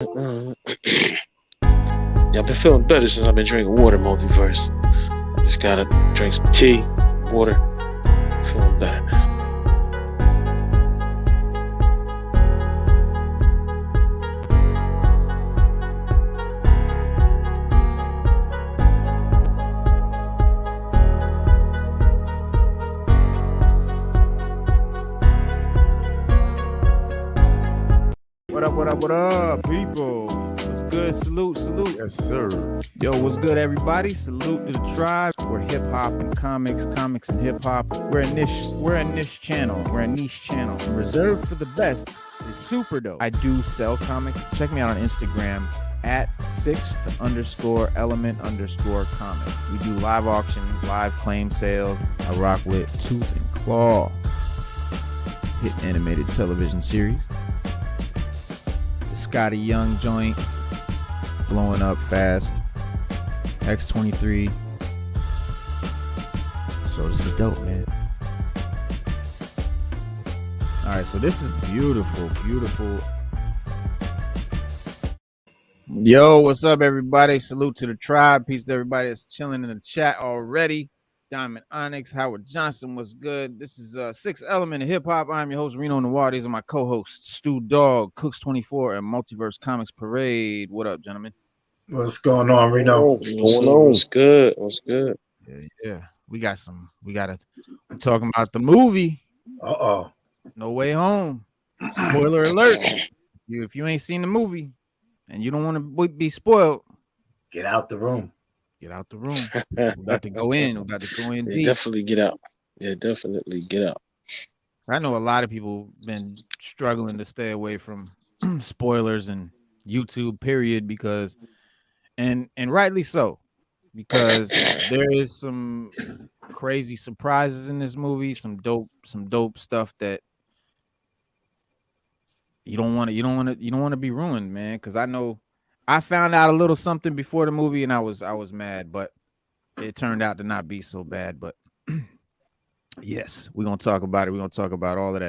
Yeah, I've been feeling better since I've been drinking water, Multiverse. I just gotta drink some tea, water. Feeling better now. What up, what up, what up, people? What's good? Salute. Yes, sir. Yo, what's good, everybody? Salute to the tribe. We're hip hop and comics and hip hop. We're a niche channel. Reserved for the best. It's super dope. I do sell comics. Check me out on Instagram at 6th_element_comic. We do live auctions, live claim sales. I rock with Tooth and Claw, hit animated television series. Scotty Young joint, blowing up fast. X-23. So this is dope, man. All right, so this is beautiful. Yo, what's up, everybody? Salute to the tribe. Peace to everybody that's chilling in the chat already. Diamond Onyx, Howard Johnson, what's good? This is Sixth Element of Hip Hop. I'm your host, Reno Noir. These are my co-hosts, Stu Dog, Cooks24, and Multiverse Comics Parade. What up, gentlemen? What's going on, Reno? What's good? Yeah. We gotta talking about the movie. Uh-oh. No Way Home. Spoiler alert. If you ain't seen the movie and you don't want to be spoiled, Get out the room. Get out the room. We're about to go in. Deep. Definitely get out. Yeah, definitely get out. I know a lot of people been struggling to stay away from spoilers and YouTube, period, because and rightly so, because there is some crazy surprises in this movie, some dope stuff that you don't want to be ruined, man. Because I know I found out a little something before the movie and I was mad, but it turned out to not be so bad. But yes, we're gonna talk about it. We're gonna talk about all of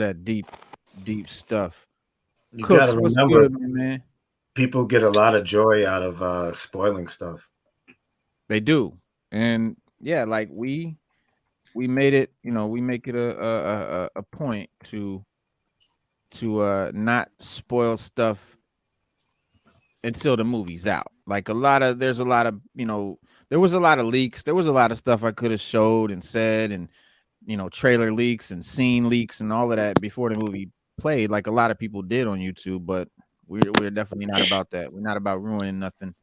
that deep stuff. You Cooks, gotta what's remember, good, man? people get a lot of joy out of spoiling stuff. They do, and yeah, like we made it. We make it a point to not spoil stuff until the movie's out. Like there was a lot of leaks. There was a lot of stuff I could have showed and said, and trailer leaks and scene leaks and all of that before the movie played, like a lot of people did on YouTube. But we're definitely not about that. We're not about ruining nothing.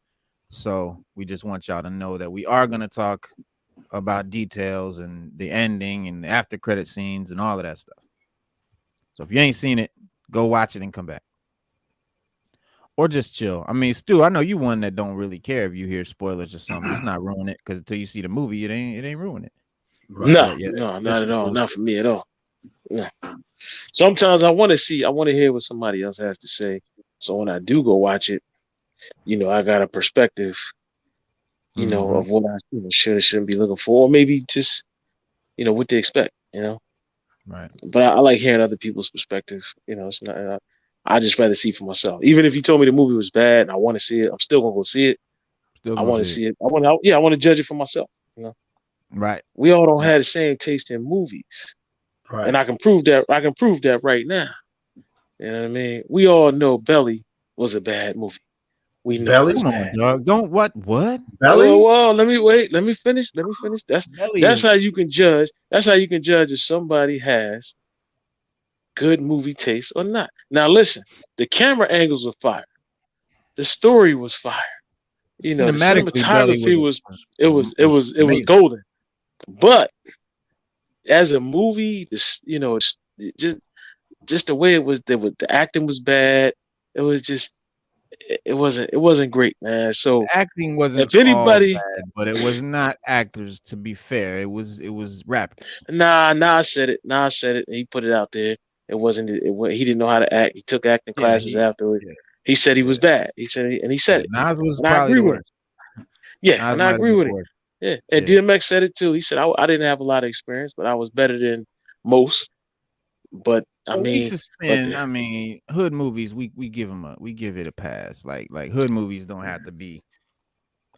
So we just want y'all to know that we are gonna talk about details and the ending and the after credit scenes and all of that stuff. So if you ain't seen it, go watch it and come back. Or just chill. I mean, Stu, I know you one that don't really care if you hear spoilers or something. It's not ruin it, because until you see the movie, it ain't ruin it. Right. No, not at all. Not for me at all. No. Sometimes I want to hear what somebody else has to say. So when I do go watch it, I got a perspective, of what I should or shouldn't be looking for, or maybe just, what they expect, Right. But I like hearing other people's perspective. It's not. I just rather see for myself. Even if you told me the movie was bad and I want to see it, I'm still gonna go see it. I want to see it. I want to judge it for myself. Right. We all don't have the same taste in movies, Right. and I can prove that. I can prove that right now. You know what I mean? We all know Belly was a bad movie. We know. Belly? Come on, dog. Don't what? Belly? Well, let me finish. That's how you can judge. That's how you can judge if somebody has good movie taste or not. Now listen, the camera angles were fire. The story was fire. The cinematography was golden. But as a movie, just the way it was, the acting was bad. It was just, it wasn't great, man. So the acting wasn't if anybody, all bad, but it was not actors. To be fair, it was rappers. Nah, I said it. He put it out there. It wasn't. He didn't know how to act. He took acting classes afterwards. Yeah. He said he was bad. He said it. Nas was probably the worst. Yeah, and I agree with it. Yeah, and DMX said it too. He said I didn't have a lot of experience, but I was better than most. But I mean, hood movies, we give it a pass. Like hood movies don't have to be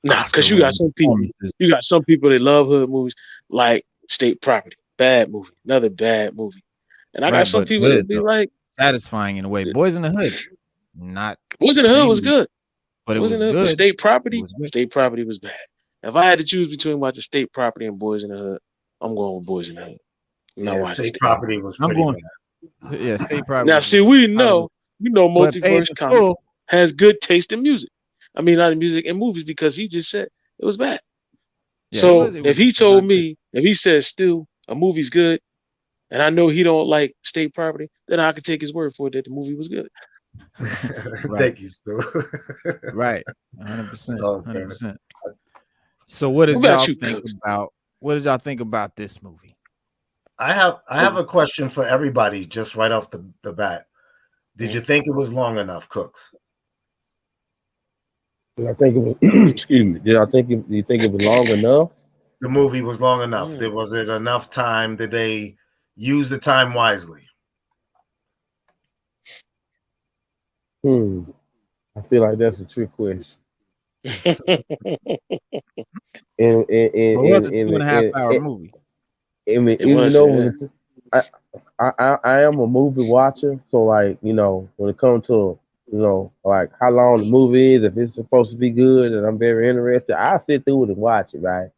because you got some people that love hood movies, like State Property, bad movie, another bad movie, and I got some people that be like satisfying in a way. Boys in the Hood, not Boys in the Hood was good, but it was good. But State Property was bad. If I had to choose between watching State Property and Boys in the Hood, I'm going with Boys in the Hood. State Property was pretty bad. Yeah, State Property. Now, see, we know Multiverse Comics has good taste in music. I mean, not in music and movies, because he just said it was bad. Yeah, so if he told me, if he says still a movie's good, and I know he don't like State Property, then I could take his word for it that the movie was good. Thank you, Stu. Right, 100%, 100%. So, what did y'all think about? What did y'all think about this movie? I have a question for everybody, just right off the bat. Did you think it was long enough, Cooks? Did I think it was? Excuse me. Do you think it was long enough? The movie was long enough. Was it enough time? Did they use the time wisely? I feel like that's a trick question. It was a 2.5 hour movie. I mean, I am a movie watcher, so like, when it comes to like how long the movie is, if it's supposed to be good and I'm very interested, I sit through it and watch it, right?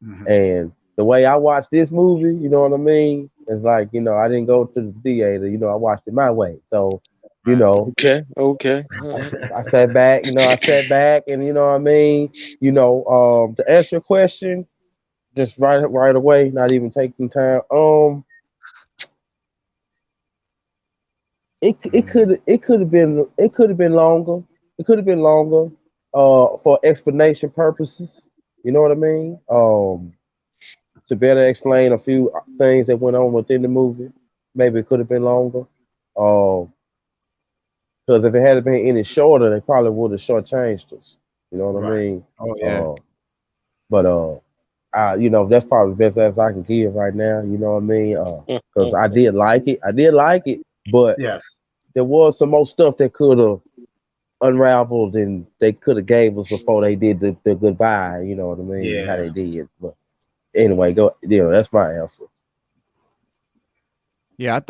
Mm-hmm. And the way I watched this movie, you know what I mean? It's like, I didn't go to the theater, I watched it my way. So, Okay. I sat back, and you know what I mean? To answer your question, just right away, not even taking time. It could have been longer. It could have been longer for explanation purposes. You know what I mean? To better explain a few things that went on within the movie, maybe it could have been longer. Because if it had been any shorter, they probably would have shortchanged us. You know what I mean? Oh yeah. That's probably the best answer I can give right now. You know what I mean? Because I did like it. But yes, there was some more stuff that could have unraveled and they could have gave us before they did the goodbye. You know what I mean? Yeah. How they did. But anyway, that's my answer. Yeah, I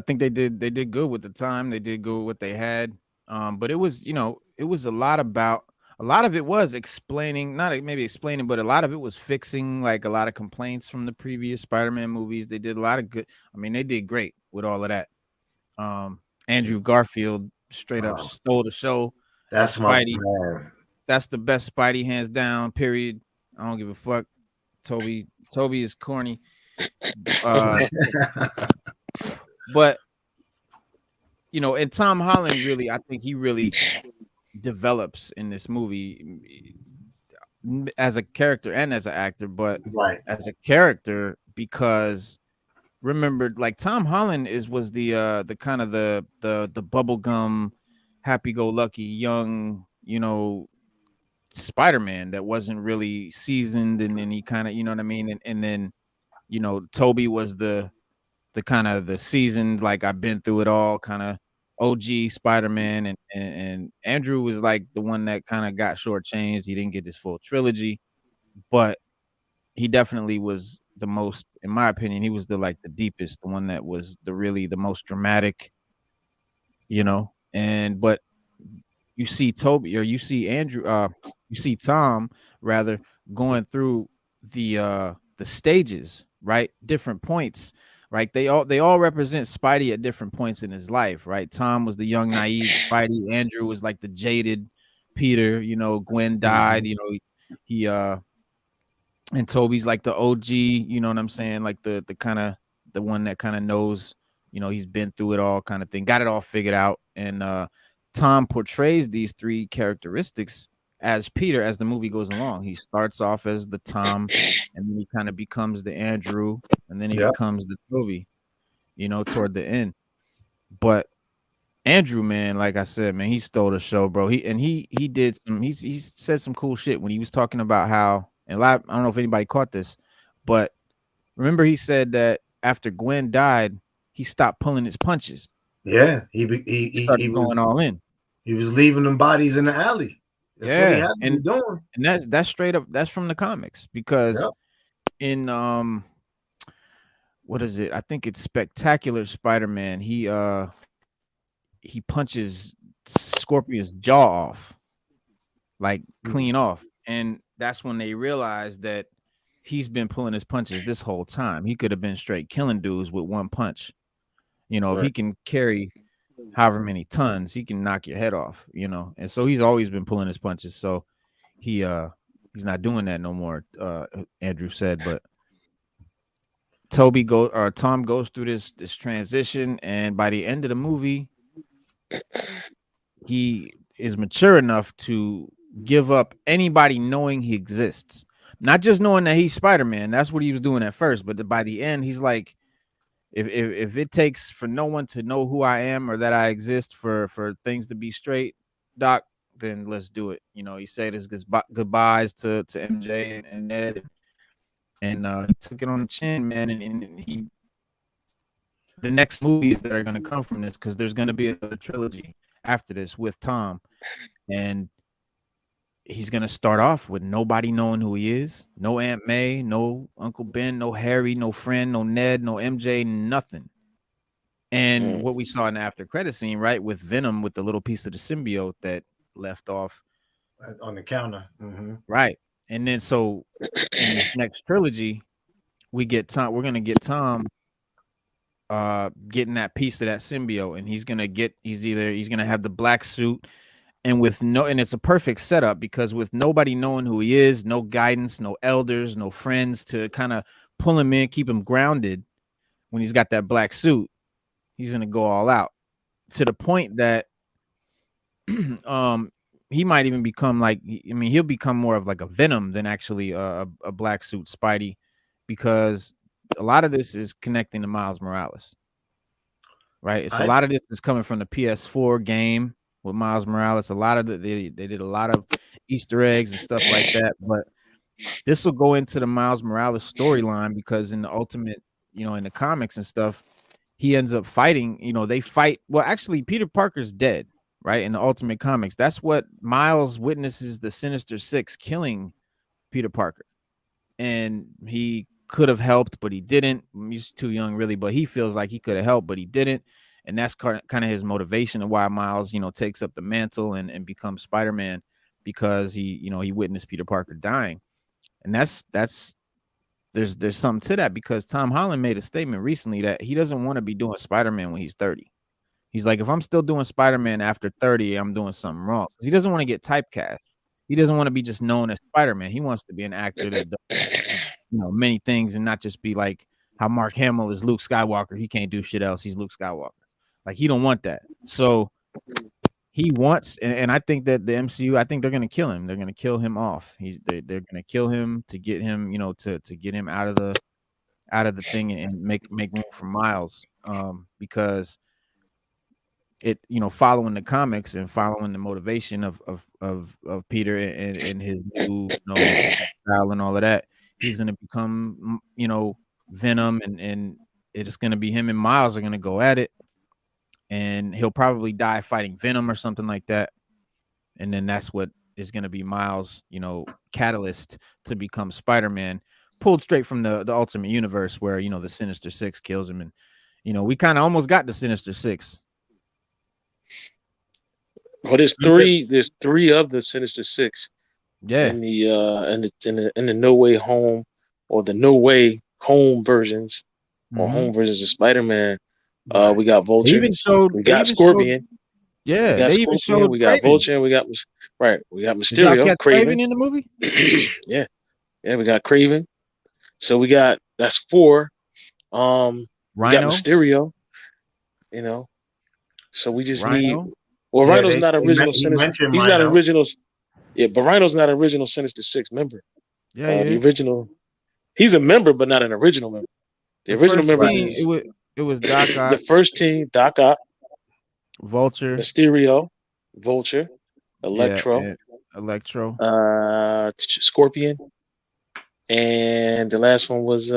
think they did good with the time. They did good with what they had. But it was, it was a lot of it was explaining, not maybe explaining, but a lot of it was fixing like a lot of complaints from the previous Spider-Man movies. They did a lot of good. I mean, they did great with all of that. Andrew Garfield straight up stole the show. That's Spidey. Man. That's the best Spidey, hands down, period. I don't give a fuck. Toby is corny. But and Tom Holland really, I think he really develops in this movie as a character and as an actor, but as a character, because remember, like, Tom Holland was the kind of the bubblegum, happy-go-lucky young, Spider-Man that wasn't really seasoned, and then he kind of, you know what I mean, and then Toby was the kind of the seasoned, like, I've been through it all kind of OG Spider-Man, and Andrew was like the one that kind of got shortchanged. He didn't get his full trilogy, but he definitely was the most, in my opinion, he was the deepest, the one that was the most dramatic, but you see Toby, or you see Andrew, you see Tom rather, going through the stages, right? Different points, right? They all represent Spidey at different points in his life, right? Tom was the young, naive Spidey. Andrew was like the jaded Peter. Gwen died. He and Toby's like the OG. You know what I'm saying? Like the kind of the one that kind of knows. He's been through it all, kind of thing. Got it all figured out. And Tom portrays these three characteristics as Peter as the movie goes along. He starts off as the Tom, and then he kind of becomes the Andrew, and then he becomes the Toby, toward the end. But Andrew, man, like I said, man, he stole the show, bro. He did some, he said some cool shit when he was talking about how, and I don't know if anybody caught this, but remember he said that after Gwen died, he stopped pulling his punches. Yeah, he started going all in. He was leaving them bodies in the alley. That's what he had to be doing. And that's straight up. That's from the comics, because in what is it? I think it's Spectacular Spider-Man. He punches Scorpion's jaw off, like clean off, and that's when they realized that he's been pulling his punches this whole time. He could have been straight killing dudes with one punch. You know, if he can carry however many tons, he can knock your head off, you know. And so he's always been pulling his punches. So he's not doing that no more, Andrew said. But Tom goes through this transition, and by the end of the movie, he is mature enough to give up anybody knowing he exists. Not just knowing that he's Spider-Man. That's what he was doing at first, but by the end, he's like, if it takes for no one to know who I am or that I exist for things to be straight, Doc, then let's do it. You know, he said his goodbyes to MJ and Ned, and he took it on the chin, man. And he, the next movies that are going to come from this, because there's going to be another trilogy after this with Tom, and he's going to start off with nobody knowing who he is. No Aunt May, no Uncle Ben, no Harry, no friend, no Ned, no MJ, nothing. And what we saw in the after credit scene, right, with Venom, with the little piece of the symbiote that left off on the counter. Right. And then so in this next trilogy, we're going to get Tom getting that piece of that symbiote, and he's going to have the black suit. And it's a perfect setup, because with nobody knowing who he is, no guidance, no elders, no friends to kind of pull him in, keep him grounded. When he's got that black suit, he's going to go all out, to the point that he might even become he'll become more of like a Venom than actually a black suit Spidey, because a lot of this is connecting to Miles Morales. Right? A lot of this is coming from the PS4 game with Miles Morales. They did a lot of Easter eggs and stuff like that, but this will go into the Miles Morales storyline, because in the Ultimate, in the comics and stuff, he ends up fighting, they fight. Well, actually, Peter Parker's dead, right? In the Ultimate comics, that's what Miles witnesses the Sinister Six killing Peter Parker, and he could have helped, but he didn't. He's too young, really, but he feels like he could have helped, but he didn't. And that's kind of his motivation of why Miles, takes up the mantle and becomes Spider-Man, because he witnessed Peter Parker dying. And there's something to that, because Tom Holland made a statement recently that he doesn't want to be doing Spider-Man when he's 30. He's like, if I'm still doing Spider-Man after 30, I'm doing something wrong. Because he doesn't want to get typecast. He doesn't want to be just known as Spider-Man. He wants to be an actor that does, many things, and not just be like how Mark Hamill is Luke Skywalker. He can't do shit else. He's Luke Skywalker. Like, he don't want that. So he wants, and I think that the MCU, I think they're gonna kill him. They're gonna kill him off. They're gonna kill him to get him, to get him out of the thing and make room for Miles. Because it, following the comics and following the motivation of Peter and his new style and all of that, he's gonna become, Venom, and it's gonna be him and Miles are gonna go at it. And he'll probably die fighting Venom or something like that. And then that's what is going to be Miles, catalyst to become Spider-Man, pulled straight from the Ultimate Universe, where, the Sinister Six kills him. And, we kind of almost got the Sinister Six. Well, there's three of the Sinister Six. Yeah. In the No Way Home, or the No Way Home versions, or home versions of Spider-Man. We got Vulture. We got Scorpion. We got Scorpion. We got Vulture. We got Mysterio. Craven in the movie. yeah, we got Craven. So that's 4. We got Mysterio. So we just need. Well, Rhino's not original Sinister. He's not original. Yeah, but Rhino's not original Sinister Six member. Yeah, the original. He's a member, but not an original member. The original members. It was Doc Ock. The first team: Doc Ock, Vulture, Mysterio, Vulture, Electro, Electro, Scorpion, and the last one was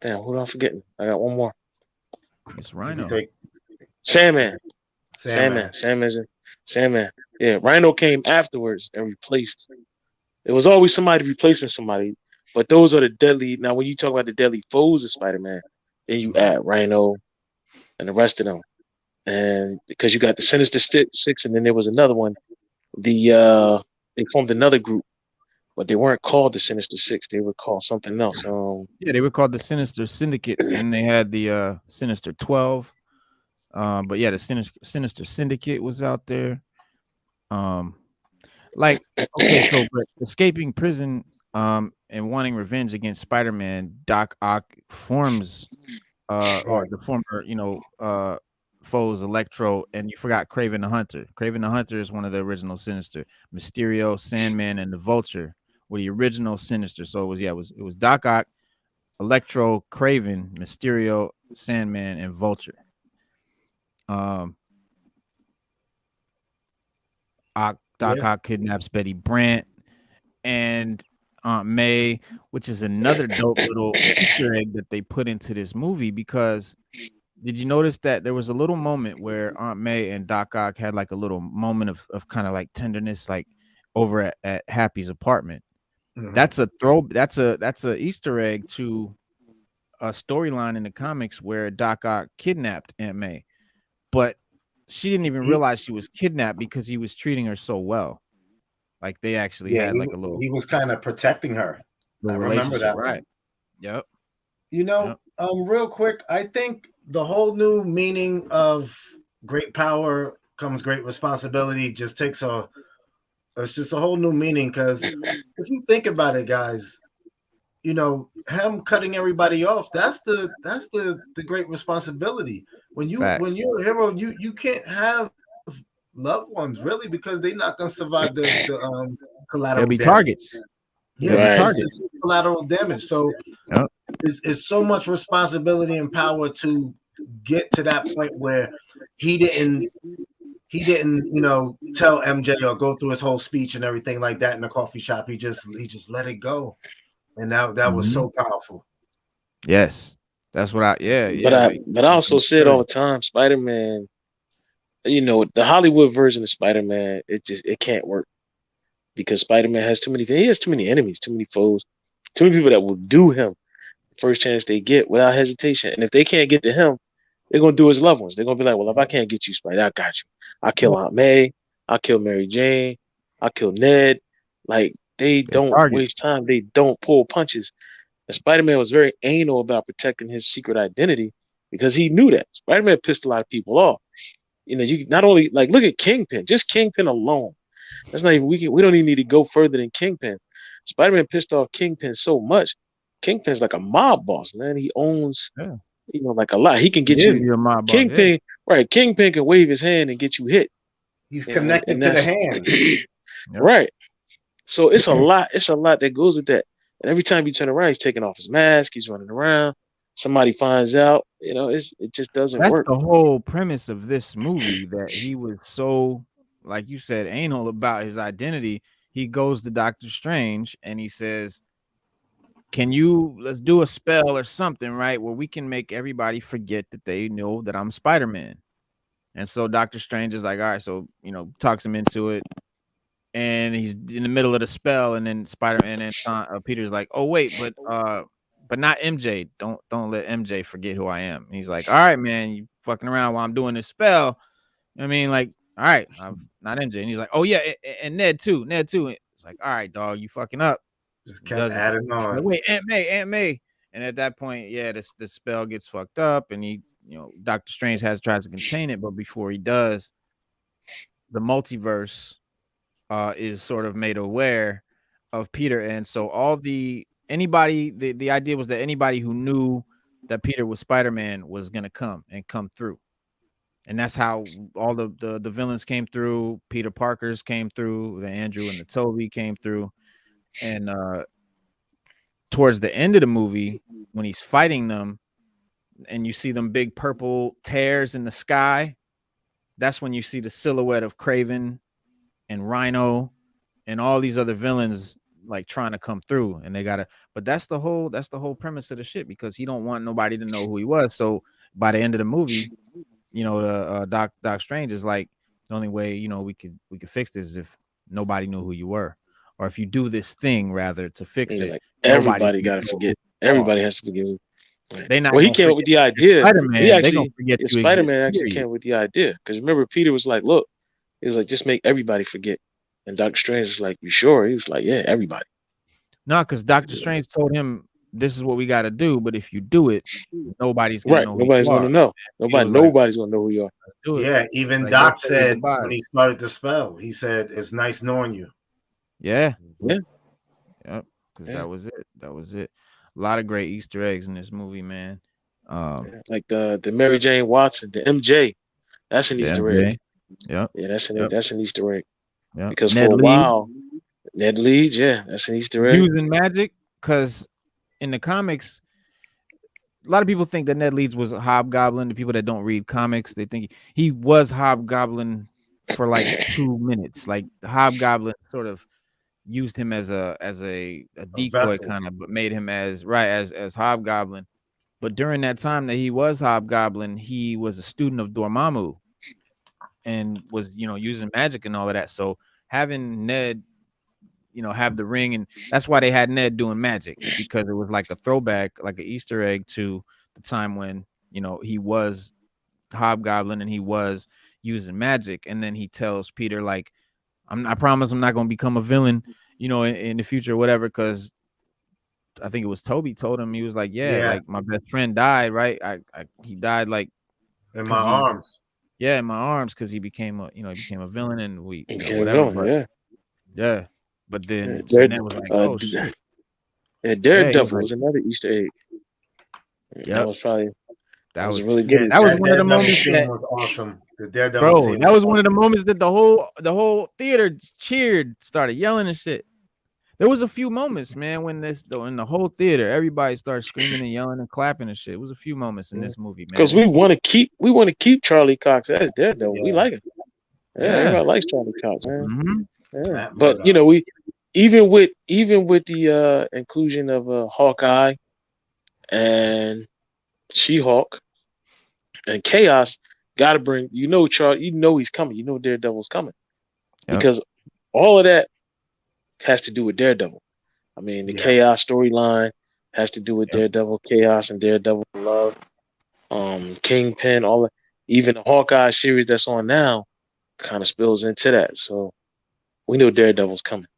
Damn, who am I forgetting? I got one more. It's Rhino. Sandman. Sandman. Yeah, Rhino came afterwards and replaced. It was always somebody replacing somebody, but those are the deadly. Now, when you talk about the deadly foes of Spider-Man, then you add Rhino and the rest of them, and because you got the Sinister Six, and then there was another one. They formed another group, but they weren't called the Sinister Six. They were called something else. Yeah, they were called the Sinister Syndicate, and they had the Sinister 12. But yeah, the Sinister Syndicate was out there. Like, okay, so but escaping prison and wanting revenge against Spider-Man, Doc Ock forms or the former foes Electro, and you forgot Kraven the Hunter. Kraven the Hunter is one of the original Sinister. Mysterio, Sandman, and the Vulture were the original Sinister. So it was Doc Ock, Electro, Kraven, Mysterio, Sandman, and Vulture. Doc Ock kidnaps Betty Brant and Aunt May, which is another dope little Easter egg that they put into this movie. Because did you notice that there was a little moment where Aunt May and Doc Ock had like a little moment of kind of like tenderness, like over at Happy's apartment? That's a Easter egg to a storyline in the comics where Doc Ock kidnapped Aunt May, but she didn't even realize she was kidnapped because he was treating her so well. Like they actually had like a little. He was kind of protecting her. I remember that, right? Yep. Real quick, I think the whole new meaning of great power comes great responsibility just takes it's just a whole new meaning. Because if you think about it, guys, him cutting everybody off, that's the great responsibility. When you're a hero, you can't have loved ones really, because they're not going to survive the collateral. They'll be targets. Targets. Collateral damage. So it's so much responsibility and power to get to that point where he didn't tell MJ or go through his whole speech and everything like that in the coffee shop. He just let it go. And that was so powerful. Yes, that's what But I also said all the time, Spider-Man. The Hollywood version of Spider-Man, it can't work because Spider-Man has too many enemies, too many foes, too many people that will do him the first chance they get without hesitation. And if they can't get to him, they're gonna do his loved ones. They're gonna be like, well, if I can't get you, Spider, I got you. I'll kill Aunt May. I'll kill Mary Jane. I'll kill Ned. Like. They don't waste time. They don't pull punches. And Spider-Man was very anal about protecting his secret identity because he knew that. Spider-Man pissed a lot of people off. You not only look at Kingpin, just Kingpin alone. That's not even we don't even need to go further than Kingpin. Spider-Man pissed off Kingpin so much. Kingpin's like a mob boss, man. He owns like a lot. He can get you a mob Kingpin, boss, right? Kingpin can wave his hand and get you hit. He's connected to the hand. Right. So it's a lot that goes with that. And every time you turn around, he's taking off his mask, he's running around. Somebody finds out, it just doesn't work. That's the whole premise of this movie, that he was so, like you said, anal about his identity. He goes to Doctor Strange and he says, let's do a spell or something, right? Where we can make everybody forget that they know that I'm Spider-Man. And so Doctor Strange is like, all right, so, talks him into it. And he's in the middle of the spell, and then Spider-Man and Peter's like, "Oh wait, but not MJ. Don't let MJ forget who I am." And he's like, "All right, man, you fucking around while I'm doing this spell." I mean, like, all right, I'm not MJ. And he's like, "Oh yeah, and Ned too. It's like, all right, dog, you fucking up." Just kept adding on. Like, wait, Aunt May. And at that point, the spell gets fucked up, and he, Doctor Strange tries to contain it, but before he does, the multiverse is sort of made aware of Peter, and so the idea was that anybody who knew that Peter was Spider-Man was gonna come through, and that's how all the villains came through. Peter Parker's came through, the Andrew and the Toby came through, and towards the end of the movie, when he's fighting them, and you see them big purple tears in the sky, that's when you see the silhouette of Kraven and Rhino and all these other villains like trying to come through, and they gotta. But that's the whole premise of the shit, because he don't want nobody to know who he was. So by the end of the movie, you know, the Doc Strange is like, the only way, you know, we could fix this is if nobody knew who you were, or if you do this thing rather to fix it. Like, Nobody everybody got to forget. Everybody has to forget. They not. Well, he came up with the idea. Spider-Man, they gonna forget you Spider-Man exist, actually came up with the idea, because remember, Peter was like, "Look," he was like, "Just make everybody forget." And Doctor Strange was like, "You sure?" He was like, "Yeah, everybody." No, because Doctor Strange told him, "This is what we got to do, but if you do it, nobody's gonna know. Nobody's gonna know. Nobody's gonna know who you are." Yeah, even like, Doc said when he started the spell, he said, "It's nice knowing you." Yeah. Yeah. Yep. Because that was it. That was it. A lot of great Easter eggs in this movie, man. Like the Mary Jane Watson, the MJ, that's an Easter egg. Yep. Yeah, that's an Easter egg. Yep. Because Ned for a while, Ned Leeds, yeah, that's an Easter egg. Using magic, because in the comics, a lot of people think that Ned Leeds was a Hobgoblin. The people that don't read comics, they think he was Hobgoblin for like 2 minutes. Like the Hobgoblin sort of used him as a decoy kind of, but made him as Hobgoblin. But during that time that he was Hobgoblin, he was a student of Dormammu and was, you know, using magic and all of that. So having Ned, you know, have the ring, and that's why they had Ned doing magic, because it was like a throwback, like an Easter egg to the time when, you know, he was Hobgoblin and he was using magic. And then he tells Peter, like, I promise I'm not going to become a villain, you know, in the future or whatever, because I think it was Toby told him, he was like, yeah, like my best friend died, right? He died like in my arms. Yeah, in my arms, because he became a villain, and we whatever. Yeah. But then Ned was like, oh shit. Yeah, Daredevil was another Easter egg. Yeah, that was probably that was really good. That was one of the moments that was awesome. The Daredevil scene that was one of the moments that the whole theater cheered, started yelling and shit. There was a few moments, man, when in the whole theater, everybody started screaming and yelling and clapping and shit. It was a few moments in this movie, man. Because we want to keep Charlie Cox as Daredevil. We like it. Yeah, everybody likes Charlie Cox, man. Mm-hmm. Yeah. But you know, we even with the inclusion of Hawkeye and She-Hulk and Chaos, gotta bring, you know, Charlie, you know he's coming. You know Daredevil's coming. Because all of that has to do with Daredevil. I mean, the Chaos storyline has to do with Daredevil, Chaos, and Daredevil love. Kingpin, all that. Even the Hawkeye series that's on now kind of spills into that. So we know Daredevil's coming.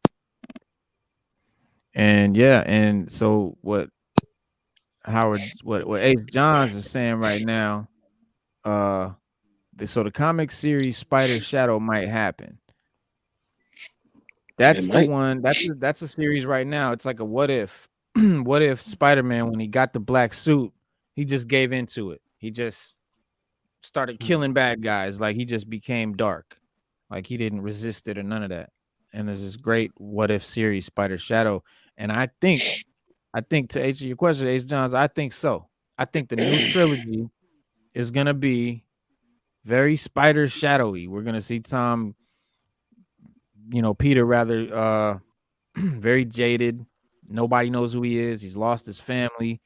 And and so what Ace Johns is saying right now, so the comic series Spider Shadow might happen. That's the one. That's a series right now. It's like a what if. What if Spider-Man, when he got the black suit, he just gave into it. He just started killing bad guys. Like he just became dark. Like he didn't resist it or none of that. And there's this great what if series, Spider Shadow. And I think to answer your question, Ace Johns, I think so. I think the new trilogy is gonna be very Spider Shadowy. We're gonna see Tom, you know, Peter rather very jaded. Nobody knows who he is. He's lost his family,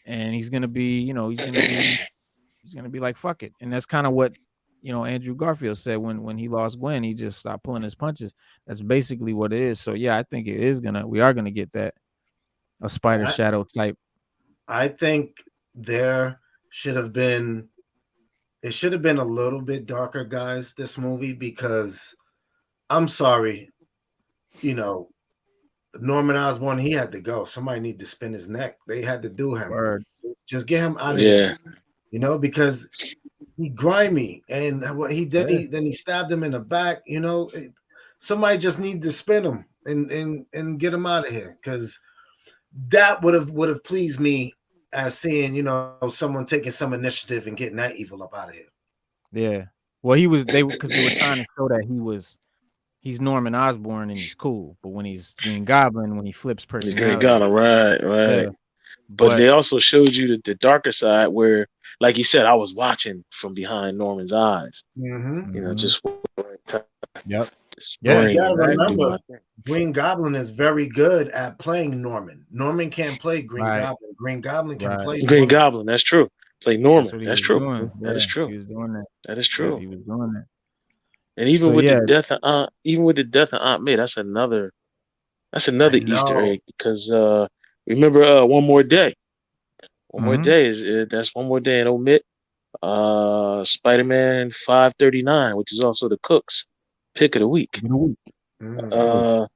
and he's gonna be, you know, he's gonna be like, fuck it. And that's kind of what, you know, Andrew Garfield said when he lost Gwen. He just stopped pulling his punches. That's basically what it is. So yeah, I think we are gonna get that, a Spider Shadow type. I think it should have been a little bit darker, guys, this movie, because I'm sorry, you know, Norman Osborn, he had to go. Somebody need to spin his neck. They had to do him. Word. Just get him out of there. You know, because he grimy, and what he did, then he stabbed him in the back. You know, somebody just need to spin him and get him out of here, because that would have pleased me as seeing, you know, someone taking some initiative and getting that evil up out of here. Yeah. Well, because they were trying to show that he's Norman Osborn and he's cool, but when he's Green Goblin, when he flips personality, Green Goblin, right. Yeah. But they also showed you the darker side where, like you said, I was watching from behind Norman's eyes. Mm-hmm. You know, just Yeah, you gotta exactly. remember, Green Goblin is very good at playing Norman. Norman can't play Green Goblin. Green Goblin can play Green Norman. Goblin. That's true. Play Norman. That's true. Doing. That is Yeah, true. he was doing that. That is Yeah, true. he was doing that. And even So with yeah, the death of Aunt May, that's another I Easter know. egg because remember One More Day. One More Mhm. Day is that's One More Day and omit Spider-Man 539, which is also the Cook's pick of the week. Mhm.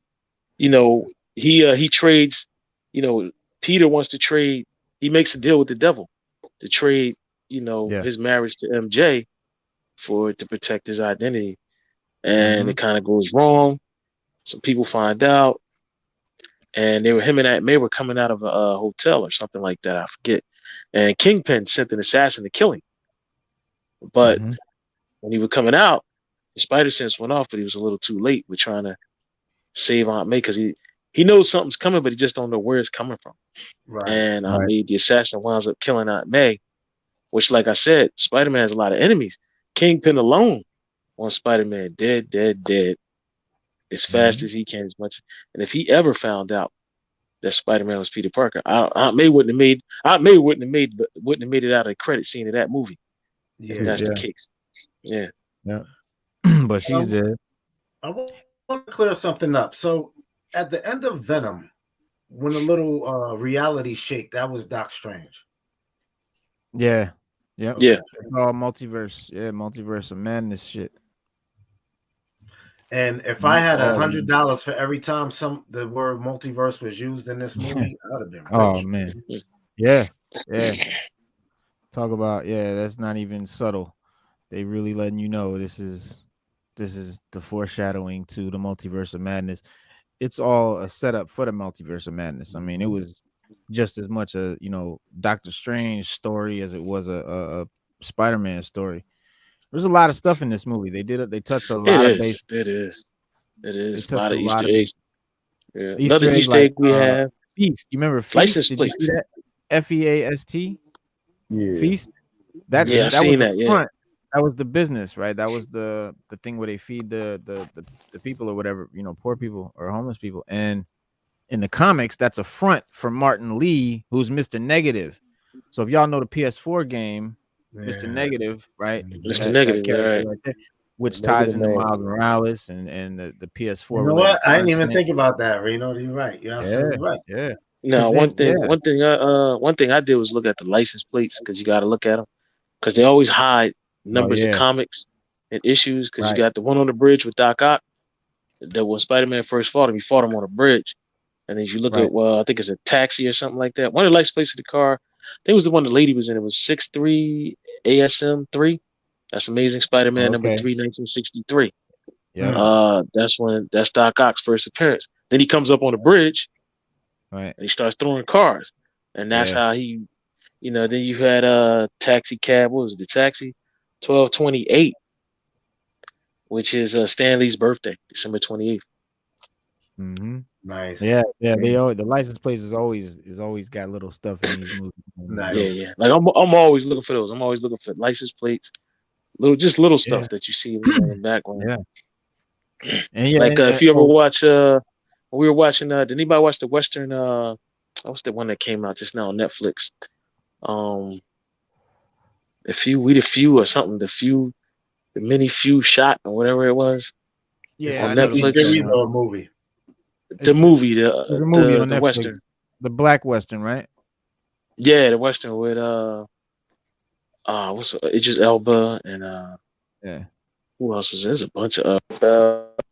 You know, he trades, you know, Peter wants to trade, he makes a deal with the devil to trade, you know, Yeah. his marriage to MJ to protect his identity. And Mhm. it kind of goes wrong. Some people find out, and him and Aunt May were coming out of a hotel or something like that. I forget. And Kingpin sent an assassin to kill him. But Mhm. when he was coming out, the spider sense went off, but he was a little too late with trying to save Aunt May because he knows something's coming, but he just don't know where it's coming from. Right. And Aunt May, the assassin, winds up killing Aunt May, which, like I said, Spider-Man has a lot of enemies. Kingpin alone wants Spider-Man dead, dead, dead, as fast as he can, as much. And if he ever found out that Spider-Man was Peter Parker, Aunt May wouldn't have made it out of the credit scene of that movie if Yeah. that's the case. Yeah. Yeah. But she's dead. I want to clear something up. So at the end of Venom, when the little reality shake, that was Doc Strange. Yeah. Yep. Yeah. It's all multiverse. Yeah, multiverse of madness shit. And if I had $100 for every time the word multiverse was used in this movie, I'd have been rich. Oh man. Yeah. Yeah. Talk about, that's not even subtle. They really letting you know this is the foreshadowing to the multiverse of madness. It's all a setup for the multiverse of madness. I mean, it was just as much a, Doctor Strange story as it was a Spider-Man story. There's a lot of stuff in this movie. They touched a lot of base. It is. They A touched lot a of lot Easter of base. eggs. Yeah. Easter Another egg Easter like egg we have. Feast. You remember Feast? License Did plates. you see that? FEAST? Yeah. Feast. Yeah, I that was seen the that. Yeah. front. That was the business, right? That was the thing where they feed the people or whatever, poor people or homeless people. And in the comics, that's a front for Martin Lee, who's Mr. Negative. So if y'all know the PS4 game, Mr. Negative, right? Mr. That Negative, character right. right there, which The ties Negative into Man. Miles Morales and the PS4. You know what? I didn't even content. think about that, Reno. You're right. You're absolutely right. Yeah. Now, Then, one thing I did was look at the license plates because you got to look at them because they always hide numbers of comics and issues because you got the one on the bridge with Doc Ock that when Spider-Man first fought him, he fought him on a bridge. And then if you look at, I think it's a taxi or something like that. One of the license plates of the car, I think it was the one the lady was in. It was 63 ASM 3. That's Amazing Spider-Man number 3, 1963. Yeah. That's Doc Ock's first appearance. Then he comes up on the bridge, right, and he starts throwing cars, and that's how he, then you had Taxi Cab. What was the Taxi? 1228, which is Stanley's birthday, December 28th. Mm-hmm. Nice. Yeah. The license plates is always got little stuff in these movies. Nice. Yeah. Like I'm always looking for those. I'm always looking for license plates, little stuff that you see in the background. Yeah. And like if you ever watch we were watching did anybody watch the Western what's the one that came out just now on Netflix? The Few or something, the mini Few shot or whatever it was. Yeah, on Netflix. Series or a movie? The movie, the movie on the Netflix. Western. The Black Western, right? Yeah, the Western with Idris Elba and yeah. Who else was there? There's a bunch of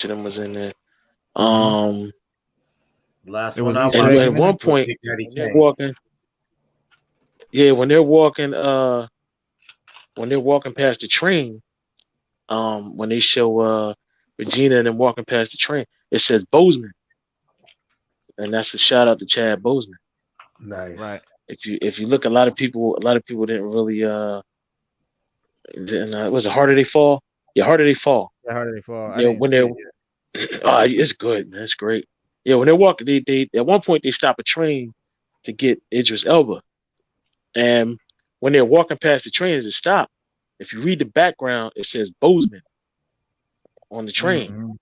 them was in there. Last one I watched. At one point, when they're walking past the train, when they show Regina and them walking past the train, it says Bozeman, and that's a shout out to Chad Bozeman. Nice. Right. If you look, a lot of people didn't really was it Harder They Fall? Yeah, Harder They Fall. Yeah, Harder They Fall. Yeah, when they're it's good, man. It's great. Yeah, when they're walking, they at one point they stop a train to get Idris Elba, and when they're walking past the train as it stopped, if you read the background, it says Bozeman on the train. Mm-hmm.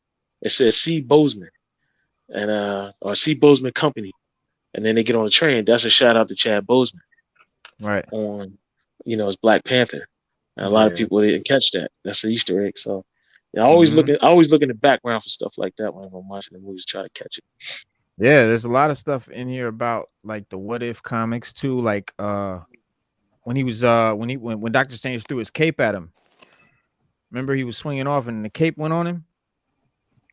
It says C. Bozeman and or C. Bozeman Company, and then they get on the train. That's a shout out to Chad Bozeman. Right. On, it's Black Panther. And a lot of people didn't catch that. That's an Easter egg. So I always look in the background for stuff like that when I'm watching the movies, try to catch it. Yeah, there's a lot of stuff in here about like the What If comics too. Like when he was when Dr. Strange threw his cape at him. Remember he was swinging off and the cape went on him?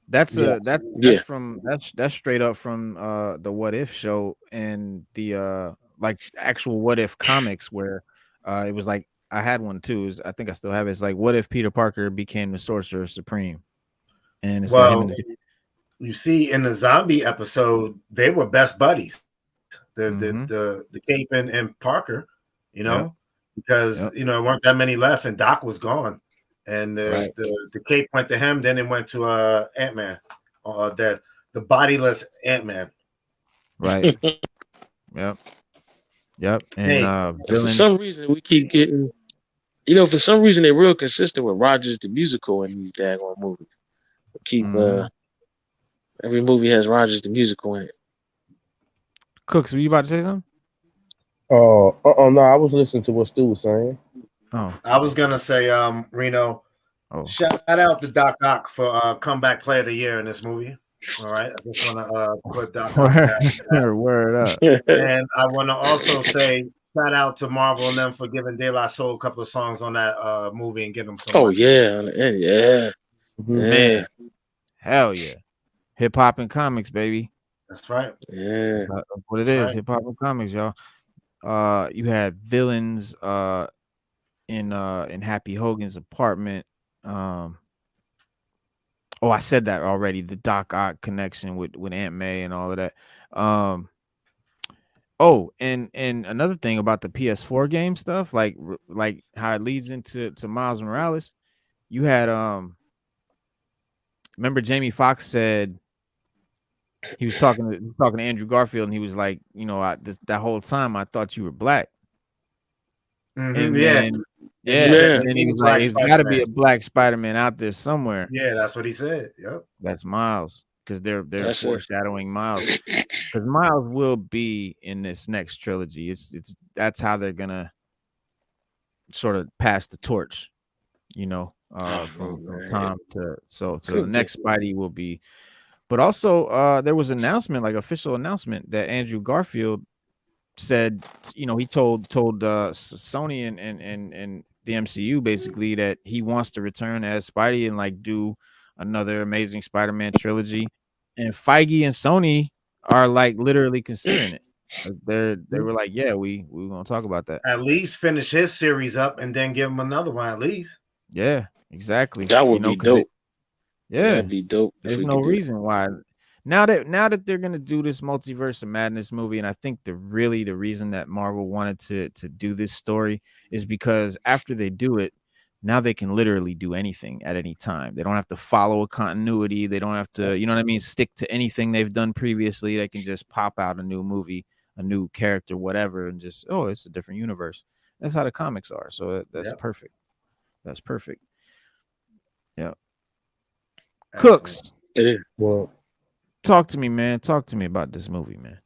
That's straight up from the What If show and the like actual What If comics where it was like I had one too. I think I still have it. It's like what if Peter Parker became the Sorcerer Supreme? And it's got him in you see in the zombie episode, they were best buddies. The Cape and Parker, because there weren't that many left and Doc was gone. And the cape went to him, then it went to Ant-Man, the bodiless Ant-Man. Right. Yep. And for some reason we keep getting, for some reason they're real consistent with Rogers the Musical in these daggone movies. We keep every movie has Rogers the Musical in it. Cooks, were you about to say something? No, I was listening to what Stu was saying. Oh, I was gonna say, Reno, shout out to Doc Ock for comeback player of the year in this movie. All right, I just want to put Doc Ock word up. And I want to also say shout out to Marvel and them for giving De La Soul a couple of songs on that movie and give them some. Man, hell yeah, hip hop and comics, baby. That's right. Yeah, that's what it is. Hip hop and comics, y'all. You had villains in Happy Hogan's apartment. I said that already. The Doc Ock connection with Aunt May and all of that. And another thing about the PS4 game stuff, like how it leads into Miles Morales. You had remember Jamie Foxx said he was talking to Andrew Garfield and he was like, that whole time I thought you were black. And he was like, it's got to be a black Spider-Man out there somewhere. Yeah, that's what he said. Yep, that's Miles, because they're foreshadowing Miles, because Miles will be in this next trilogy. That's how they're gonna sort of pass the torch, from Tom to the next Spidey will be. But also, there was official announcement that Andrew Garfield said, he told Sony and the MCU basically that he wants to return as Spidey and like do another Amazing Spider-Man trilogy. And Feige and Sony are like literally considering it. They were like, yeah, we gonna talk about that. At least finish his series up and then give him another one at least. Yeah, exactly. That would be dope. That'd be dope. There's no reason why. Now that they're gonna do this Multiverse of Madness movie, and I think the reason that Marvel wanted to do this story is because after they do it, now they can literally do anything at any time. They don't have to follow a continuity. They don't have to, stick to anything they've done previously. They can just pop out a new movie, a new character, whatever, and just it's a different universe. That's how the comics are. So that's perfect. That's perfect. Yeah. Cooks. Well, talk to me, man. Talk to me about this movie, man.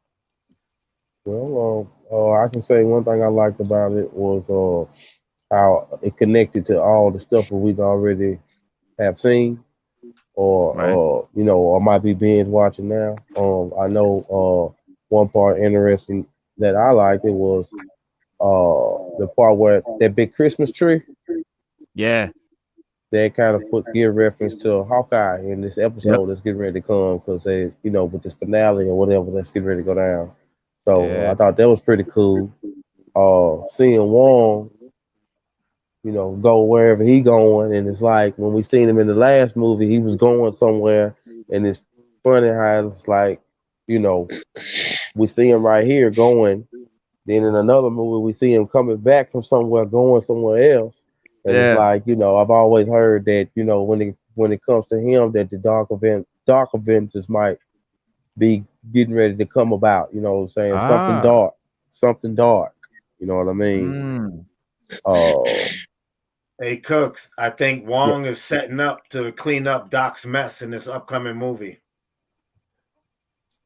Well, I can say one thing I liked about it was how it connected to all the stuff that we already have seen, or might be binge watching now. I know one part interesting that I liked it was the part where that big Christmas tree. Yeah. They kind of give reference to Hawkeye in this episode that's getting ready to come because they, with this finale or whatever that's getting ready to go down. So I thought that was pretty cool. Seeing Wong, go wherever he going, and it's like when we seen him in the last movie, he was going somewhere, and it's funny how it's like, we see him right here going, then in another movie we see him coming back from somewhere going somewhere else. And it's like, I've always heard that, when it comes to him, that the Dark Avengers might be getting ready to come about, saying something dark. You know what I mean? Hey, Cooks, I think Wong is setting up to clean up Doc's mess in this upcoming movie.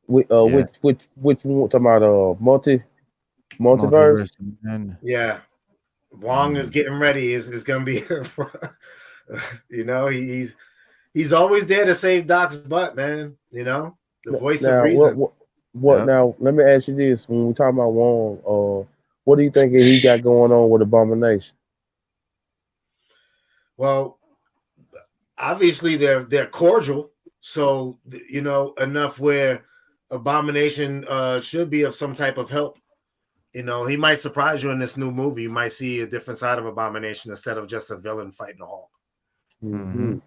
Which one talking about? Multiverse? Yeah, Wong is getting ready. Is gonna be, you know, he's always there to save Doc's butt, man. You know, the voice of reason. What now? Let me ask you this: when we talk about Wong, what do you think he got going on with Abomination? Well, obviously they're cordial, so you know enough where Abomination should be of some type of help. You know, he might surprise you in this new movie. You might see a different side of Abomination instead of just a villain fighting a Hulk. Mm-hmm.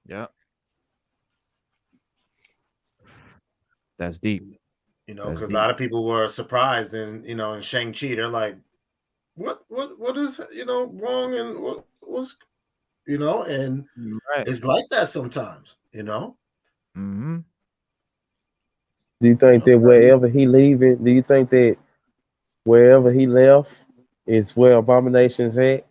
Yeah, that's deep. You know, because a lot of people were surprised, and you know, in Shang-Chi, they're like, "What is Wong and what's you know?" And it's like that sometimes, you know. Mm-hmm. Do you think that wherever he leaving, do you think that wherever he left is where Abomination's at?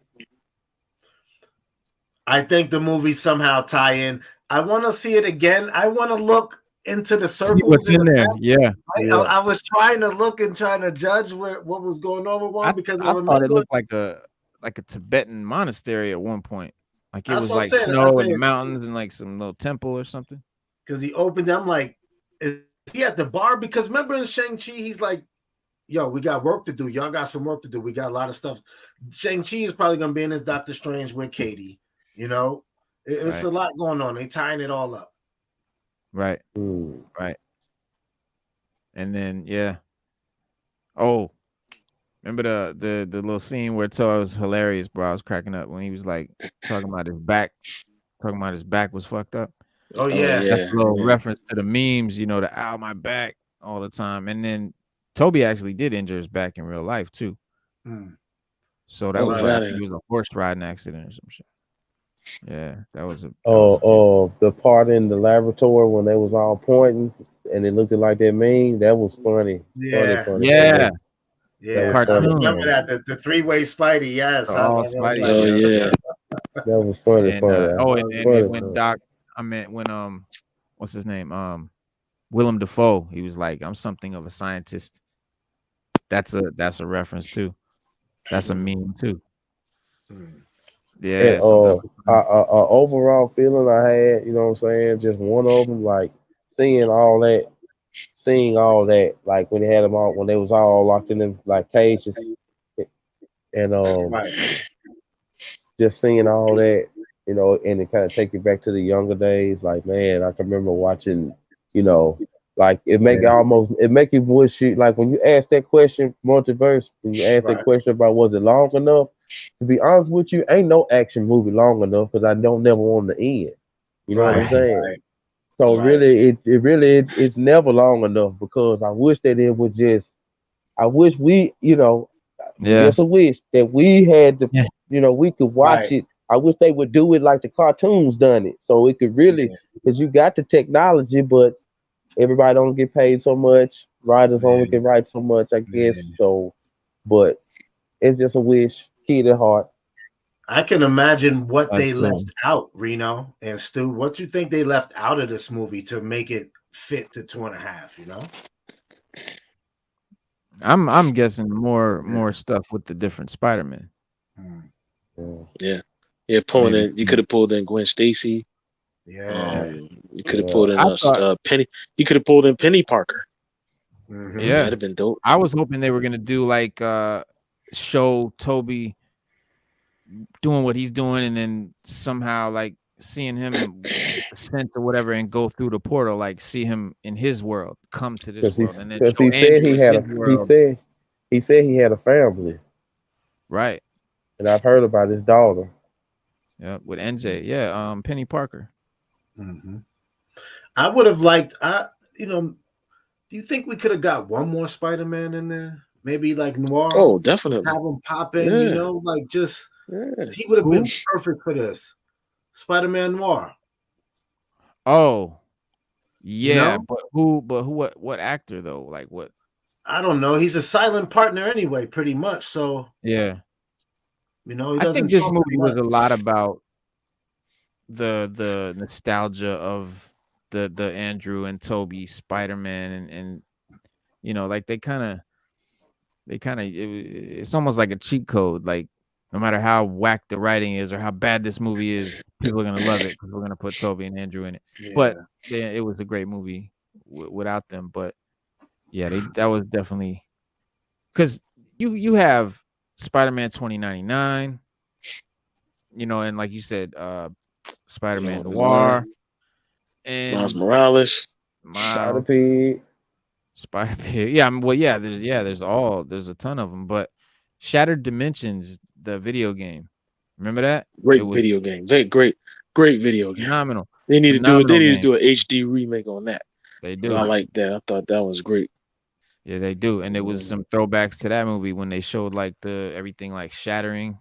I think the movie somehow tie in. I want to see it again. I want to look into the circles. See what's in there? Yeah. I was trying to look and trying to judge what was going on with Wong because I thought it looked like a Tibetan monastery at one point. Like it was like snow and mountains and like some little temple or something. Because he opened, I'm like, is he at the bar? Because remember in Shang-Chi, he's like, yo, we got work to do. Y'all got some work to do. We got a lot of stuff. Shang-Chi is probably going to be in his Doctor Strange with Katie. You know, it's a lot going on. They tying it all up. Right. Right. And then, yeah. Oh, remember the little scene where it was hilarious, bro. I was cracking up when he was like talking about his back was fucked up. Oh yeah, that's a little reference to the memes, you know, the "ow my back" all the time. And then Toby actually did injure his back in real life too. So that was like it was a horse riding accident or some shit. Yeah, that was the part in the laboratory when they was all pointing and it looked like that meme. That was funny. Yeah, funny. Yeah. That I remember that the three-way Spidey. Yes, Spidey. Oh yeah, that was funny. And, and when Doc, I meant when what's his name? Willem Dafoe. He was like, "I'm something of a scientist." That's a reference too. That's a meme too. Yeah. Overall feeling I had, you know what I'm saying? Just one of them, like seeing all that, like when they had them all, when they was all locked in them like cages, and just seeing all that, you know, and it kind of take you back to the younger days. Like, man, I can remember watching, you know, like it make you wish you like when you ask that question, Multiverse, when you ask that question about was it long enough. To be honest with you, ain't no action movie long enough because I don't never want to end. You know what I'm saying? So really, it's never long enough because I wish that it would just. I wish we, you know, just a wish that we had the, you know, we could watch it. I wish they would do it like the cartoons done it, so it could really, because you got the technology, but everybody don't get paid so much. Writers only can write so much, I guess. So, but it's just a wish, kid at heart. I can imagine what they left out, Reno and Stu. What you think they left out of this movie to make it fit to 2.5? You know, I'm guessing more stuff with the different Spider-Man. Yeah. Pulling in, you could have pulled in Gwen Stacy. Yeah, you could have pulled in Penny. You could have pulled in Penny Parker. Yeah, that'd have been dope. I was hoping they were gonna do like show Toby doing what he's doing, and then somehow like seeing him ascend or whatever, and go through the portal, like see him in his world, come to this world, and then because he said he had he said he had a family, right? And I've heard about his daughter. Yeah, with NJ. Yeah, Penny Parker. I would have liked. You know, do you think we could have got one more Spider-Man in there? Maybe like Noir. Oh, definitely. Have him pop in. You know, like just he would have been perfect for this. Spider-Man Noir. Oh, yeah, you know? but what actor though? Like what? I don't know. He's a silent partner anyway, pretty much. So yeah. You know, he I doesn't think this talk movie was much. a lot about the nostalgia of the Andrew and Toby Spider-Man, and you know, like it's almost like a cheat code. Like no matter how whack the writing is or how bad this movie is, people are gonna love it because we're gonna put Toby and Andrew in it. But yeah, it was a great movie without them. But yeah, that was definitely because you have Spider-Man 2099, you know, and like you said, Spider-Man Noir and Miles Morales, Spider-Pig. Spider-Pig. Yeah, well, yeah, there's a ton of them, but Shattered Dimensions, the video game. Remember that? great video game. Great video game. Phenomenal. They need to do it. They Phenomenal need to game. do an HD remake on that. They So I do. like that. I thought that was great. Yeah, they do. And there was some throwbacks to that movie when they showed like everything like shattering.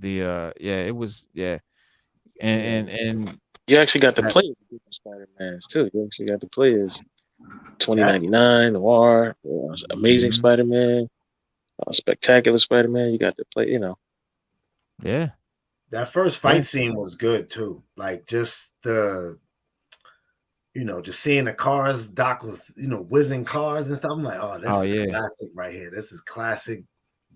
It was And you actually got to play as different Spider-Mans too. You actually got to play as 2099, Noir, Amazing Spider-Man, Spectacular Spider-Man. You got to play, you know. Yeah. That first fight scene was good too. Like just just seeing the cars, Doc was, whizzing cars and stuff. I'm like, oh, this is classic right here. This is classic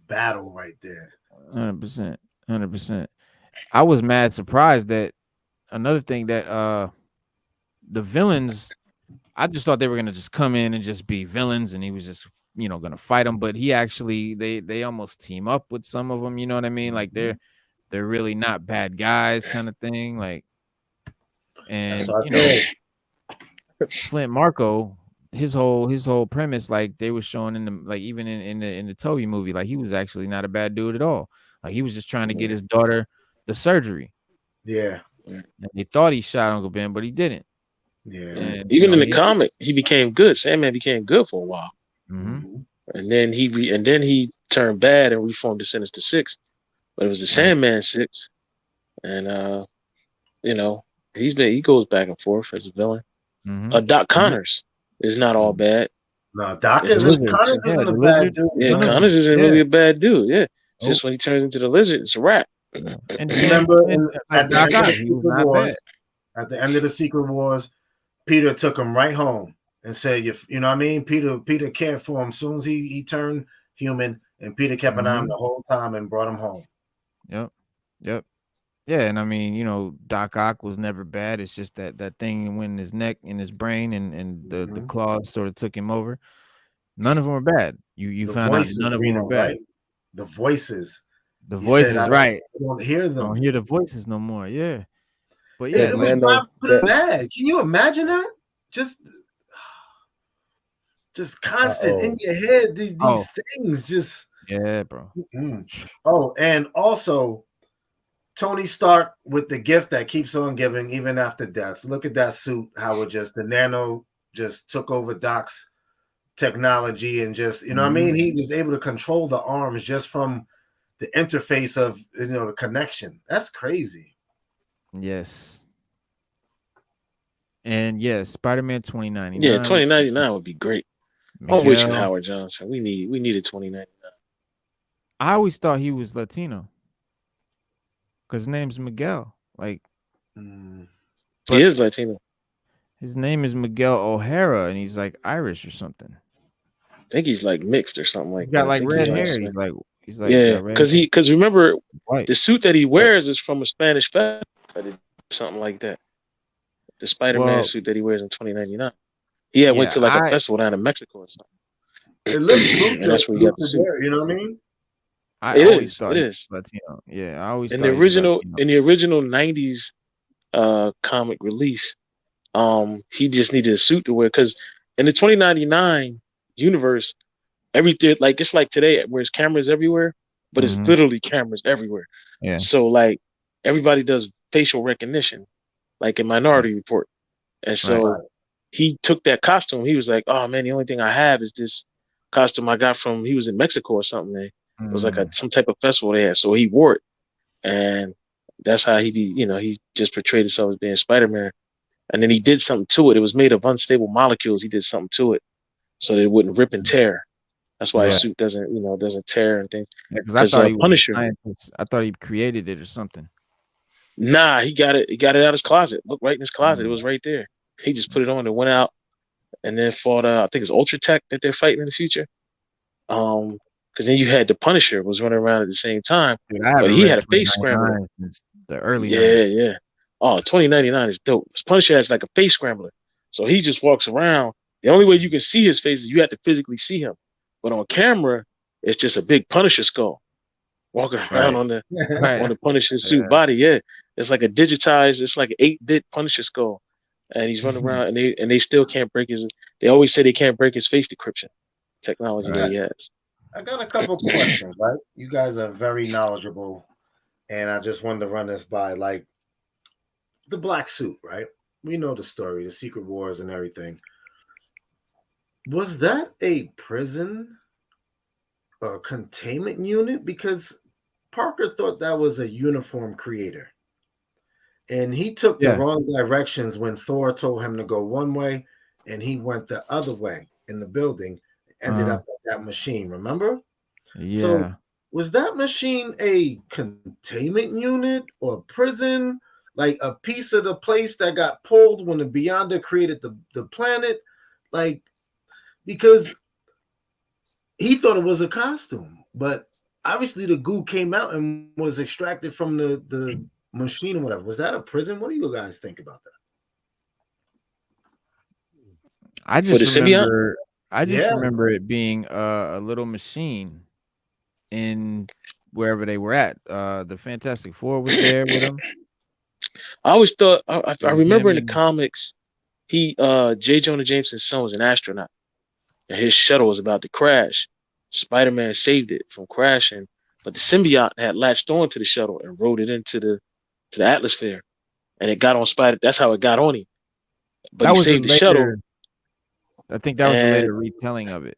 battle right there. 100%. 100%. I was mad surprised that another thing that the villains, I just thought they were gonna just come in and just be villains, and he was just gonna fight them. But he actually they almost team up with some of them. You know what I mean? Like they're really not bad guys, kind of thing. Like, and Flint Marko, his whole premise, like they were showing in the like even in the Toby movie, like he was actually not a bad dude at all. Like he was just trying to get his daughter the surgery. Yeah. And he thought he shot Uncle Ben, but he didn't. Yeah. And, even in the comic, he became good. Sandman became good for a while. And then he turned bad and reformed the Sinister Six. But it was the Sandman Six. And he goes back and forth as a villain. Doc Connors is not all bad. No, Connors isn't a bad dude. Yeah, Connors isn't really a bad dude. Yeah. It's just when he turns into the lizard, it's a wrap. And remember at the end of the Secret Wars, Peter took him right home and said, you know what I mean? Peter cared for him as soon as he turned human, and Peter kept an eye on him the whole time and brought him home. Yep. Yeah, and I mean, Doc Ock was never bad. It's just that thing went in his neck, in his brain, and the claws sort of took him over. None of them are bad. You found out none of them are bad. Right? The voices. The voices, right? I don't hear them. I don't hear the voices no more. Yeah, but yeah, it was not bad. Can you imagine that? Just constant in your head. These things just. Yeah, bro. Oh, and also Tony Stark with the gift that keeps on giving even after death. Look at that suit. How it the nano just took over Doc's technology and just what I mean. He was able to control the arms just from the interface of the connection. That's crazy. Yes. And yes, Spider-Man 2099. Yeah, 2099 would be great. I'm with you, Howard Johnson. We needed 2099. I always thought he was Latino because his name's Miguel. Like, he is Latino. His name is Miguel O'Hara, and he's like Irish or something. I think he's like mixed or something like that. Got like red hair. He's like yeah, because remember the suit that he wears is from a Spanish festival, something like that. The Spider-Man suit that he wears in 2099. He went to like a festival down in Mexico or something. It looks and that's where he got the suit. You know what I mean? It is Latino. Yeah, I always in the original 90s comic release, he just needed a suit to wear because in the 2099 universe, everything it's like today where it's cameras everywhere, but it's literally cameras everywhere. Yeah. So like everybody does facial recognition, like in Minority Report, and so he took that costume. He was like, "Oh man, the only thing I have is this costume I got from." He was in Mexico or something. It was like some type of festival they had, so he wore it, and that's how he just portrayed himself as being Spider-Man. And then he did something to it. It was made of unstable molecules. He did something to it so that it wouldn't rip and tear. That's why his suit doesn't tear and things. Because I thought he was Punisher. a scientist. I thought he created it or something. Nah, he got it. He got it out of his closet. Look, right in his closet. It was right there. He just put it on and went out, and then fought. I think it's Ultra Tech that they're fighting in the future. Because then you had the Punisher was running around at the same time, Dude, but he had a face scrambler. Since the early 90s. Yeah. Oh, 2099 is dope. Punisher has like a face scrambler, so he just walks around. The only way you can see his face is you have to physically see him, but on camera, it's just a big Punisher skull walking around on the Punisher suit body. Yeah, it's like a digitized. It's like an 8-bit Punisher skull, and he's running around, and they still can't break his. They always say they can't break his face decryption technology that he has. I got a couple questions, right? You guys are very knowledgeable, and I just wanted to run this by, like, the black suit, right? We know the story, the Secret Wars and everything. Was that a prison or containment unit? Because Parker thought that was a uniform creator, and he took the wrong directions when Thor told him to go one way, and he went the other way in the building. Ended up at that machine, remember? Yeah. So was that machine a containment unit or prison? Like a piece of the place that got pulled when the Beyonder created the planet? Like, because he thought it was a costume, but obviously the goo came out and was extracted from the machine or whatever. Was that a prison? What do you guys think about that? I just remember it being a little machine in wherever they were at. The Fantastic Four was there with him. I always thought I remember in the comics, J. Jonah Jameson's son was an astronaut, and his shuttle was about to crash. Spider-Man saved it from crashing, but the symbiote had latched onto the shuttle and rode it into the atmosphere, and it got on Spider. That's how it got on him. But he saved the shuttle. I think that was a later retelling of it.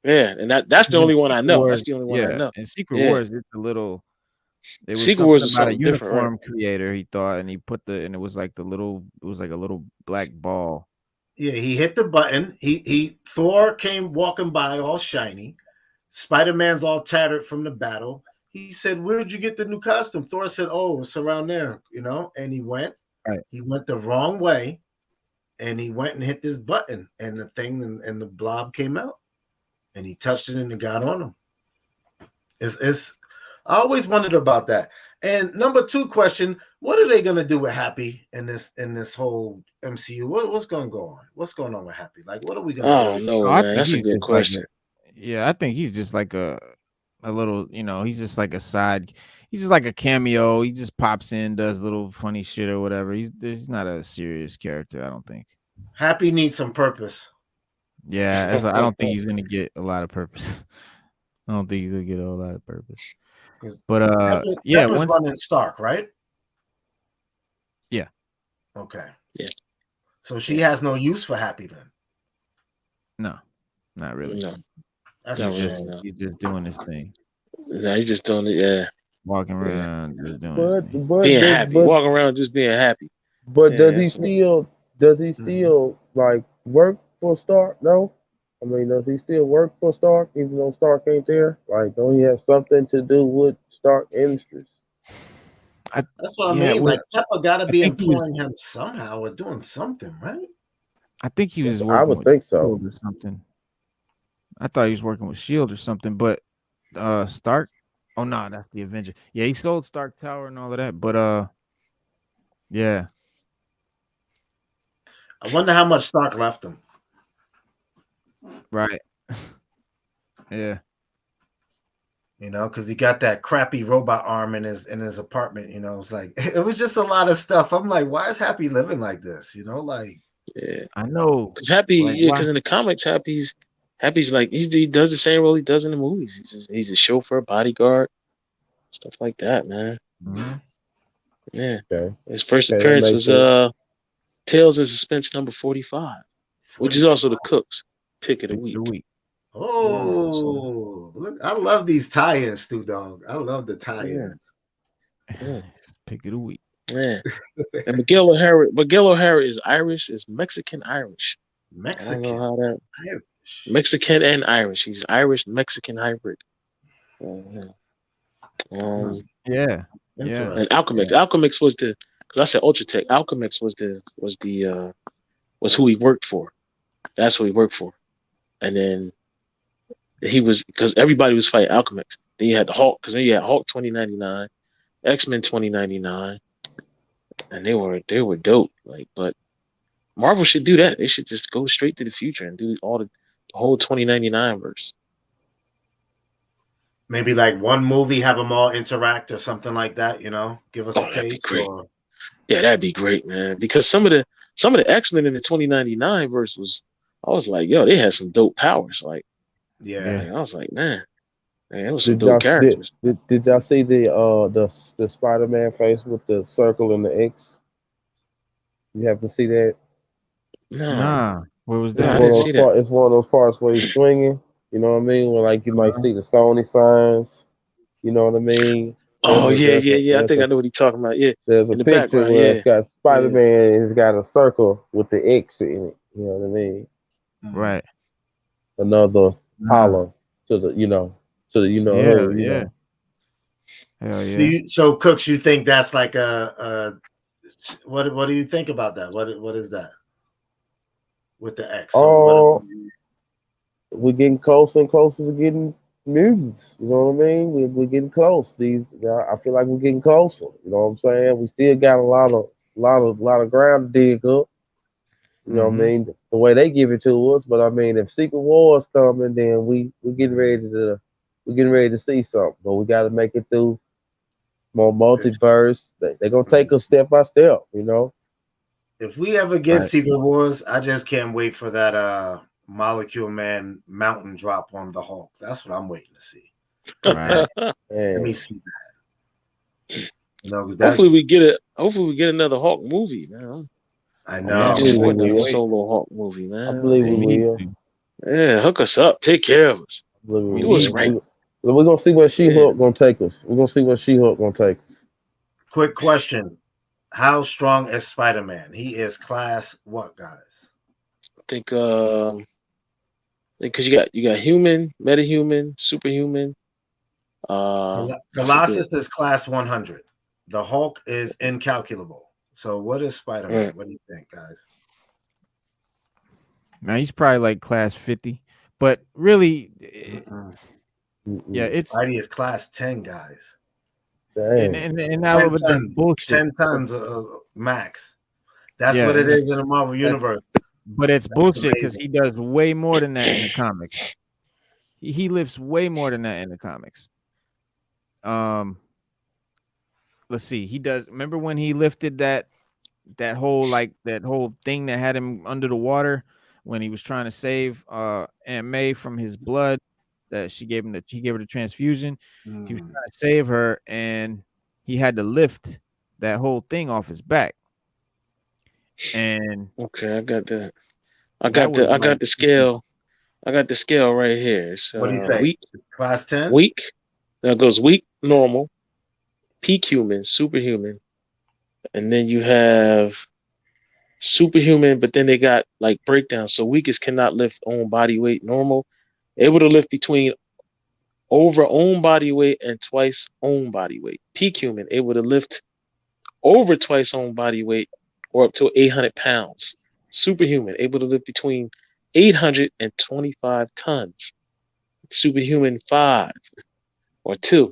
Yeah, and that's the only one I know. That's the only one I know. In Secret Wars, it's a little. It was Secret Wars is about a uniform uniform creator, he thought, and he put and it was like a little black ball. Yeah, he hit the button. Thor came walking by all shiny. Spider-Man's all tattered from the battle. He said, "Where'd you get the new costume?" Thor said, "Oh, it's around there, and he went. Right. He went the wrong way. And he went and hit this button, and the thing and the blob came out, and he touched it and it got on him. It's I always wondered about that. And number 2 question: what are they gonna do with Happy in this whole MCU? What's gonna go on? What's going on with Happy? Like, what are we gonna do? I don't know, man. That's a good question. I think he's just like a little, he's just like a side. He's just like a cameo. He just pops in, does little funny shit or whatever. He's not a serious character, I don't think. Happy needs some purpose. Yeah, I don't think he's gonna get a lot of purpose. I don't think he's gonna get a whole lot of purpose. But Pepper's running Stark, right? Yeah. Okay. Yeah. So she has no use for Happy then. No, not really. No. That's he's just doing his thing. No, he's just doing it. Yeah. Walking around, just doing being happy. Walking around just being happy. But does he still like work for Stark? No. I mean, does he still work for Stark even though Stark ain't there? Like, don't he have something to do with Stark Industries? That's what I mean. Like, Pepper got to be employing him somehow or doing something, right? I think he was working. I would think so. Or something. I thought he was working with Shield or something, but Stark. Oh no, that's the Avenger. Yeah, he sold Stark Tower and all of that, but yeah. I wonder how much Stark left him. Right. Yeah. Because he got that crappy robot arm in his apartment. It's like it was just a lot of stuff. I'm like, why is Happy living like this? Like, yeah, I know. Because Happy, because in the comics, Happy's like he does the same role he does in the movies. He's a chauffeur, bodyguard, stuff like that, man. Mm-hmm. Yeah. Okay. His first appearance was Tales of Suspense number 45, which is also the Cook's pick of the week. Oh, look! I love these tie-ins, Stu Dog. I love the tie-ins. Yeah. Pick of the week. Yeah. And Miguel O'Hara is Irish, is Mexican Irish. Mexican. I don't know how that. Mexican and Irish. He's Irish Mexican hybrid. Yeah. And Alchemix. Yeah. Alchemix was the, because I said Ultratech. Alchemix was who he worked for. That's who he worked for. And then he was, because everybody was fighting Alchemix. Then you had the Hulk, because then you had Hulk 2099, X-Men 2099, and they were dope. Like, but Marvel should do that. They should just go straight to the future and do all the whole 2099 verse. Maybe like one movie, have them all interact or something like that. You know, give us a taste. Or... Yeah, that'd be great, man. Because some of the X-Men in the 2099 verse I was like, yo, they had some dope powers. Like, yeah, like, I was like, man, it was some dope characters. Did y'all see the Spider-Man face with the circle and the X? You have to see that. Nah, where was that? It's one of those parts where he's swinging. You know what I mean? Where like you might see the Sony signs. You know what I mean? Oh yeah. I think I know what he's talking about. Yeah. There's a picture where it's got Spider-Man and it's got a circle with the X in it. You know what I mean? Right. Another holler to the yeah. Hell yeah. So Cooks, you think that's like a what do you think about that? What is that with the X? We're getting closer and closer to getting mutants. You know what I mean? We're getting close. I feel like we're getting closer. You know what I'm saying? We still got a lot of ground to dig up. You know what I mean? The way they give it to us, but I mean, if Secret Wars coming, then we're getting ready to see something. But we got to make it through more multiverse. They're gonna take us step by step. You know. If we ever get Secret Wars, I just can't wait for that Molecule Man mountain drop on the Hulk. That's what I'm waiting to see. Right. Let me see that. You know, hopefully we get another Hulk movie, man. I know. A solo Hulk movie, man. I believe we will. Yeah, hook us up. Take care of us. Do us right. We're gonna see where She-Hulk gonna take us. We're gonna see where She-Hulk gonna take us. Quick question: how strong is Spider-Man? He is class what, guys? I think because you got human, metahuman, superhuman. Colossus is class 100. The Hulk is incalculable. So what is Spider-Man? What do you think, guys? Now he's probably like class 50, but really, yeah, it's Spidey is class 10, guys. And now with the bullshit, 10 tons of max. That's what it is in the Marvel universe. But it's bullshit because he does way more than that in the comics. He lifts way more than that in the comics. Let's see. He does. Remember when he lifted that whole thing that had him under the water when he was trying to save Aunt May from his blood that he gave her the transfusion. He was trying to save her, and he had to lift that whole thing off his back. And okay, I got that. I got the scale. I got the scale right here. So what do you say? Weak, it's class 10. Weak. That goes weak, normal, peak human, superhuman, and then you have superhuman. But then they got like breakdowns. So weakest cannot lift own body weight. Normal, able to lift between over own body weight and twice own body weight. Peak human, able to lift over twice own body weight or up to 800 pounds. Superhuman, able to lift between 800 and 25 tons. Superhuman 5 or 2,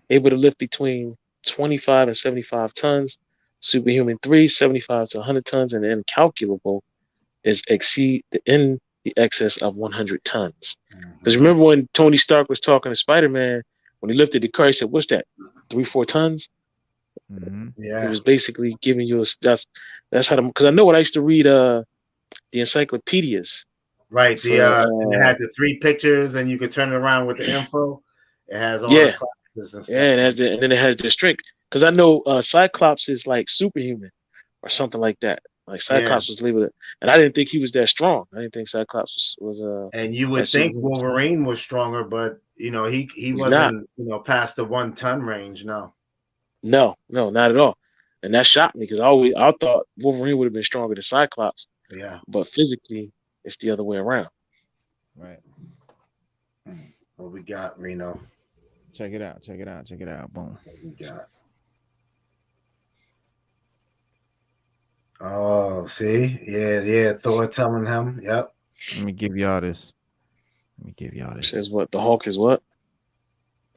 able to lift between 25 and 75 tons. Superhuman 3, 75 to 100 tons. And incalculable is exceed in the excess of 100 tons. Because remember when Tony Stark was talking to Spider-Man, when he lifted the car, he said, what's that, 3-4 tons? Yeah, it was basically giving you that's how because I know when I used to read the encyclopedias, right? And it had the 3 pictures, and you could turn it around with the info. It has all the classes and stuff. Yeah, and then it has the strength. Because I know Cyclops is like superhuman or something like that. Like Cyclops was labeled, and I didn't think he was that strong. I didn't think Cyclops was and you would think Wolverine was stronger, but you know he wasn't past the 1 ton range. No, not at all. And that shocked me because I thought Wolverine would have been stronger than Cyclops. Yeah. But physically, it's the other way around. Right. What we got, Reno? Check it out. Check it out. Check it out. Boom. What we got? Oh, see? Yeah. Thor telling him. Yep. Let me give y'all this. Says what? The Hulk is what?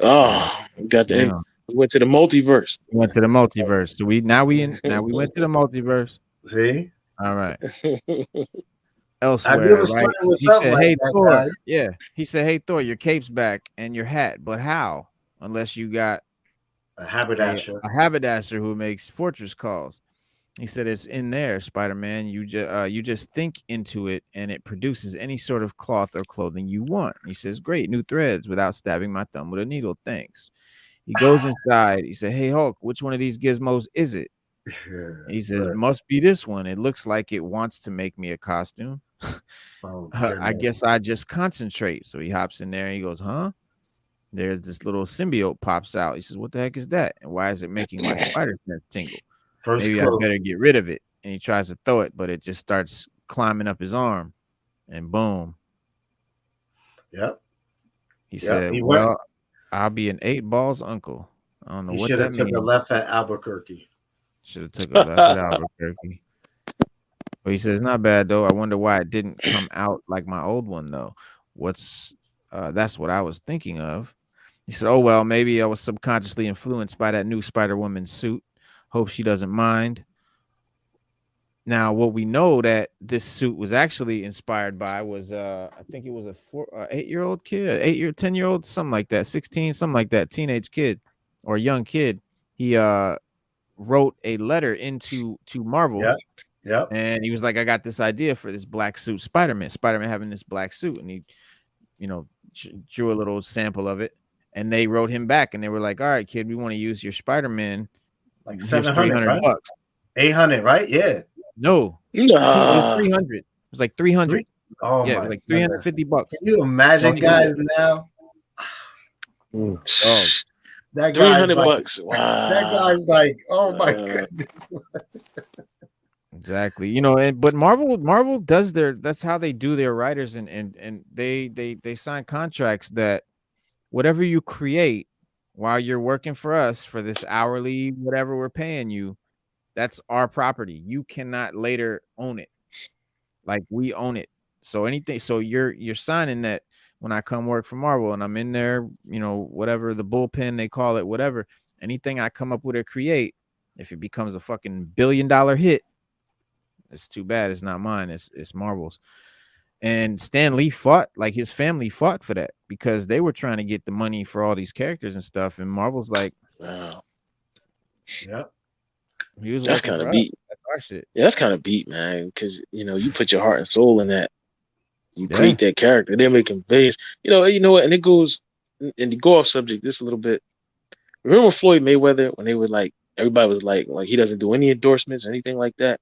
Oh, we got the end. We went to the multiverse. We went to the multiverse. So we went to the multiverse. See? All right. Elsewhere, right? He said, "Hey Thor." Guy. Yeah. He said, "Hey Thor, your cape's back and your hat, but how? Unless you got a haberdasher. A haberdasher who makes fortress calls." He said, "It's in there, Spider-Man. You just think into it, and it produces any sort of cloth or clothing you want." He says, "Great, new threads without stabbing my thumb with a needle. Thanks." He goes inside. He said, "Hey Hulk, which one of these gizmos is it?" He says, "Must be this one. It looks like it wants to make me a costume." I guess I just concentrate. So he hops in there and he goes, "Huh?" There's this little symbiote pops out. He says, "What the heck is that? And why is it making my spider sense tingle? Maybe I better get rid of it." And he tries to throw it, but it just starts climbing up his arm. And boom. Yep. He said, "Well, I'll be an 8 balls uncle." I don't know what that means. Should have took a left at Albuquerque. Should have took a left at Albuquerque. But he says, "Not bad though. I wonder why it didn't come out like my old one though. That's what I was thinking of." He said, "Oh well, maybe I was subconsciously influenced by that new Spider-Woman suit. Hope she doesn't mind." Now, what we know that this suit was actually inspired by was I think it was a 8-year-old kid, 10-year-old, something like that, 16, something like that, teenage kid or young kid. He wrote a letter into Marvel. Yeah. Yeah. And he was like, "I got this idea for this black suit Spider-Man having this black suit." And he, drew a little sample of it. And they wrote him back and they were like, "All right, kid, we want to use your Spider-Man. Like $700, right? $800, right? Yeah. No. It was 300. It was like 300. Oh, yeah, it was like $350. Can you imagine, guys, now? Oh. That $300. Wow. That guy's like, oh my goodness. Exactly. But Marvel does that's how they do their writers and they sign contracts that whatever you create while you're working for us for this hourly whatever we're paying you, that's our property. You cannot later own it. Like we own it. So you're signing that when I come work for Marvel and I'm in there, whatever the bullpen they call it, whatever, anything I come up with or create, if it becomes a fucking $1 billion hit, it's too bad. It's not mine. It's Marvel's. And Stan Lee his family fought for that because they were trying to get the money for all these characters and stuff. And Marvel's like, wow. Yep. He was that's kind of beat. That's our shit. Yeah, that's kind of beat, man. Because you put your heart and soul in that. You create that character. They're making billions. You know what? And it goes and to go off subject this a little bit. Remember Floyd Mayweather when they were like everybody was like he doesn't do any endorsements or anything like that.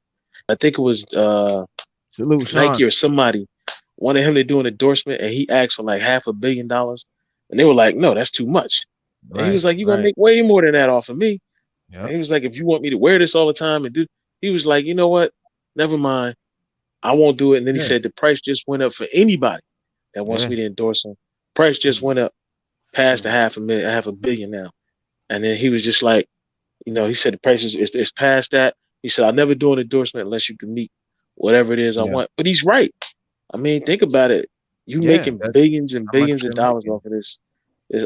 I think it was Nike or somebody wanted him to do an endorsement and he asked for like $500 million. And they were like, "No, that's too much." And he was like, "You're gonna make way more than that off of me." Yep. And he was like, "If you want me to wear this all the time and do," he was like, "You know what? Never mind. I won't do it." And then he said the price just went up for anybody that wants me to endorse him. Price just went up past the $500 million now. And then he was just like, he said the price is past that. He said, "I'll never do an endorsement unless you can meet whatever it is I want." But he's right. I mean, think about it. You making billions and billions of dollars off of this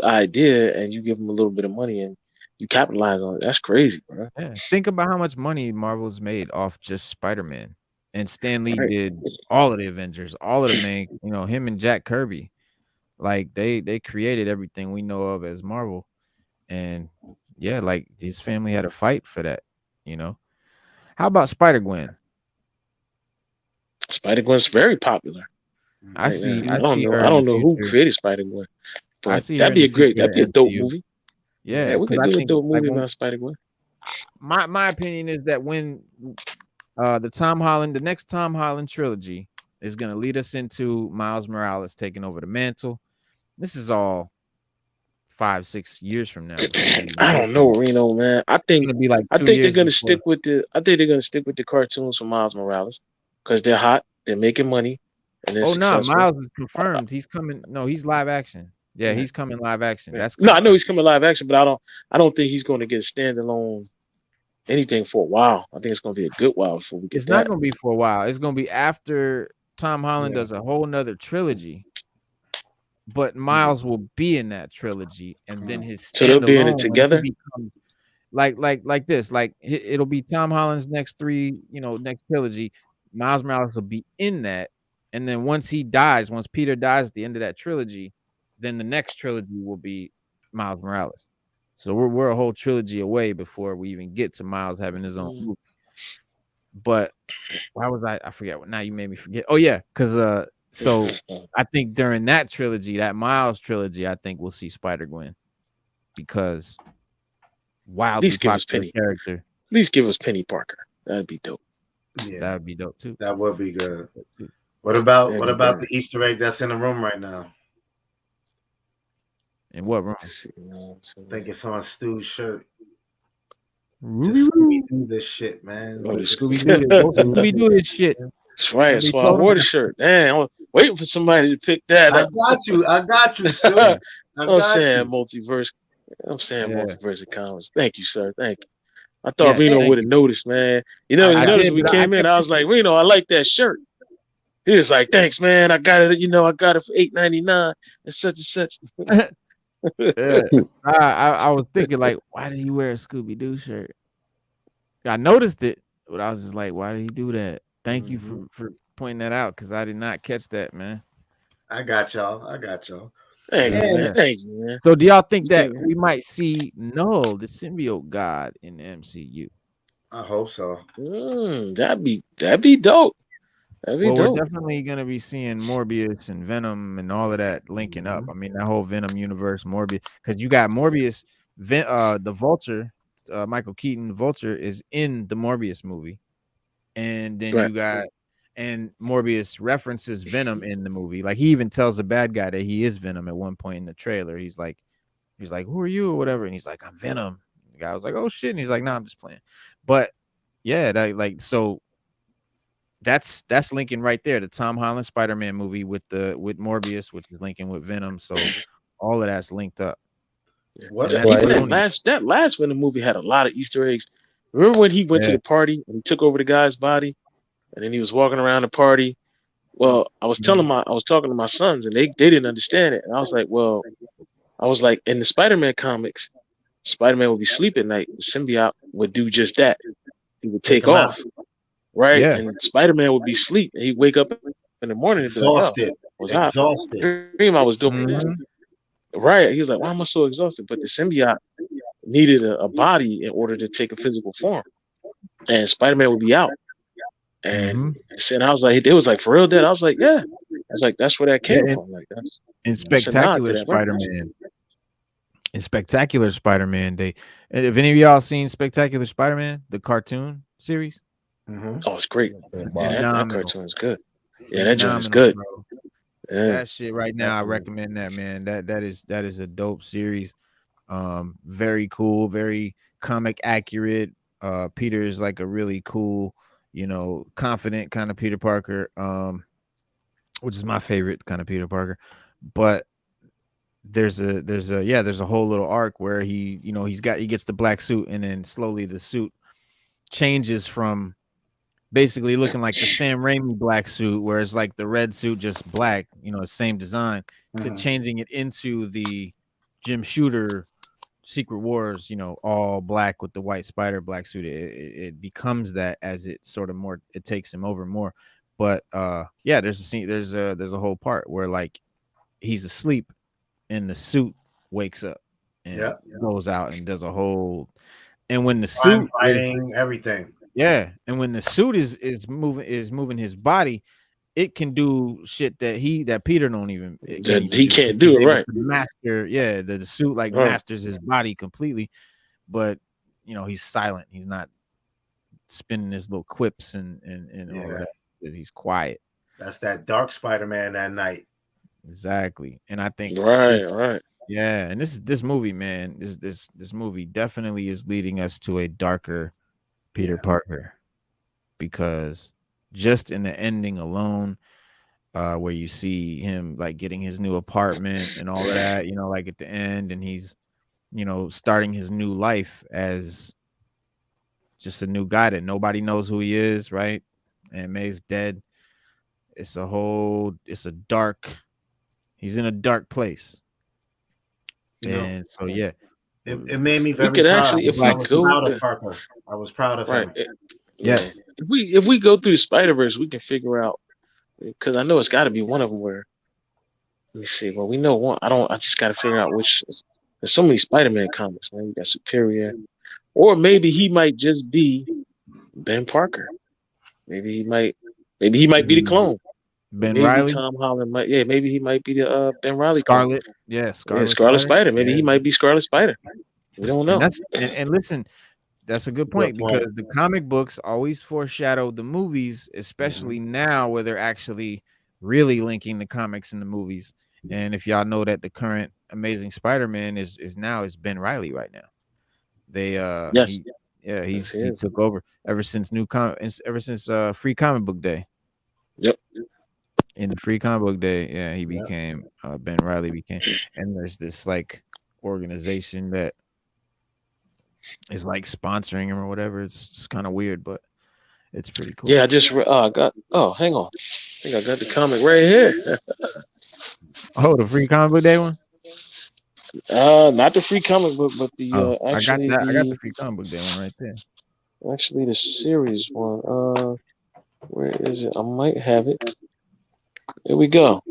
idea, and you give them a little bit of money and you capitalize on it. That's crazy, bro. Yeah. Think about how much money Marvel's made off just Spider-Man. And Stan Lee did all of the Avengers, all of the main, him and Jack Kirby. Like they created everything we know of as Marvel. And like his family had a fight for that, How about Spider-Gwen? Spider-Gwen's very popular. I don't know who created Spider-Gwen, but that'd be a dope movie. Yeah, we could do a dope movie about Spider-Gwen. My opinion is that when the next Tom Holland trilogy is going to lead us into Miles Morales taking over the mantle. This is all 5-6 years from now. I don't know, Reno, man. I think it's gonna be like I think they're gonna stick with the cartoons for Miles Morales because they're hot, they're making money, and then Oh no, successful. Miles is confirmed. He's coming. No, he's live action. Yeah, he's coming live action. That's no, I know he's coming live action, but I don't think he's going to get a standalone anything for a while. I think it's going to be a good while before we get It's that. not going to be for a while. It's going to be after Tom Holland does a whole nother trilogy. But Miles will be in that trilogy, and then his standalone. So they'll be in it together. Becomes like this. Like it'll be Tom Holland's next next trilogy. Miles Morales will be in that, and then once Peter dies at the end of that trilogy, then the next trilogy will be Miles Morales. So we're a whole trilogy away before we even get to Miles having his own movie. But why was I forget what? Now you made me forget. Oh yeah, because so I think during that trilogy, that Miles trilogy, I think we'll see Spider-Gwen because wildly popular character. At least give us Penny Parker. That'd be dope. Yeah, that'd be dope too. That would be good. What about the Easter egg that's in the room right now? In what room? I think it's on Stu's shirt. Scooby do this shit, man. Scooby do this shit. That's right. That's why I wore the shirt. Damn, I was waiting for somebody to pick that up. I got you, Stu. I'm saying multiverse. Multiverse of comics. Thank you, sir. Thank you. I thought Reno would have noticed, man. You know, he noticed when we came in. I was like, Reno, I like that shirt. He was like, thanks, man. I got it. I got it for $8.99 and such and such. I was thinking, like, why did he wear a Scooby Doo shirt? I noticed it, but I was just like, why did he do that? Thank you for pointing that out because I did not catch that, man. I got y'all. Thank you, man. So, do y'all think that we might see Null, the symbiote god, in the MCU? I hope so. That'd be dope. We're definitely gonna be seeing Morbius and Venom and all of that linking up. I mean, that whole Venom universe, Morbius, because you got Morbius, the Vulture, Michael Keaton, the Vulture is in the Morbius movie, and then you got Morbius references Venom in the movie. Like he even tells the bad guy that he is Venom at one point in the trailer. He's like, who are you or whatever, and he's like, I'm Venom. The guy was like, oh shit, and he's like, no, I'm just playing. But yeah, so. That's linking right there. The Tom Holland Spider-Man movie with Morbius, which is linking with Venom. So all of that's linked up. That last Venom movie had a lot of Easter eggs. Remember when he went to the party and he took over the guy's body, and then he was walking around the party? Well, I was talking to my sons, and they didn't understand it, and I was like, in the Spider-Man comics, Spider-Man would be sleeping at night. The symbiote would do just that. He would take off. Right, and Spider-Man would be asleep, and he'd wake up in the morning and be exhausted. Dream I was doing this. Right, he was like, "Why am I so exhausted?" But the symbiote needed a body in order to take a physical form, and Spider-Man would be out. And I was like, "It was like for real dead." I was like, "Yeah." I was like, "That's where that came from." Like that's in Spectacular Spider-Man. In Spectacular Spider-Man, have any of y'all seen Spectacular Spider-Man, the cartoon series? Oh, it's great. That cartoon is good. Yeah, that joint is good. That shit right now, I recommend that, man. That is a dope series. Very cool, very comic accurate. Peter is like a really cool, confident kind of Peter Parker, which is my favorite kind of Peter Parker. But there's a whole little arc where he gets the black suit, and then slowly the suit changes from basically looking like the Sam Raimi black suit, where it's like the red suit just black, same design, to changing it into the Jim Shooter Secret Wars, all black with the white spider black suit. It becomes that as it sort of more, it takes him over more. But there's a scene, there's a whole part where like he's asleep and the suit wakes up and goes out and does a whole, and when the suit fighting everything. Yeah, and when the suit is moving his body, it can do shit that Peter don't even. He can't do it right. Master, the suit masters his body completely, but he's silent. He's not spinning his little quips and all that. He's quiet. That's that dark Spider-Man that night. Exactly, and I think right. Yeah, and this movie, man, this movie definitely is leading us to a darker Peter Parker, because just in the ending alone, where you see him like getting his new apartment and all of that, you know, like at the end, and he's, you know, starting his new life as just a new guy that nobody knows who he is, right? And May's dead. It's a dark, he's in a dark place. And so yeah. It made me very we could proud. actually, if we go, proud of Parker. I was proud of him. Yes. If we go through the Spider-Verse, we can figure out, because I know it's got to be one of them where. Let me see. Well, we know one. I just got to figure out which. There's so many Spider-Man comics, man. You got Superior, or maybe he might just be Ben Parker. Maybe he might be the clone. Ben maybe Reilly. Tom Holland might. Yeah, maybe he might be the Ben Reilly. Scarlet. Clone. Yeah, Scarlet Spider. Maybe he might be Scarlet Spider. We don't know. And listen, that's a good point, because the comic books always foreshadow the movies, especially now where they're actually really linking the comics and the movies. And if y'all know that the current Amazing Spider-Man is Ben Reilly right now. They yes. He took over ever since Free Comic Book Day. Yep. In the Free Comic Book Day, yeah, he became Ben Reilly became, and there's this like organization that is like sponsoring him or whatever. It's kind of weird, but it's pretty cool. Yeah, I just got. Oh, hang on. I think I got the comic right here. Oh, the Free Comic Book Day one? Not the Free Comic Book, but the actually I got the Free Comic Book Day one right there. Actually, the series one. Where is it? I might have it. Here we go.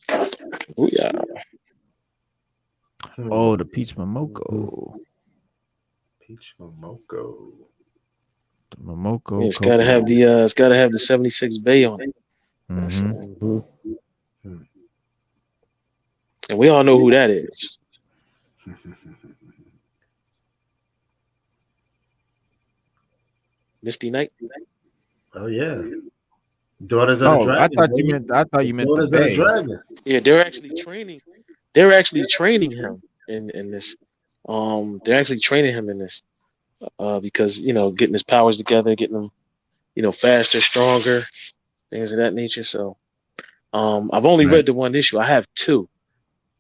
Oh yeah. Oh, the Peach Momoko. Peach Momoko. The Momoko. Yeah, it's gotta have the 76 Bay on it. Mm-hmm. And we all know who that is. Misty Knight. Oh yeah. Daughters of the Dragon. I thought you meant Daughters the of the Dragon. Yeah, they're actually training him in this. They're actually training him in this. Because getting his powers together, getting them, faster, stronger, things of that nature. So I've only read the one issue. I have two,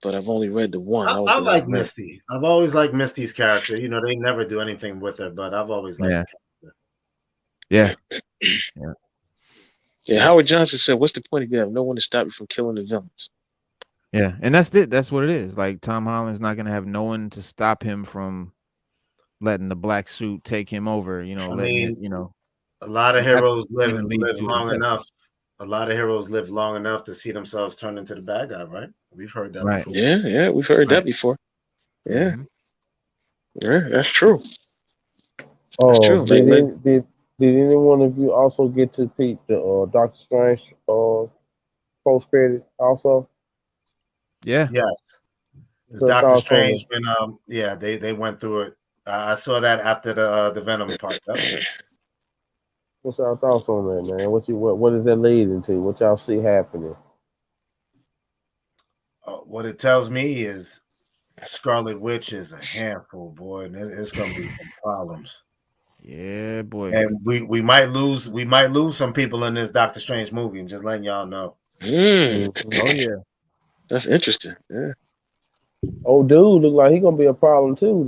but I've only read the one. I like Misty. I've always liked Misty's character. They never do anything with her, but I've always liked her character. Yeah. Yeah, Howard Johnson said, "What's the point if you have no one to stop you from killing the villains?" Yeah, and that's it. That's what it is. Like Tom Holland's not gonna have no one to stop him from letting the black suit take him over. A lot of heroes live long enough. A lot of heroes live long enough to see themselves turn into the bad guy, right? We've heard that before. Yeah, we've heard that before. Yeah, yeah, that's true. That's true. Did any one of you also get to peep the Doctor Strange post credit also? Yeah. Yes. Doctor Strange when they went through it. I saw that after the Venom part. What's y'all thoughts on that, man? What is that leading to? What y'all see happening? What it tells me is Scarlet Witch is a handful, boy, and it's gonna be some problems. Yeah, boy. And we might lose some people in this Doctor Strange movie. I'm just letting y'all know. Oh yeah, that's interesting. Yeah. Oh, dude, look like he gonna be a problem too.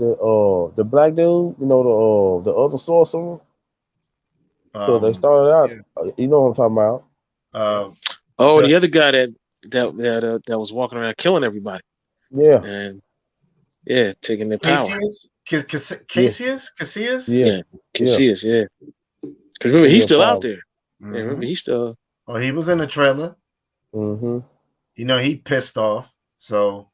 The black dude, the other sorcerer. So they started out. You know what I'm talking about? The other guy that was walking around killing everybody. Yeah. And taking their power. Cassius? Yeah. Cassius, yeah. Because remember, he's still out there. Yeah, remember, he's still. Oh, he was in the trailer. Mm-hmm. He pissed off. So,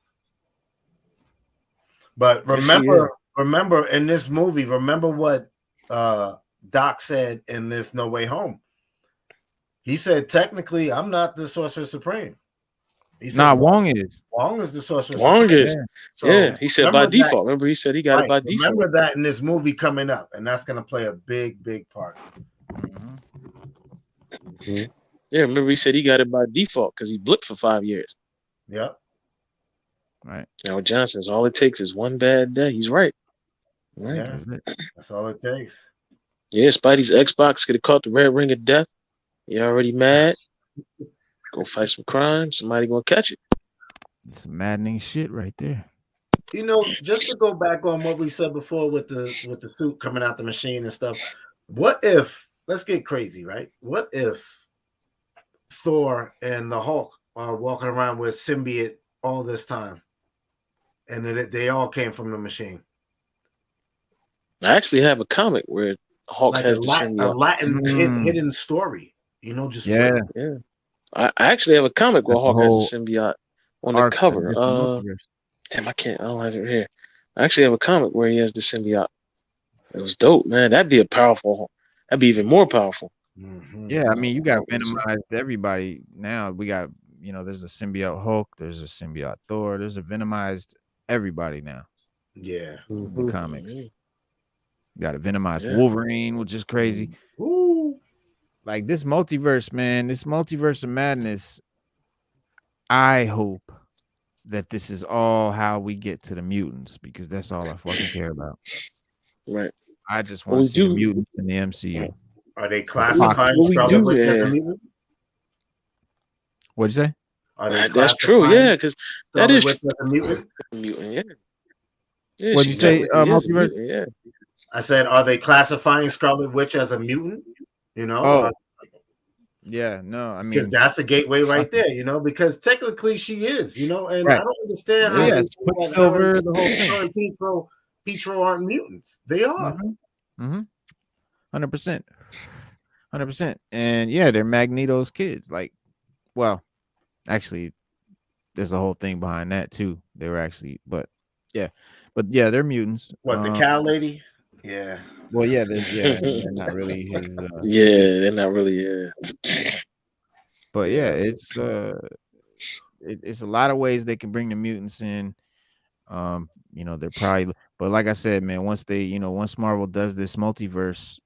but remember in this movie, remember what Doc said in this No Way Home. He said, technically, I'm not the Sorcerer Supreme. He said, Wong is. Wong is the Sorcerer Supreme. Wong is. Yeah. So he said by default. Remember, he said he got it by default. Remember that in this movie coming up, and that's going to play a big, big part. Yeah, remember he said he got it by default because he blipped for 5 years. Yep. Right. Now Johnson's all it takes is one bad day. He's right. Right. Yeah, that's all it takes. Yeah, Spidey's Xbox could have caught the red ring of death. You already mad? Go fight some crime. Somebody gonna catch it. It's maddening shit right there. You know, just to go back on what we said before with the suit coming out the machine and stuff. What if, let's get crazy, right? What if Thor and the Hulk are walking around with symbiote all this time, and they all came from the machine? I actually have a comic where Hulk Like has a the symbiote. Latin hidden story, you know, just Yeah. Yeah. I actually have a comic where That's Hulk the has whole the symbiote on the arc of cover. different multiverse. Damn, I don't have it here. I actually have a comic where he has the symbiote. It was dope, man. That'd be a powerful Hulk. That'd be even more powerful. Yeah, I mean, you got Venomized everybody now. We got, you know, there's a symbiote Hulk, there's a symbiote Thor, there's a Venomized everybody now. Yeah. In the comics. Mhm. You got a Venomized Wolverine, which is crazy. Ooh. Like this multiverse, man, this multiverse of madness. I hope that this is all how we get to the mutants, because that's all I fucking care about. Right. I just want to see the mutants in the MCU. Are they classifying what we Scarlet do Witch as a there? mutant? What'd you say? Are they That's true, yeah, because that Scarlet is Witch as a mutant? mutant, yeah. What'd you say, Multiverse? Mutant, yeah. I said, are they classifying Scarlet Witch as a mutant? You know? Oh. Yeah, no, I mean, because that's a gateway right there, you know, because technically she is, you know, and right. I don't understand how it's Quicksilver, the whole thing. and Pietro aren't mutants. They are. 100%. 100%. And yeah, they're Magneto's kids. Like, well, actually, there's a whole thing behind that too. They were actually, but yeah, they're mutants. What, the cow lady? Yeah. Well, yeah, they're not really his. They're not really. But yeah, it's a lot of ways they can bring the mutants in. You know, they're probably, but like I said, man, once Marvel does this multiverse,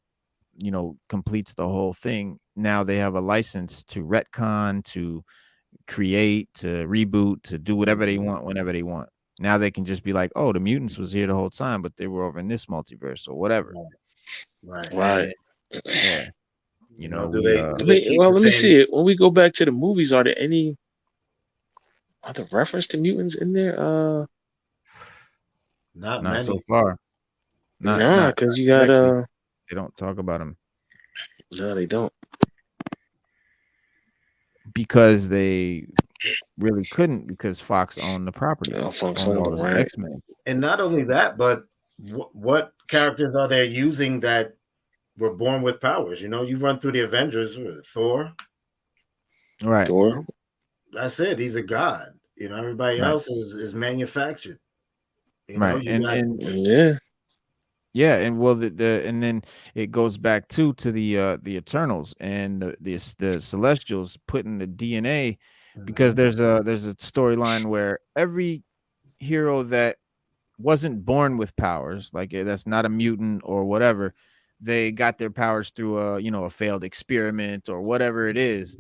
you know, completes the whole thing, now they have a license to retcon, to create, to reboot, to do whatever they want whenever they want. Now they can just be like, oh, the mutants was here the whole time, but they were over in this multiverse or whatever. Right. Yeah. You know, let me see it. When we go back to the movies, are there any other reference to mutants in there? Not so far. Because you got they don't talk about them. No, they don't. Because they really couldn't, because Fox owned the properties. Fox owned them, right? X-Men. And not only that, but what characters are they using that were born with powers? You know, you run through the Avengers, Thor. Right. Thor. That's it. He's a god. You know, everybody else is manufactured. You know, and well, and then it goes back to the Eternals and the Celestials putting the DNA, because there's a storyline where every hero that wasn't born with powers, like that's not a mutant or whatever, they got their powers through a failed experiment or whatever it is.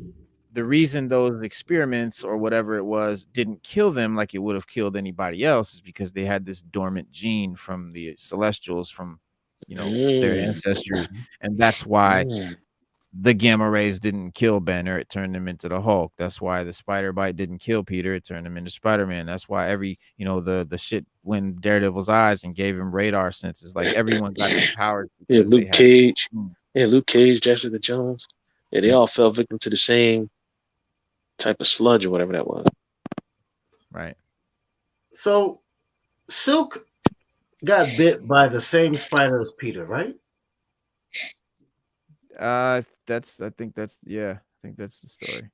The reason those experiments or whatever it was didn't kill them like it would have killed anybody else is because they had this dormant gene from the Celestials, from their ancestry, and that's why the gamma rays didn't kill Banner. It turned him into the Hulk. That's why the spider bite didn't kill Peter. It turned him into Spider-Man. That's why the shit went Daredevil's eyes and gave him radar senses. Like everyone got their powers. Luke Cage. Luke Cage, Jessica Jones. Yeah, they all fell victim to the same type of sludge or whatever that was. Right. So Silk got bit by the same spider as Peter, right? I think that's the story.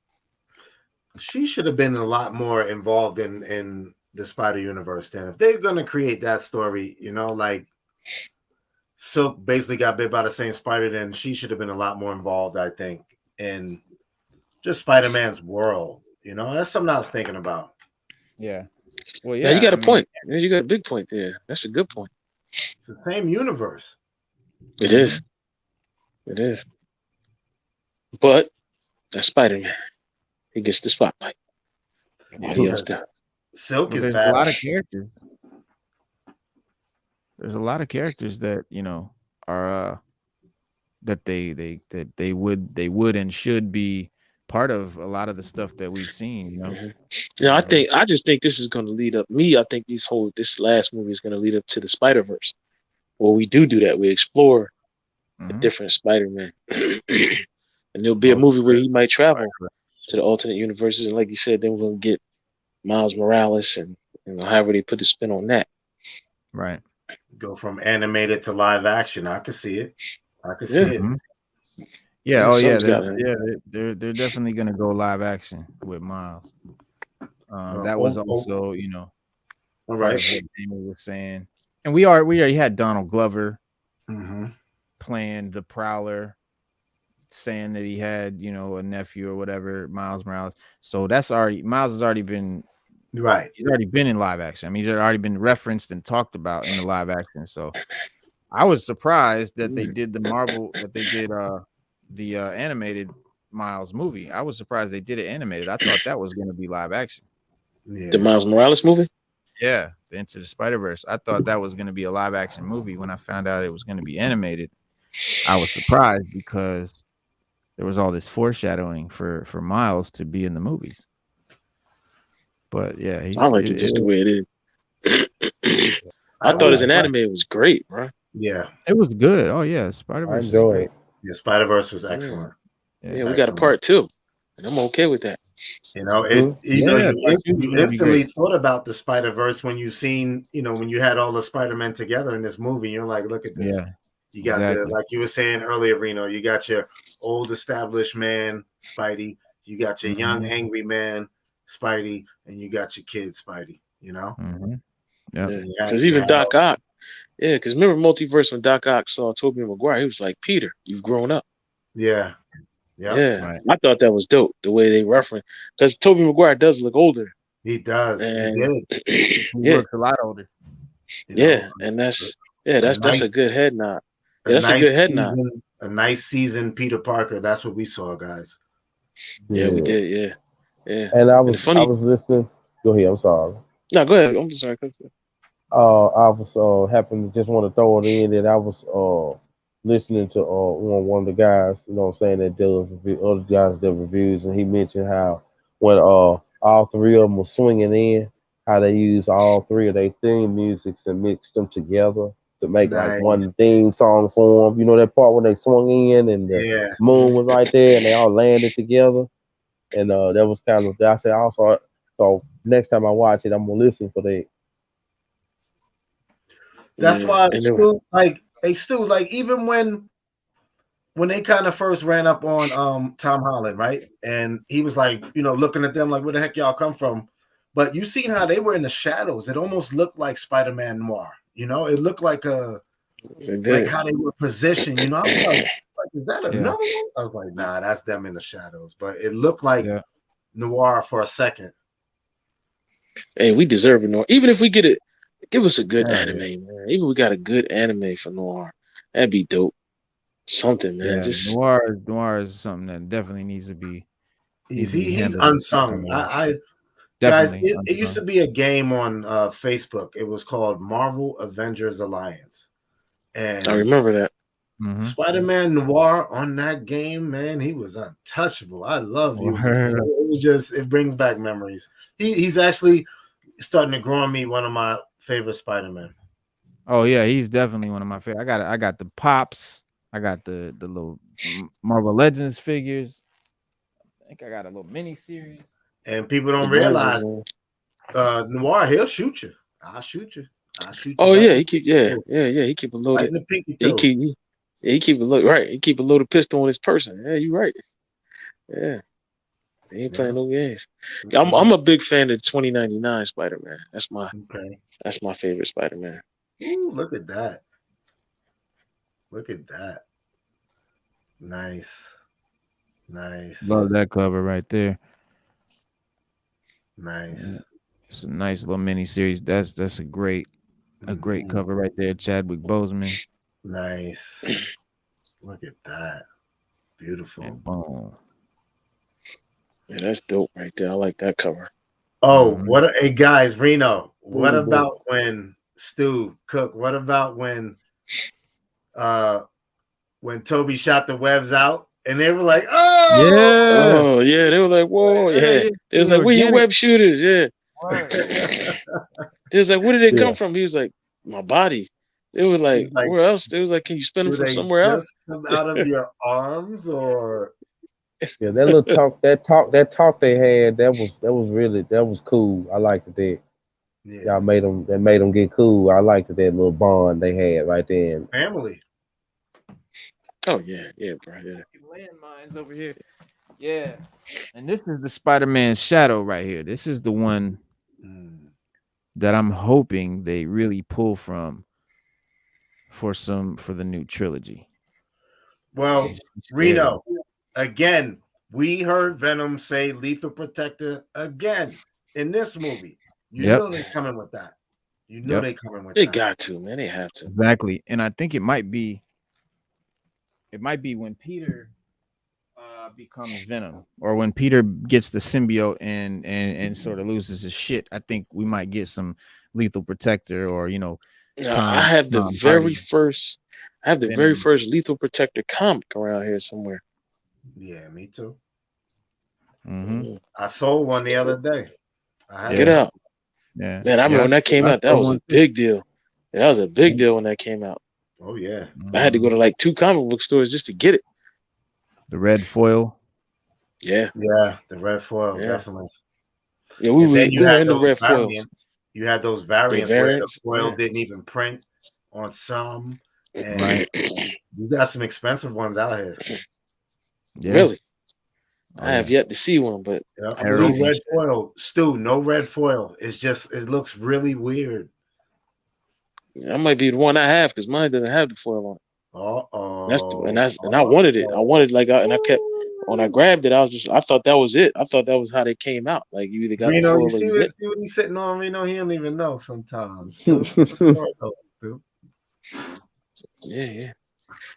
She should have been a lot more involved in the Spider Universe then. If they're gonna create that story, like Silk basically got bit by the same spider, then she should have been a lot more involved, I think, in just Spider-Man's world. That's something I was thinking about. Yeah. Well, yeah. You got a point. You got a big point there. That's a good point. It's the same universe. It is. It is. But that's Spider-Man. He gets the spotlight. Everybody else does. Silk is there's bad. A lot of characters. There's a lot of characters that are that they would and should be part of a lot of the stuff that we've seen. Yeah, I just think this is going to lead up. I think this last movie is going to lead up to the Spider-Verse. Well, we do that. We explore a different Spider-Man, and there'll be a movie where he might travel to the alternate universes, and like you said, then we're going to get Miles Morales, and however they put the spin on that. Right. Go from animated to live action. I could see it. See it. Yeah. Oh yeah. They're definitely gonna go live action with Miles. That was also, all right. What Amy was saying, and we already had Donald Glover playing the Prowler, saying that he had a nephew or whatever, Miles Morales. So Miles has already been right. He's already been in live action. I mean, he's already been referenced and talked about in the live action. So I was surprised that they did the animated Miles movie. I was surprised they did it animated. I thought that was going to be live action. Yeah. The Miles Morales movie? Yeah, the Into the Spider-Verse. I thought that was going to be a live action movie. When I found out it was going to be animated, I was surprised because there was all this foreshadowing for Miles to be in the movies. But yeah, I like it just the way it is. I thought as an anime it was great, bro. Yeah, it was good. Oh yeah, Spider-Verse. I enjoy it. Yeah, Spider-Verse was excellent. Yeah, we got a part 2, and I'm okay with that. You instantly thought about the Spider-Verse when you seen, when you had all the Spider-Men together in this movie. You're like, look at this. Yeah, you got like you were saying earlier, Reno. You got your old established man, Spidey. You got your young angry man, Spidey, and you got your kid, Spidey. Yeah, because even Doc Ock. Yeah, because remember Multiverse when Doc Ock saw Tobey Maguire, he was like, Peter, you've grown up. Yeah. Yeah. Right. I thought that was dope, the way they reference. Because Tobey Maguire does look older. He does. And, he looks a lot older. And that's a good head nod. Yeah, that's a good head nod. A nice season Peter Parker. That's what we saw, guys. Yeah, we did, yeah. And I was listening. Go ahead, I'm sorry. No, go ahead. I'm sorry. I was happened to just want to throw it in that I was listening to one of the guys, that does other guys that reviews, and he mentioned how when all three of them were swinging in, how they use all three of their theme musics and mixed them together to make like one theme song for them. You know that part when they swung in and the moon was right there and they all landed together, and that was kind of I said also. So next time I watch it, I'm gonna listen for that. That's why Stu, even when they kind of first ran up on Tom Holland, right? And he was like, looking at them like, where the heck y'all come from? But you seen how they were in the shadows. It almost looked like Spider-Man Noir. It looked like like how they were positioned. I was like is that another one? I was like, nah, that's them in the shadows. But it looked like Noir for a second. Hey, we deserve it, Noir. Even if we get it, give us a good anime, man. Even if we got a good anime for Noir, that'd be dope. Something, man. Just Noir is something that definitely needs to be. He's unsung. Guys, it used to be a game on Facebook. It was called Marvel Avengers Alliance, and I remember that. Spider-Man Noir on that game, man, he was untouchable. I love you. It brings back memories. He's actually starting to grow on me. One of my favorite Spider-Man. Oh yeah, he's definitely one of my favorite. I got the Pops. I got the little Marvel Legends figures. I think I got a little mini series. And people don't realize Noir, he'll shoot you. I'll shoot you. Oh yeah, he keep he keep a loaded. He keep a load right. He keep a loaded pistol on his person. Yeah, you right. Yeah. He ain't playing no games. I'm a big fan of 2099 Spider-Man. That's my favorite Spider-Man. Ooh, look at that. Nice. Love that cover right there. Nice. It's a nice little mini series. That's a great cover right there. Chadwick Boseman. Nice. Look at that. Beautiful. And boom. Yeah, that's dope right there. I like that cover. Oh, hey guys, Reno. What about when Stu Cook? What about when Toby shot the webs out And they were like, "Oh, Yeah. Oh yeah, they were like, whoa, yeah. They was like, where your web shooters? Yeah. They was like, where did they come from? He was like, my body. They were like, where else? They was like, can you spend them from somewhere else? Come out of your arms or Yeah, that little talk they had, that was cool. I liked that. yeah. Y'all made them get cool. I liked that little bond they had right then. Family. Oh yeah, bro. Yeah. Landmines over here. Yeah. And this is the Spider-Man shadow right here. This is the one that I'm hoping they really pull from for the new trilogy. Well, Reno, again, we heard Venom say Lethal Protector again in this movie. You know they're coming with that. You know they're coming with that. They got to, man. They have to. Exactly. And I think it might be when Peter becomes Venom, or when Peter gets the symbiote and sort of loses his shit. I think we might get some Lethal Protector, or I have the very first Lethal Protector comic around here somewhere. Yeah, me too. Mm-hmm. I sold one the other day. Get out. Yeah. Man, I remember when that came out. That was a big deal. That was a big deal when that came out. Oh yeah. I had to go to like 2 comic book stores just to get it. The red foil. Yeah, the red foil, definitely. Yeah, we were in the red variants. You had those variants where the foil didn't even print on some. And you got some expensive ones out here. Yeah. Really? I have yet to see one, but no red foil. Stu, no red foil. It's just, it looks really weird. That might be the one I have, because mine doesn't have the foil on it. And I wanted it. I wanted I kept, when I grabbed it, I thought that was it. I thought that was how they came out. Like you either got Reno, the foil you see what he's sitting on, Reno? He don't even know sometimes. Yeah,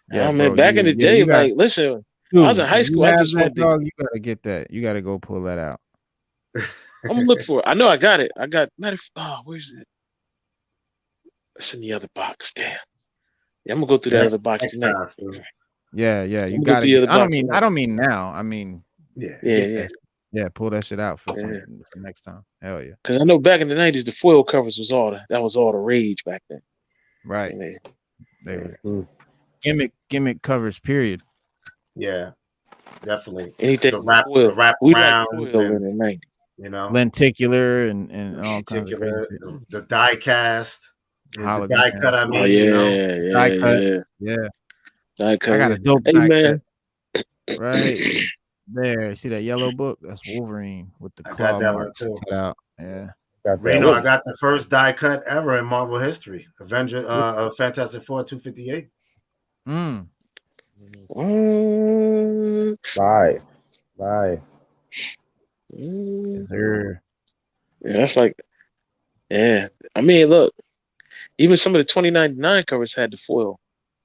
man. Back in the day, listen, dude, I was in high school. I just went dog. You gotta get that. You gotta go pull that out. I'm gonna look for it. I know I got it. Where's it? It's in the other box. Damn. Yeah, I'm gonna go through that other box tonight. Yeah, you got it. I don't mean now. I mean, yeah. Pull that shit out for next time. Hell yeah. Because I know back in the 90s, the foil covers was all the rage back then. Right. They were gimmick covers. Period. Yeah, definitely. Anything the wrap rounds, lenticular and all kinds of crazy. The die cast. The die cut, I mean, die cut. Yeah. Die cut. I got a dope die cut. Right there. See that yellow book? That's Wolverine with the claw marks cut out. Yeah. Reno, I got the first die cut ever in Marvel history. Fantastic Four 258. Nice. Yeah, that's like, I mean, look, even some of the 2099 covers had the foil.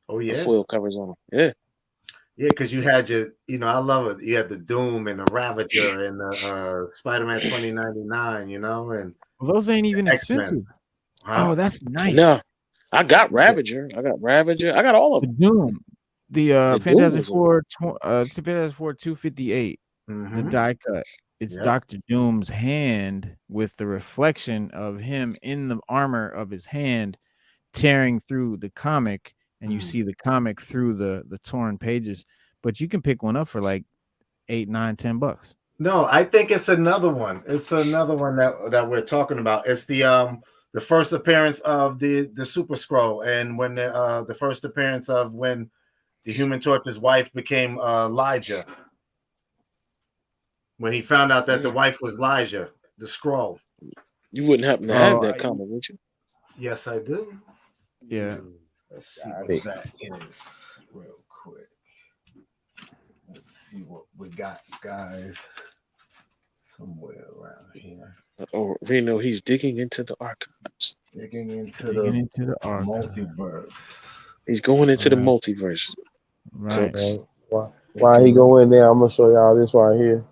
Oh yeah, the foil covers on them. Yeah, because you had I love it. You had the Doom and the Ravager and the Spider-Man 2099. And those ain't even expensive. Oh, that's nice. No, I got Ravager. I got all of them. The Doom, the Fantastic Four, Fantastic Four 258. The die cut. It's Dr. Doom's hand with the reflection of him in the armor of his hand tearing through the comic, and you see the comic through the torn pages. But you can pick one up for like $8, $9, $10. No, I think it's another one. It's another one that we're talking about. It's the first appearance of the Super Skrull, and when the first appearance of when the Human Torch's wife became Lyja. When he found out that the wife was Lyja, the Skrull. You wouldn't happen to have that comic, would you? Yes, I do. Yeah. Let's see what that is real quick. Let's see what we got, guys. Somewhere around here. Oh, Reno, he's digging into the archives. Digging into the multiverse. He's going into the multiverse. Right. Why he go in there? I'm gonna show y'all this right here.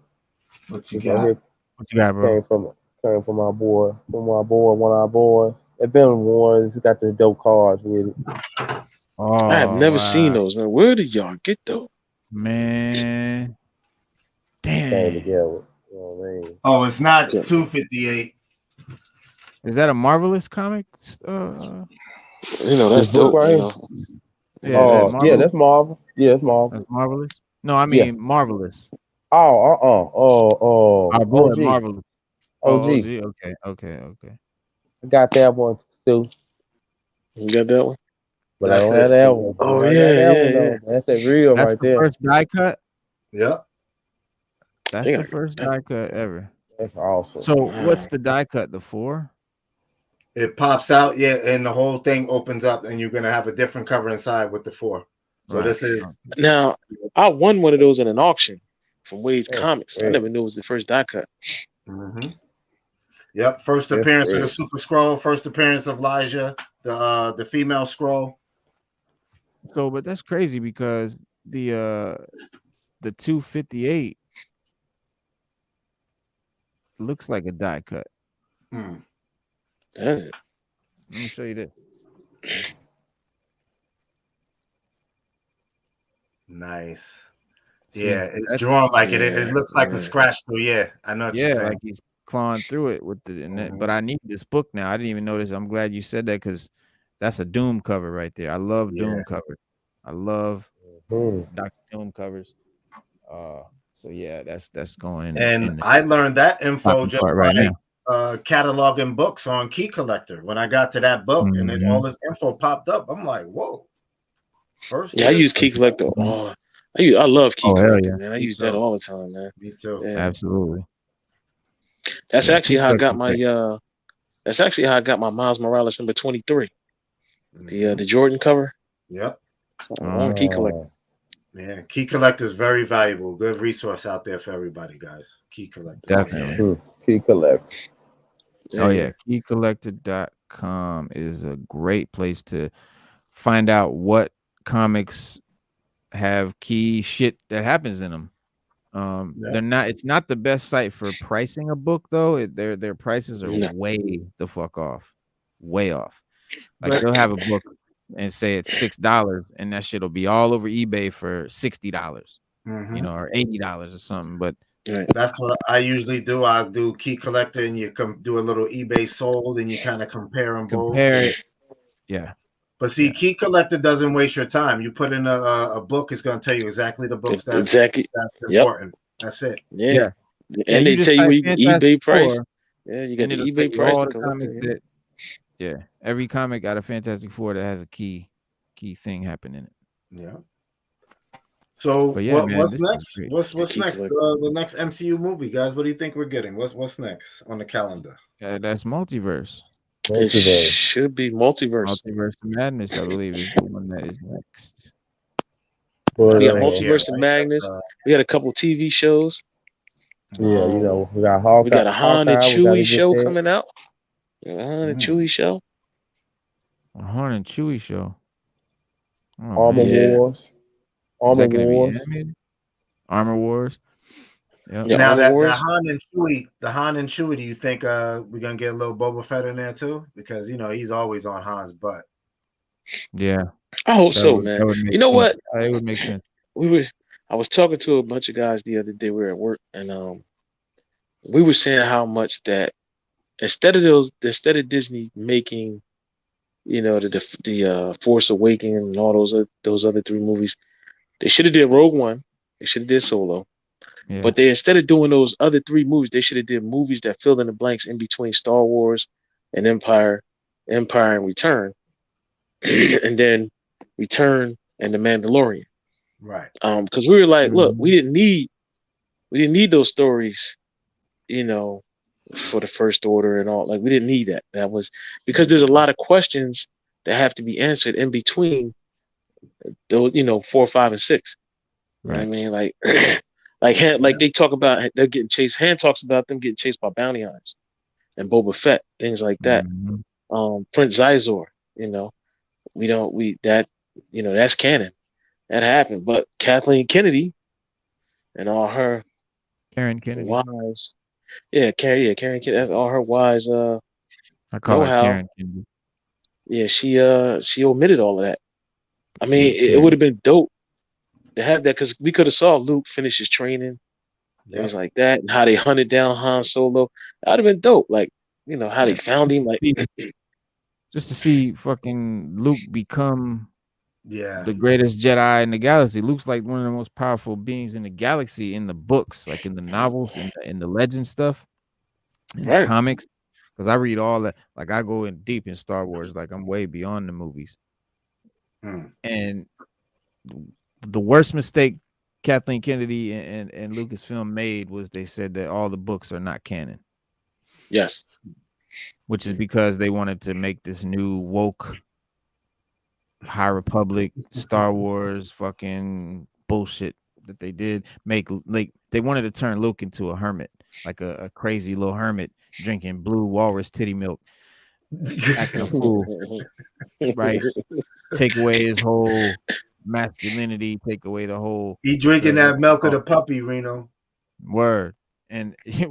What you got? What you got, bro? Came from my boy, one of our boys. It been ones. He got the dope cards with it. Oh, I have never seen those, man. Where did y'all get those? Man, Came damn. together. You know what I mean? Oh, it's not 258. Is that a Marvelous comic? That's book dope. right here? Yeah, Yeah, that's Marvel. Yeah, it's Marvel. That's Marvelous. No, I mean Marvelous. Oh, boy, OG. Marvelous. OG. Okay. I got that one too, You got that one? but I don't have that one. Oh I got that one yeah. though. That's that real That's right the there. first die cut. Yep. That's the first die cut ever. That's awesome. So what's the die cut? The 4? It pops out, and the whole thing opens up, and you're gonna have a different cover inside with the 4. So this is now. I won one of those in an auction from Wade's Comics. Great. I never knew it was the first die cut. Yep, first appearance of the Super Scroll, first appearance of Elijah, the female scroll. So, but that's crazy because the 258 looks like a die cut. Does it? Let me show you this. Nice. See, yeah, it's drawn like it. It looks like a scratch through. Yeah, I know. What you're saying. Like he's clawing through it with the. But I need this book now. I didn't even notice. I'm glad you said that because that's a Doom cover right there. I love Doom covers. I love Dr. Doom covers. So yeah, that's going in. And I learned that info just right now. Cataloging books on Key Collector. When I got to that book and then all this info popped up, I'm like, whoa. I use Key Collector. I love Key Collector, man. I use that all the time, man. Me too. Yeah. Absolutely. That's actually how I got my That's actually how I got my Miles Morales number 23. The Jordan cover. Yep. On Key Collector. Yeah, Key Collector is very valuable. Good resource out there for everybody, guys. Key Collector. Definitely. Key Collector. Oh yeah, keycollector.com is a great place to find out what comics have key shit that happens in them. It's not the best site for pricing a book though. Their prices are way the fuck off. Way off. Like they'll have a book and say it's $6 and that shit'll be all over eBay for $60, or $80 or something. But that's what I usually do. I'll do Key Collector and you can do a little eBay sold and you kind of compare them both. Yeah. But see, Key Collector doesn't waste your time. You put in a book, it's going to tell you exactly the books that's important. That's it. Yeah. And they tell you eBay price. Yeah, you got the eBay price. Every comic got a Fantastic Four that has a key thing happening in it. Yeah. So what's next? What's next? The next MCU movie, guys. What do you think we're getting? What's next on the calendar? That's Multiverse. It should be Multiverse. Multiverse Madness, I believe, is the one that is next. We got Multiverse and Madness. We got a couple TV shows. Yeah, we got Hawkeye. We got a Han and Chewie show coming out. Han and Chewie show. A Han and Chewie show. Armor Wars. Armor Wars. Yep. Now the Han and Chewie, do you think we're gonna get a little Boba Fett in there too? Because he's always on Han's butt. Yeah, I hope so, man. You know what? It would make sense. I was talking to a bunch of guys the other day. We were at work, and we were saying how much that instead of Disney making, the Force Awakens and all those other 3 movies, they should have did Rogue One. They should have did Solo. Yeah. But instead of doing those other 3 movies, they should have did movies that fill in the blanks in between Star Wars and Empire and Return, and then Return and The Mandalorian. Right. Because we were like, look, we didn't need those stories, for the First Order and all. Like, we didn't need that. That was because there's a lot of questions that have to be answered in between those, 4, 5, and 6. Right. I mean, like they talk about they're getting chased. Han talks about them getting chased by bounty hunters and Boba Fett, things like that. Prince Zizor, that's canon. That happened. But Kathleen Kennedy and all her Karen Kennedy wise. Karen Kennedy. That's all her wise I call her Karen Kennedy. Yeah, she omitted all of that. I mean, it would have been dope to have that, because we could have saw Luke finish his training, things like that, and how they hunted down Han Solo. That'd have been dope. Like, how they found him. Like, just to see fucking Luke become Yeah. the greatest Jedi in the galaxy. Luke's like one of the most powerful beings in the galaxy in the books, like in the novels, in the legend stuff, in the comics. Because I read all that. Like, I go in deep in Star Wars. Like, I'm way beyond the movies. And the worst mistake Kathleen Kennedy and Lucasfilm made was they said that all the books are not canon. Yes. Which is because they wanted to make this new woke High Republic Star Wars fucking bullshit that they did. Like, they wanted to turn Luke into a hermit, like a crazy little hermit drinking blue walrus titty milk, acting a fool, right? Take away his whole masculinity, take away the whole. He drinking that milk of the puppy, Reno. Word. And it's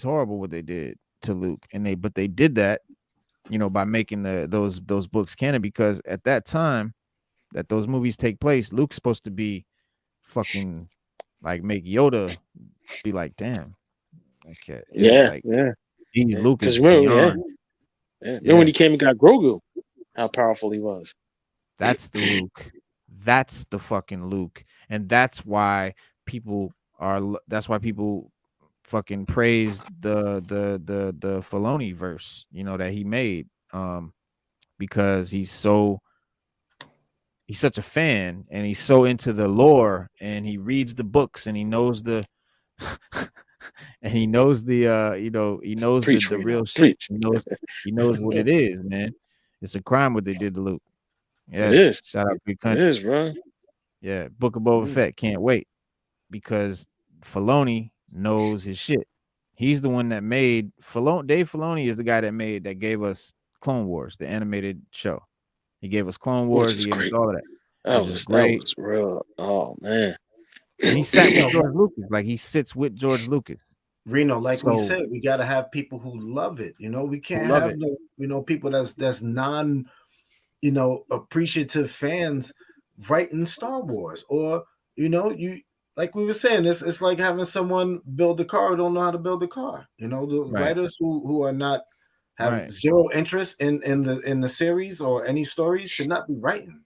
horrible what they did to Luke, but they did that, by making those books canon, because at that time that those movies take place, Luke's supposed to be fucking like make Yoda be like, damn, okay, Luke is beyond. Remember when he came and got Grogu, how powerful he was. That's the Luke. That's the fucking Luke, and that's why people fucking praise the Filoni verse, that he made, because he's such a fan, and he's so into the lore, and he reads the books, and he knows the and he knows the real shit. He knows what it is, man. It's a crime what they did to Luke. Yes, it is. Shout out Big Country. It is, bro. Yeah, Book of Boba Fett, can't wait, because Filoni knows his shit. He's the one that made Dave Filoni is the guy that gave us Clone Wars, the animated show. He gave us Clone Wars. He gave us all of that. That was great. That was real. Oh man. And he sat with George Lucas, like he sits with George Lucas. Reno, like we said, we gotta have people who love it. We can't have people that's non, appreciative fans writing Star Wars, or you. Like we were saying, it's like having someone build a car who don't know how to build a car. The writers who are not have zero interest in the series or any stories should not be writing.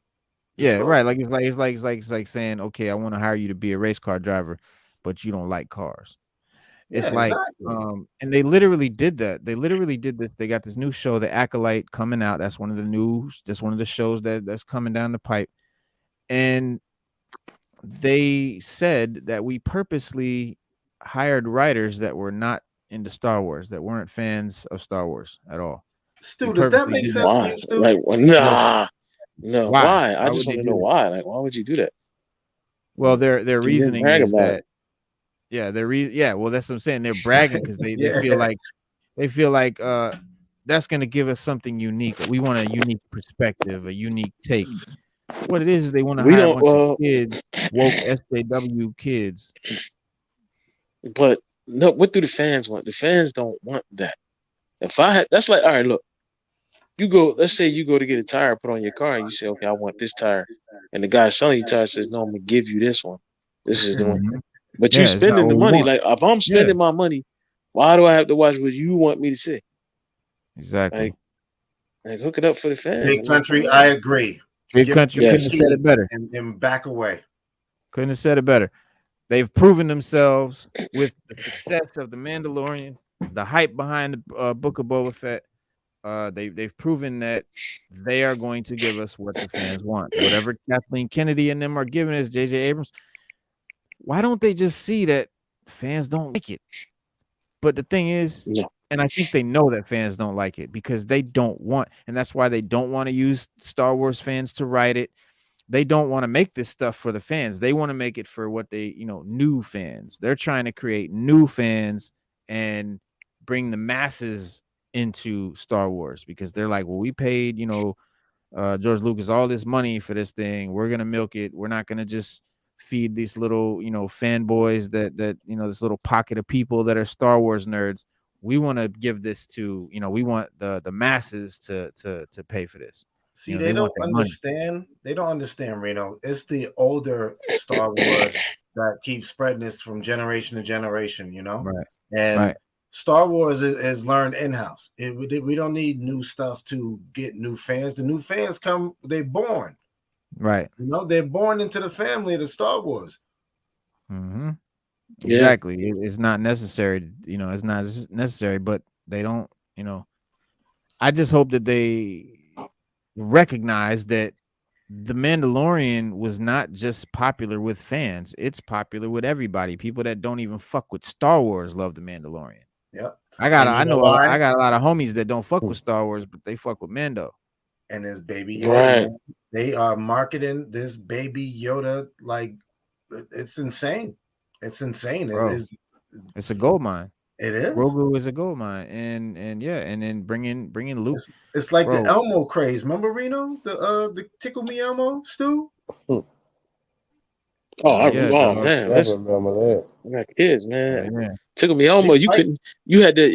Yeah, right. Like it's like saying, okay, I want to hire you to be a race car driver, but you don't like cars. It's like, exactly. And they literally did that. They literally did this. They got this new show, The Acolyte, coming out. That's one of the shows that's coming down the pipe, and they said that we purposely hired writers that were not into Star Wars, that weren't fans of Star Wars at all. Stu, does that make sense to you, Stu? Like, no. Why? I just want to know why. Like, why would you do that? Well, their reasoning is that, well, that's what I'm saying. They're bragging because they feel like that's going to give us something unique. We want a unique perspective, a unique take. What it is they want to hire a bunch of kids, woke SJW kids. But no, what do the fans want? The fans don't want that. That's like, all right, look, let's say you go to get a tire put on your car, and you say, okay, I want this tire, and the guy selling you tire says, no, I'm gonna give you this one. This is the one. But you're spending the money. Like, if I'm spending my money, why do I have to watch what you want me to see? Exactly. Like hook it up for the fans. Big Country, I agree. Big Country couldn't have said it better. And back away. Couldn't have said it better. They've proven themselves with the success of The Mandalorian, the hype behind the Book of Boba Fett. They've proven that they are going to give us what the fans want. Whatever Kathleen Kennedy and them are giving us, J.J. Abrams, why don't they just see that fans don't like it? But the thing is, and I think they know that fans don't like it because they don't want, and that's why they don't want to use Star Wars fans to write it. They don't want to make this stuff for the fans. They want to make it for what they, new fans. They're trying to create new fans and bring the masses into Star Wars because they're like, well, we paid, George Lucas all this money for this thing. We're going to milk it. We're not going to just feed these little, fanboys that, this little pocket of people that are Star Wars nerds. We want to give this to, we want the masses to pay for this. See, they don't understand. They don't understand, Reno. It's the older Star Wars that keeps spreading this from generation to generation, Right. And Star Wars is learned in-house. We don't need new stuff to get new fans. The new fans come, they're born. Right. They're born into the family of the Star Wars. Mm-hmm. Exactly. Yeah. It's not necessary. It's not necessary, but they don't, I just hope that they recognize that The Mandalorian was not just popular with fans. It's popular with everybody. People that don't even fuck with Star Wars love The Mandalorian. Yep. I got a lot of homies that don't fuck with Star Wars, but they fuck with Mando. And this Baby Yoda, right. They are marketing this Baby Yoda like it's insane. It's insane. Bro, it's a gold mine. It is. Grogu is a gold mine, and then bringing Luke. It's like the Elmo craze. Remember Reno? The Tickle Me Elmo, Stu? Oh, man, I remember that. I got kids, man. Yeah. Tickle Me Elmo. You had to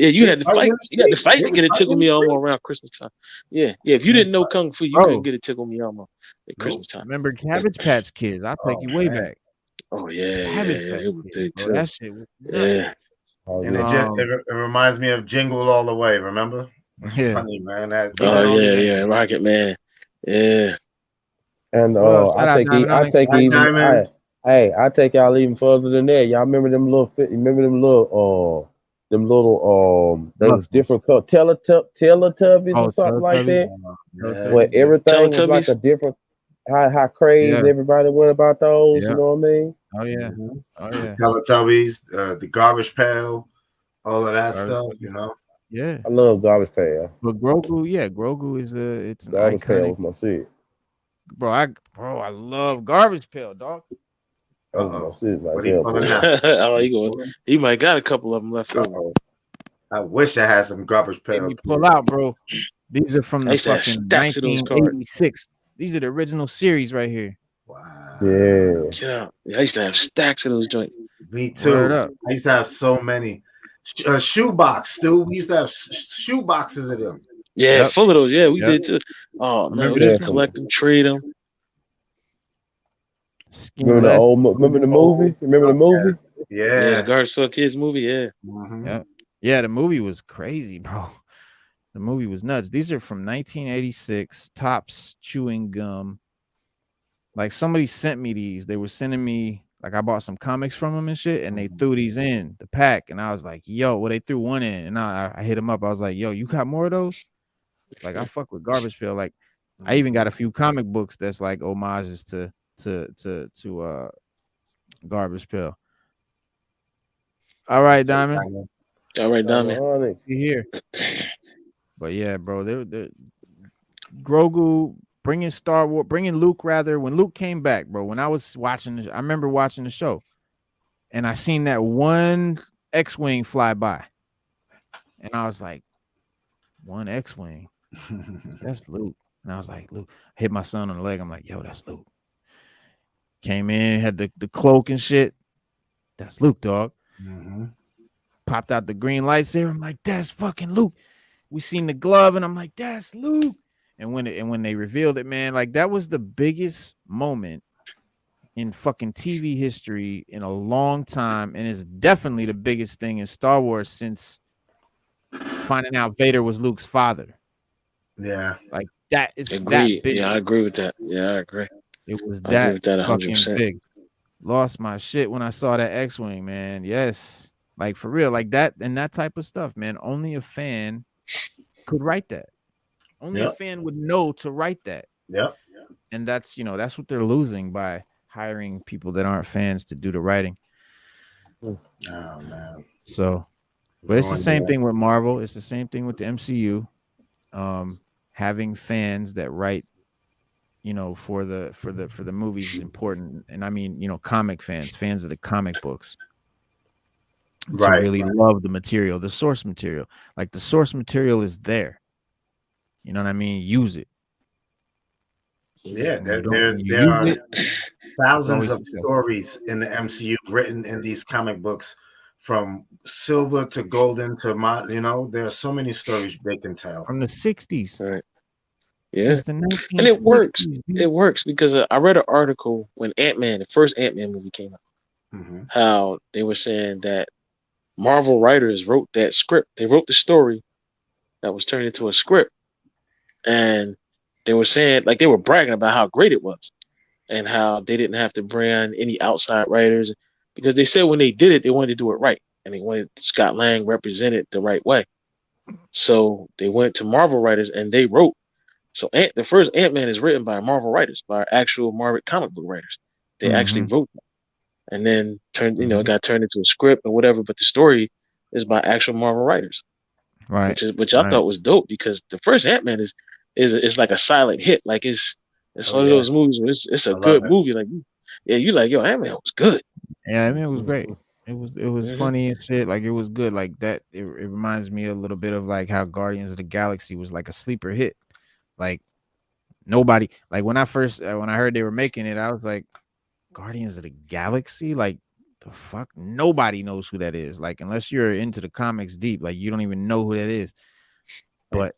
fight to get a Tickle Me Elmo around Christmas time. Yeah. If you didn't know Kung Fu, you couldn't get a Tickle Me Elmo at Christmas time. Remember Cabbage Patch Kids? I'll take you way back. Oh yeah, it was big too. That shit was nuts. And it reminds me of Jingle All the Way. Remember? Yeah. Funny, man. Rocket Man. Yeah. And I take y'all even further than that. Y'all remember them little those different colors, Teletubbies or something like that. Where everything was like a different. How crazy everybody went about those, you know what I mean? Oh yeah, Teletubbies, the Garbage Pail, all of that stuff, Yeah, I love Garbage Pail. But Grogu is it's an Garbage iconic. Pail was my shit. Bro, I love Garbage Pail, dog. He might got a couple of them left over. I wish I had some Garbage Pail. Pull out, bro. These are from the fucking 1986. These are the original series right here. Wow. Yeah. I used to have stacks of those joints. Me too. I used to have so many. Shoebox, Stu. We used to have shoe boxes of them. Yeah, full of those. Yeah, we did too. Oh man, we used to collect them, trade them. Remember the movie? Remember the movie? Yeah, the Garbage Pail Kids movie. Yeah. Mm-hmm. Yeah, the movie was crazy, bro. The movie was nuts. These are from 1986. Topps chewing gum. Like somebody sent me these. They were sending me, like I bought some comics from them and shit, and they threw these in the pack. And I was like, yo, well, they threw one in. And I hit them up. I was like, yo, you got more of those? Like I fuck with Garbage Pail. Like I even got a few comic books that's like homages to Garbage Pail. All right, Diamond. All right, Diamond. You here? But yeah, bro, they're Grogu bringing Luke rather. When Luke came back, bro, when I was watching I remember watching the show, and I seen that one X-wing fly by, and I was like, one X-wing, that's Luke. And I was like, Luke. I hit my son on the leg. I'm like, yo, that's Luke. Came in, had the cloak and shit. That's Luke, dog. Mm-hmm. Popped out the green lightsaber. I'm like, that's fucking Luke. We seen the glove, and I'm like, that's Luke. And when they revealed it, man, like that was the biggest moment in fucking TV history in a long time, and it's definitely the biggest thing in Star Wars since finding out Vader was Luke's father. Yeah, like that is that big. Yeah, I agree with that. Yeah, I agree. It was that fucking big. Lost my shit when I saw that X-wing, man. Yes, like for real, like that and that type of stuff, man. Only a fan could write that. Only a fan would know to write that. Yep. And that's that's what they're losing by hiring people that aren't fans to do the writing. Oh man. So, but it's the same thing with Marvel. It's the same thing with the MCU. Having fans that write, for the movies is important. And I mean, comic fans of the comic books. To really love the material, the source material. Like the source material is there. You know what I mean? Use it. Yeah, there are thousands of stories in the MCU written in these comic books, from silver to golden to there are so many stories they can tell from the 60s. Right. Yeah, Since the and it works. 1960s. It works because I read an article when Ant-Man, the first Ant-Man movie came out, how they were saying that Marvel writers wrote that script. They wrote the story that was turned into a script, and they were saying like they were bragging about how great it was and how they didn't have to bring on any outside writers because they said when they did it, they wanted to do it right and they wanted Scott Lang represented the right way. So they went to Marvel writers and they wrote. So the first Ant-Man is written by Marvel writers, by actual Marvel comic book writers. They actually wrote that. And then it got turned into a script or whatever, but the story is by actual Marvel writers. Right. Which I thought was dope because the first Ant-Man is like a silent hit. Like it's one of those movies where it's a good movie. Like you like, yo, Ant-Man was good. Yeah, I mean, it was great. It was funny and shit. Like it was good. Like that. It reminds me a little bit of like how Guardians of the Galaxy was like a sleeper hit. Like nobody, like when I heard they were making it, I was like, Guardians of the Galaxy, like the fuck, nobody knows who that is. Like unless you're into the comics deep, like you don't even know who that is. But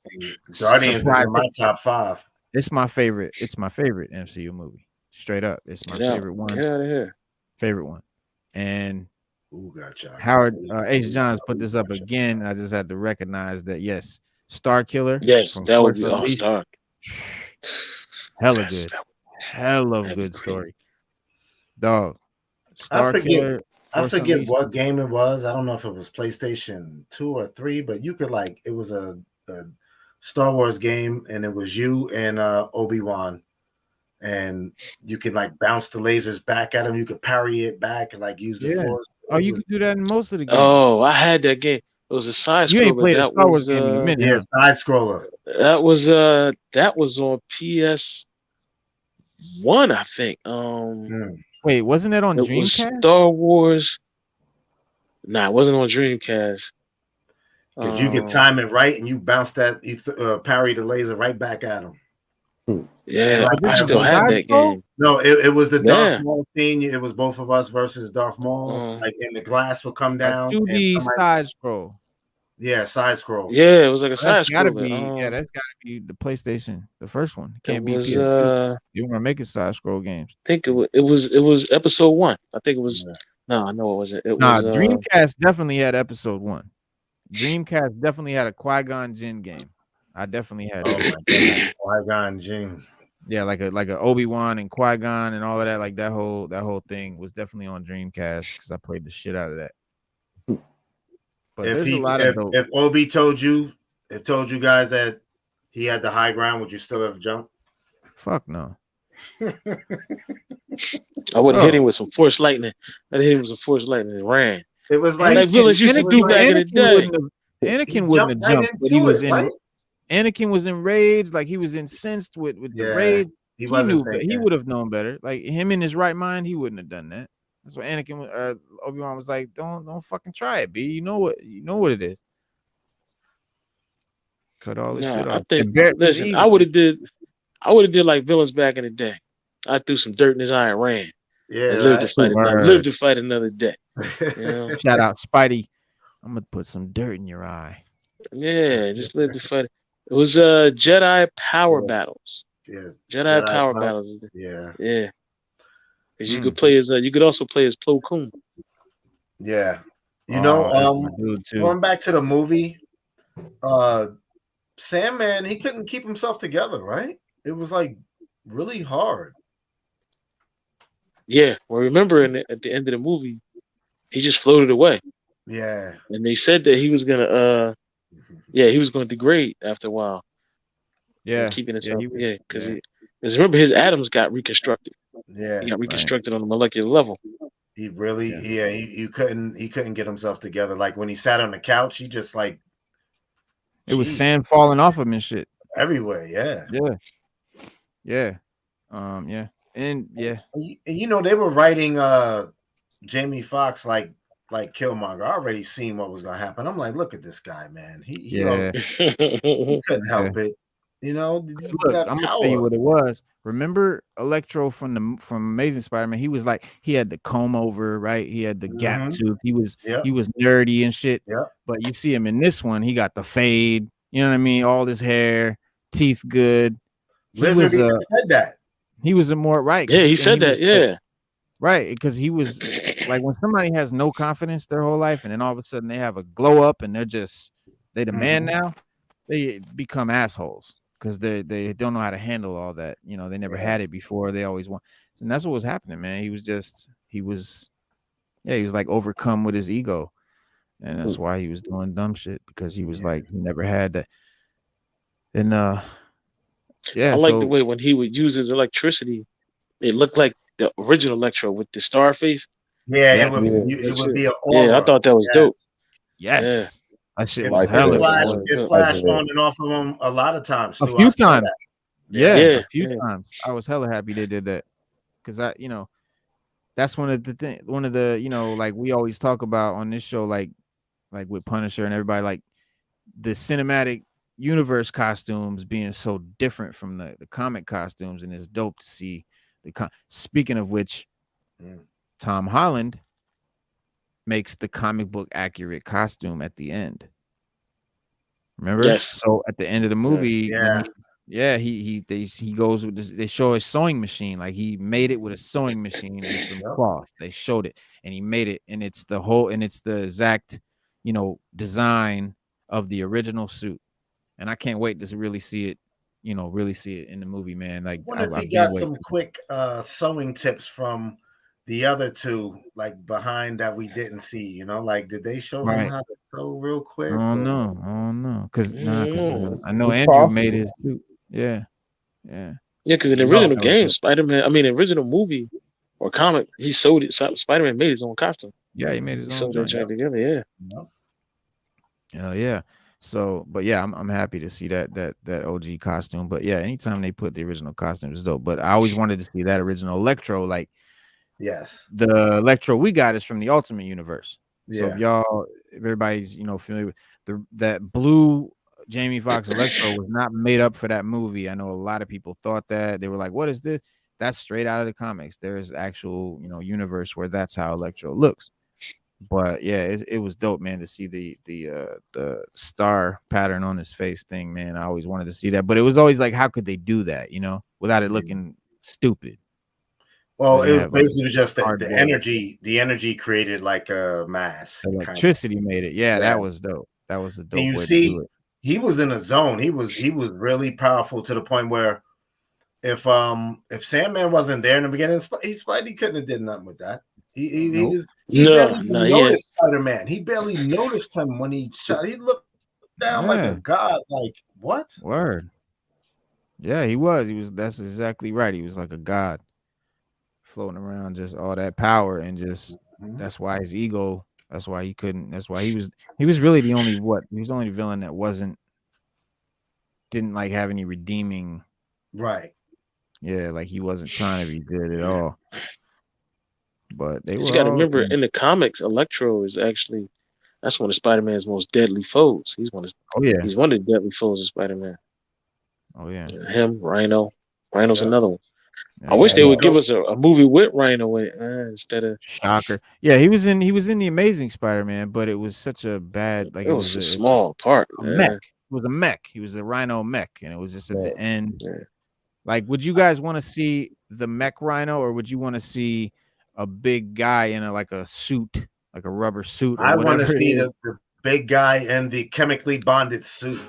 Guardians is in my top 5. It's my favorite. It's my favorite MCU movie. Straight up, it's my favorite one. Get out of here. Favorite one. And gotcha. Howard H. Johns put this up again. I just had to recognize that. Yes, Star Killer. Yes, that would be Star. Hella good. Hell of good story. Dog. Star Killer. I forget what game it was. I don't know if it was PlayStation 2 or 3, but you could it was a Star Wars game, and it was you and Obi-Wan, and you could bounce the lasers back at him. You could parry it back and use the force. Oh, you can do that in most of the games. Oh, I had that game. It was a side scroller. You ain't played a Star Wars game in a minute. Yeah, side scroller. That was on PS1, I think. Wait, wasn't it on Dreamcast? Star Wars. Nah, it wasn't on Dreamcast. Because you could time it right and you bounce that, you parry the laser right back at him. Yeah, I still have that game. No, it was the Darth Maul scene. It was both of us versus Darth Maul. And the glass would come down. 2D side scroll. Yeah, side scroll. Yeah, it was like a side scroll. That's gotta be the PlayStation, the first one. It can't be PS2. You want to make it side scroll games? I think it was episode 1. I think it was. No, I know it wasn't. Dreamcast definitely had episode 1. Dreamcast definitely had a Qui-Gon Jinn game. I definitely had that. Qui-Gon Jinn. Yeah, like a Obi-Wan and Qui-Gon and all of that. Like that whole thing was definitely on Dreamcast because I played the shit out of that. But there's a lot of if Obi told you guys that he had the high ground, would you still have jumped? Fuck no. I would have hit him with some force lightning. I hit him with some force lightning and ran. It was like villains used to do back in the day. Anakin wouldn't have jumped, but he was in. Right? Anakin was enraged, like he was incensed with the rage. He knew he would have known better. Like him in his right mind, he wouldn't have done that. That's why Anakin, Obi-Wan was like, "Don't fucking try it, B. You know what it is." Cut all this shit off. Listen, I would have did like villains back in the day. I threw some dirt in his eye and ran. Yeah, lived to fight another day. You know? Shout out Spidey. I'm gonna put some dirt in your eye. Yeah, just lived to fight. It was Jedi power battles. Yeah, Jedi power battles. Yeah. Because you could play as you could also play as Plo Koon. Yeah. Going back to the movie, Sandman, he couldn't keep himself together, right? It was really hard. Yeah. Well, remember at the end of the movie, he just floated away. Yeah. And they said that he was gonna he was going to degrade after a while. Yeah. Keeping himself because remember his atoms got reconstructed. Yeah. He got reconstructed on a molecular level. He really he couldn't get himself together. Like when he sat on the couch, he just it was sand falling off him and shit. Everywhere, yeah. Yeah. And they were writing Jamie Foxx like Killmonger. I already seen what was gonna happen. I'm like, look at this guy, man. He couldn't help it. Look, I'm gonna tell you what it was. Remember Electro from Amazing Spider-Man? He was he had the comb over, right? He had the gap tooth. He was nerdy and shit. Yeah. But you see him in this one, he got the fade. You know what I mean? All his hair, teeth good. Lizard even said that. He was a more right. Yeah, he said that. Yeah, right, because he was like, when somebody has no confidence their whole life, and then all of a sudden they have a glow up, and they the man now, they become assholes because they don't know how to handle all that. You know, they never had it before. They always want, and that's what was happening, man. He was like overcome with his ego, and that's why he was doing dumb shit, because he was like, he never had that. And I like the way when he would use his electricity, it looked like the original Electro with the star face. Yeah, it would be an aura. Yeah, I thought that was dope. Yes. That shit was hella. It flashed on and off of him a lot of times. A few times. A few times. I was hella happy they did that, because that's one of the like we always talk about on this show, like with Punisher and everybody, like the cinematic universe costumes being so different from the comic costumes, and it's dope to see speaking of which, Tom Holland makes the comic book accurate costume at the end. Remember? Yes. So at the end of the movie, he goes with this, they show a sewing machine, like he made it with a sewing machine and some cloth. They showed it, and he made it, and it's the exact, design of the original suit. And I can't wait to really see it, in the movie, man. Like, I wonder if he got some quick sewing tips from the other two, like behind that we didn't see, like, did they show him how to sew real quick? I don't know, because I know Andrew made his suit. Yeah, because in the original game, the original movie or comic, he sewed it. Spider-Man made his own costume. Yeah, he made his own. Sewed that joint together. Yeah. So, but yeah, I'm happy to see that OG costume. But yeah, anytime they put the original costume, is dope. But I always wanted to see that original Electro. Like, the Electro we got is from the Ultimate Universe. So if everybody's familiar with that blue Jamie Foxx Electro was not made up for that movie. I know a lot of people thought that. They were like, "What is this?" That's straight out of the comics. There's actual universe where that's how Electro looks. But yeah, it was dope, man, to see the star pattern on his face thing, man. I always wanted to see that, but it was always like, how could they do that, without it looking stupid? Well, it was basically just the energy. The energy created like a mass. Electricity made it. Yeah, that was dope. That was a dope way to do it. He was in a zone. He was really powerful to the point where if Sandman wasn't there in the beginning, Spidey couldn't have did nothing with that. He barely noticed Spider-Man. He barely noticed him when he shot. He looked down like a god. Like, what? Word. Yeah, he was. That's exactly right. He was like a god, floating around, just all that power, and just that's why his ego. That's why he couldn't. That's why he was really the only He was the only villain that didn't like have any redeeming. Right. Yeah, like he wasn't trying to be good at all. But they you got to remember, in the comics, Electro is actually that's one of Spider-Man's most deadly foes. He's one of he's one of the deadly foes of Spider-Man. Oh yeah, him, Rhino. Rhino's another one. I wish they would give us a movie with Rhino in it instead of Shocker. Yeah, he was in the Amazing Spider-Man, but it was such a bad it was a small part. Mech. It was a mech. He was a Rhino mech, and it was just at the end. Yeah. Like, would you guys want to see the mech Rhino, or would you want to see a big guy in a suit, like a rubber suit? I want to see the big guy in the chemically bonded suit.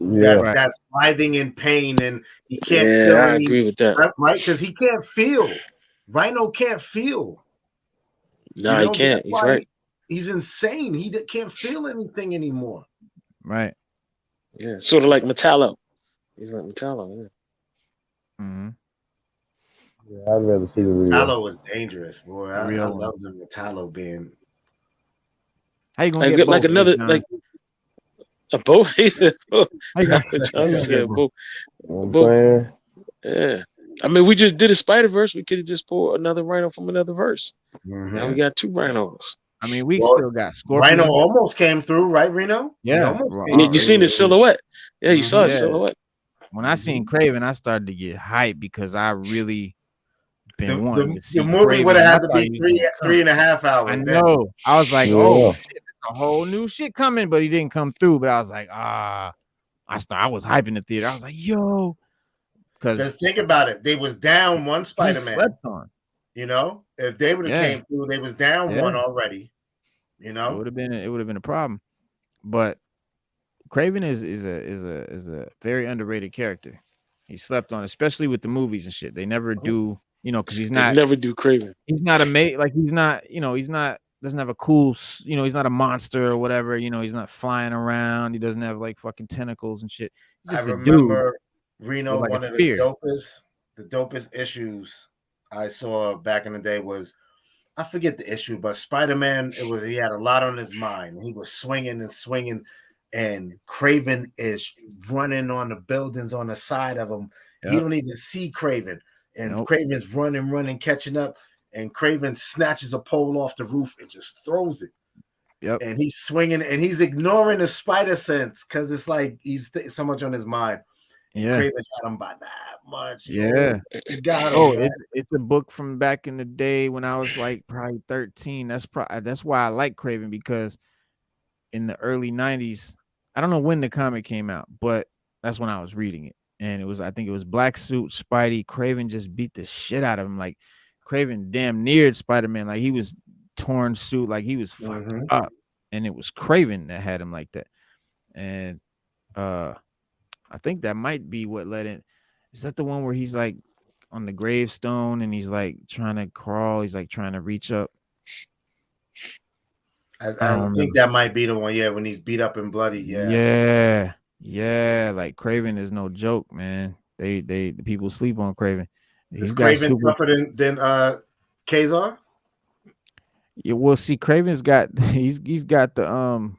That's writhing in pain, and he can't feel. I agree with that. Right, because he can't feel. Rhino can't feel. No, he can't. He's right. He's insane. He can't feel anything anymore. Right. Yeah, sort of like Metallo. He's like Metallo. Yeah. Mm-hmm. Yeah, I'd rather see the real. Metallo was dangerous, boy. I love the Metallo being. How you gonna get like another like a boat? He said, boat. Yeah. I mean, we just did a Spider-Verse. We could have just pulled another Rhino from another verse. Mm-hmm. Now we got two Rhinos. I mean, we still got Scorpion. Rhino almost came through, right, Reno? Yeah. You seen his silhouette? Yeah, you saw his silhouette. When I seen Kraven, I started to get hyped because I really been wanting to see the movie would have had to be 3.5 hours. I know. I was like, oh shit, there's a whole new shit coming, but he didn't come through. But I was like, I was hyping the theater. I was like, yo, Because think about it, they was down one Spider-Man. Slept on. You know, if they would have came through, they was down one already. You know, it would have been a problem. But Kraven is a very underrated character. He slept on, especially with the movies and shit. They never do, because he's not. They never do Kraven. He's not he's not, he's not, doesn't have a cool, he's not a monster or whatever. He's not flying around. He doesn't have like fucking tentacles and shit. He's just I remember Reno, like one of the dopest issues I saw back in the day was, I forget the issue, but Spider-Man, he had a lot on his mind. He was swinging, and Kraven is running on the buildings on the side of him. Yep. He don't even see Kraven, and Kraven's running, catching up, and Kraven snatches a pole off the roof and just throws it. Yep. And he's swinging, and he's ignoring the spider sense because it's like he's so much on his mind. Yeah, Kraven got him by that much. Yeah, he's got him. It's a book from back in the day when I was like probably 13. That's why I like Kraven, because in the early 90s, I don't know when the comic came out, but that's when I was reading it, and I think it was Black Suit, Spidey. Kraven just beat the shit out of him. Like Kraven damn neared Spider-Man. Like he was torn suit, like he was fucked up, and it was Kraven that had him like that. And I think that might be what led it. Is that the one where he's like on the gravestone and he's like trying to crawl? He's like trying to reach up. I think that might be the one. Yeah, when he's beat up and bloody. Yeah. Like Kraven is no joke, man. The people sleep on Kraven. Is Kraven tougher than Kazar? Yeah, well, see, Kraven's got he's got the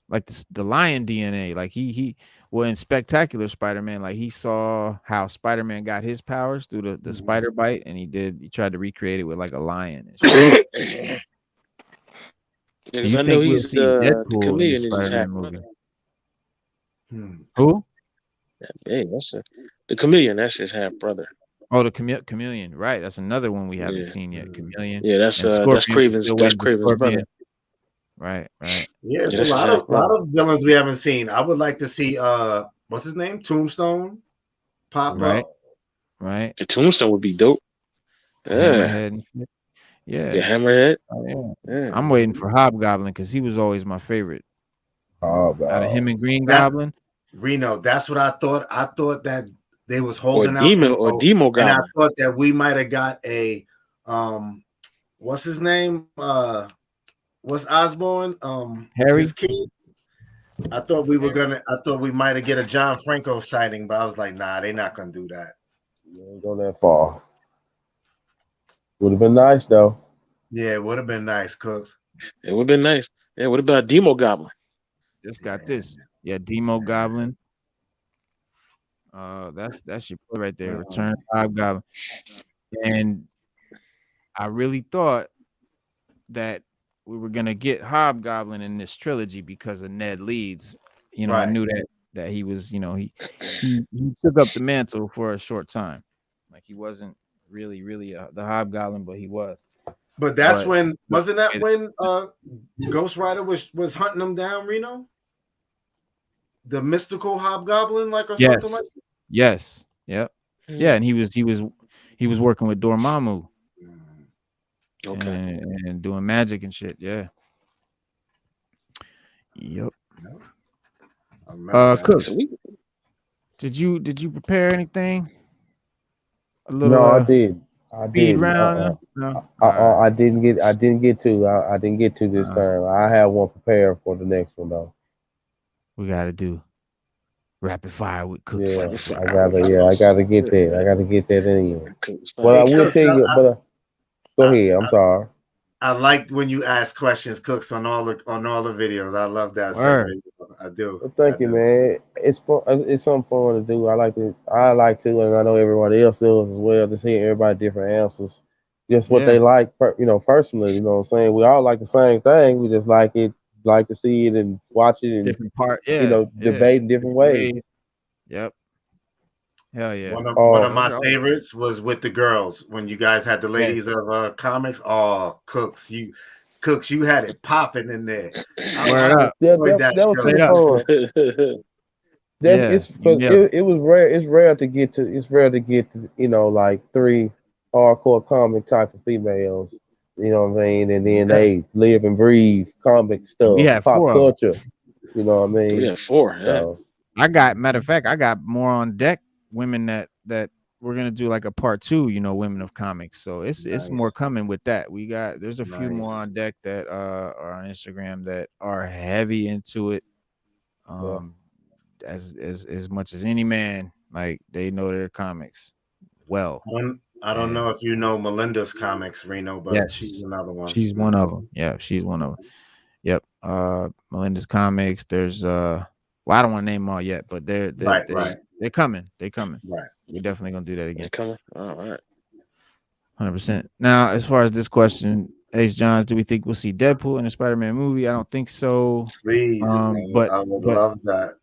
like the lion DNA. Like he in Spectacular Spider-Man, like he saw how Spider-Man got his powers through the spider bite, and he tried to recreate it with like a lion. Because I know he's the chameleon in his half brother. Who? Hey, the chameleon. That's his half brother. Oh, the chameleon, right? That's another one we haven't seen yet. Chameleon. Yeah, that's Kraven's brother. Right. Yeah, there's a lot of villains we haven't seen. I would like to see what's his name? Tombstone pop up. Right. The Tombstone would be dope. Hammerhead. Yeah. The Hammerhead. Yeah. I'm waiting for Hobgoblin because he was always my favorite. Out of him and Green Goblin. Reno, that's what I thought. I thought that they was holding out Demo Goblin. And I thought that we might have got a what's his name? What's Osborn? Harry. His kid. I thought we might have get a John Franco sighting, but I was like, nah, they're not gonna do that. You ain't go that far. Would have been nice though. Yeah, it would have been nice, Cooks. It would have been nice. Yeah, what about Demo Goblin? Just got this. Yeah, Demo Goblin. That's your play right there. Return Hobgoblin. And I really thought that we were gonna get Hobgoblin in this trilogy because of Ned Leeds. I knew that he was, he took up the mantle for a short time. Like he wasn't really the Hobgoblin, but he was. But that's when Ghost Rider was hunting him down, Reno? The mystical Hobgoblin, like, or something like that? Yes. Yep. Yeah, and he was working with Dormammu. Okay. And doing magic and shit. Yeah. Yep. Cooks, did you prepare anything? I did. Speed round. No. I didn't get to this time. I have one prepared for the next one though. We gotta do rapid fire with Cooks. Yeah, I gotta get that. I gotta get that in here. Well, I will tell you, but go ahead. I'm sorry. I like when you ask questions, Cooks, on all the videos. I love that. I do. Well, thank you, man. It's fun. It's something fun to do. I like to, and I know everybody else does as well. Just hear everybody different answers, just what they like. Personally, you know what I'm saying. We all like the same thing. We just like to see it and watch it and different part. Yeah, debate in different ways. Yep. Hell yeah. One of my favorites was with the girls when you guys had the ladies of comics. Oh, Cooks, you had it popping in there. Word up. That was fun. That's it's because it was rare. It's rare to get to. It's rare to get to. Like 3 hardcore comic type of females. You know what I mean? And then they live and breathe comic stuff, We had pop 4 culture. You know what I mean? We had 4. So, I got matter of fact, I got more on deck. Women that we're gonna do like a part 2. Women of comics. So it's more coming with that. There's a few more on deck that are on Instagram that are heavy into it. As much as any man, like they know their comics well. I don't know if you know Melinda's comics, Reno, but she's another one. She's one of them. Yeah, she's one of them. Yep. Melinda's comics. There's well, I don't want to name them all yet, but they're coming. They're coming. Right. We're definitely gonna do that again. They're coming. All right. 100%. Now, as far as this question, Ace Johns, do we think we'll see Deadpool in a Spider-Man movie? I don't think so. Please, but I would love that.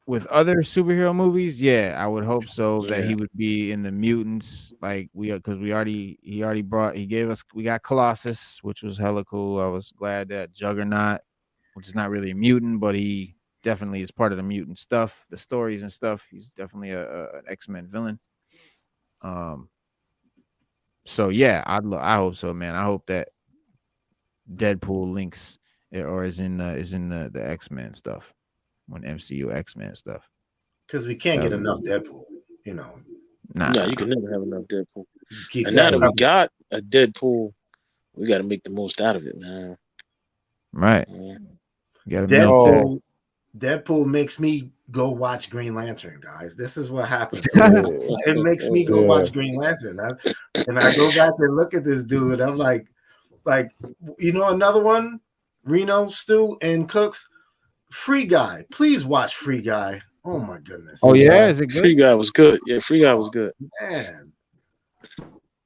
With other superhero movies, yeah, I would hope so that he would be in the mutants, like because he gave us, we got Colossus, which was hella cool. I was glad that Juggernaut, which is not really a mutant, but he definitely is part of the mutant stuff, the stories and stuff. He's definitely an X-Men villain. So yeah, I hope so, man. I hope that Deadpool links or is in the X-Men stuff. When MCU X-Men stuff, because we can't get enough Deadpool, No, you can never have enough Deadpool. And now that we got a Deadpool, we got to make the most out of it, man. Right. Deadpool makes me go watch Green Lantern, guys. This is what happens. It makes me go watch Green Lantern, and I go back and look at this dude. I'm like, another one, Reno, Stu, and Cooks. Free Guy, please watch Free Guy. Oh my goodness! Oh yeah, is it good? Free Guy was good. Yeah, Free Guy was good. Man,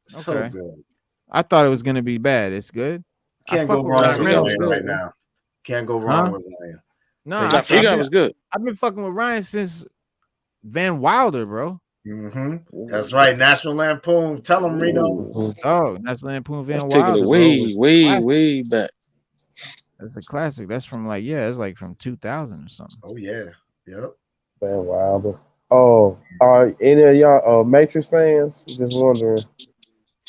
so good. I thought it was gonna be bad. It's good. Can't go wrong with Ryan right now. Can't go wrong with Ryan. No, Free Guy was good. I've been fucking with Ryan since Van Wilder, bro. Mm-hmm. That's right. National Lampoon. Tell him, Reno. Oh, National Lampoon Van Let's Wilder. Take it way back. That's a classic. That's from it's like from 2000 or something. Oh yeah, yep. Van Wilder. Oh, are any of y'all Matrix fans? Just wondering.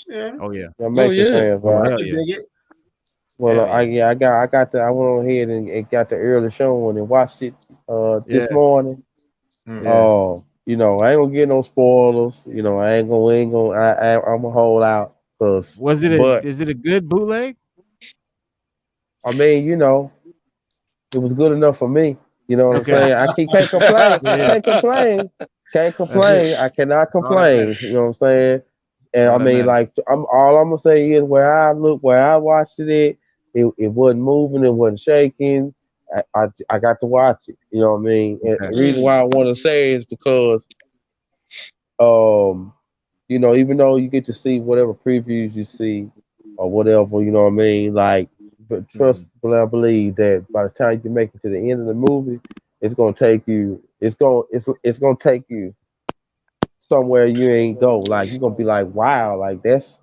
Yeah. Oh yeah. Y'all Matrix fans, right? I dig it. Well, I went on ahead and got the early showing and watched it this morning. Yeah. I ain't gonna get no spoilers. I'm gonna hold out because is it a good bootleg? I mean, it was good enough for me. You know what I'm saying? I can't complain. Can't complain. I cannot complain. You know what I'm saying? And I mean, like, all I'm gonna say is where I watched it wasn't moving, it wasn't shaking. I got to watch it. You know what I mean? And the reason why I want to say is because, even though you get to see whatever previews you see or whatever, you know what I mean? Like, but trust, I believe that by the time you make it to the end of the movie, it's gonna take you. It's gonna take you somewhere you ain't go. Like you're gonna be like, wow, like that's.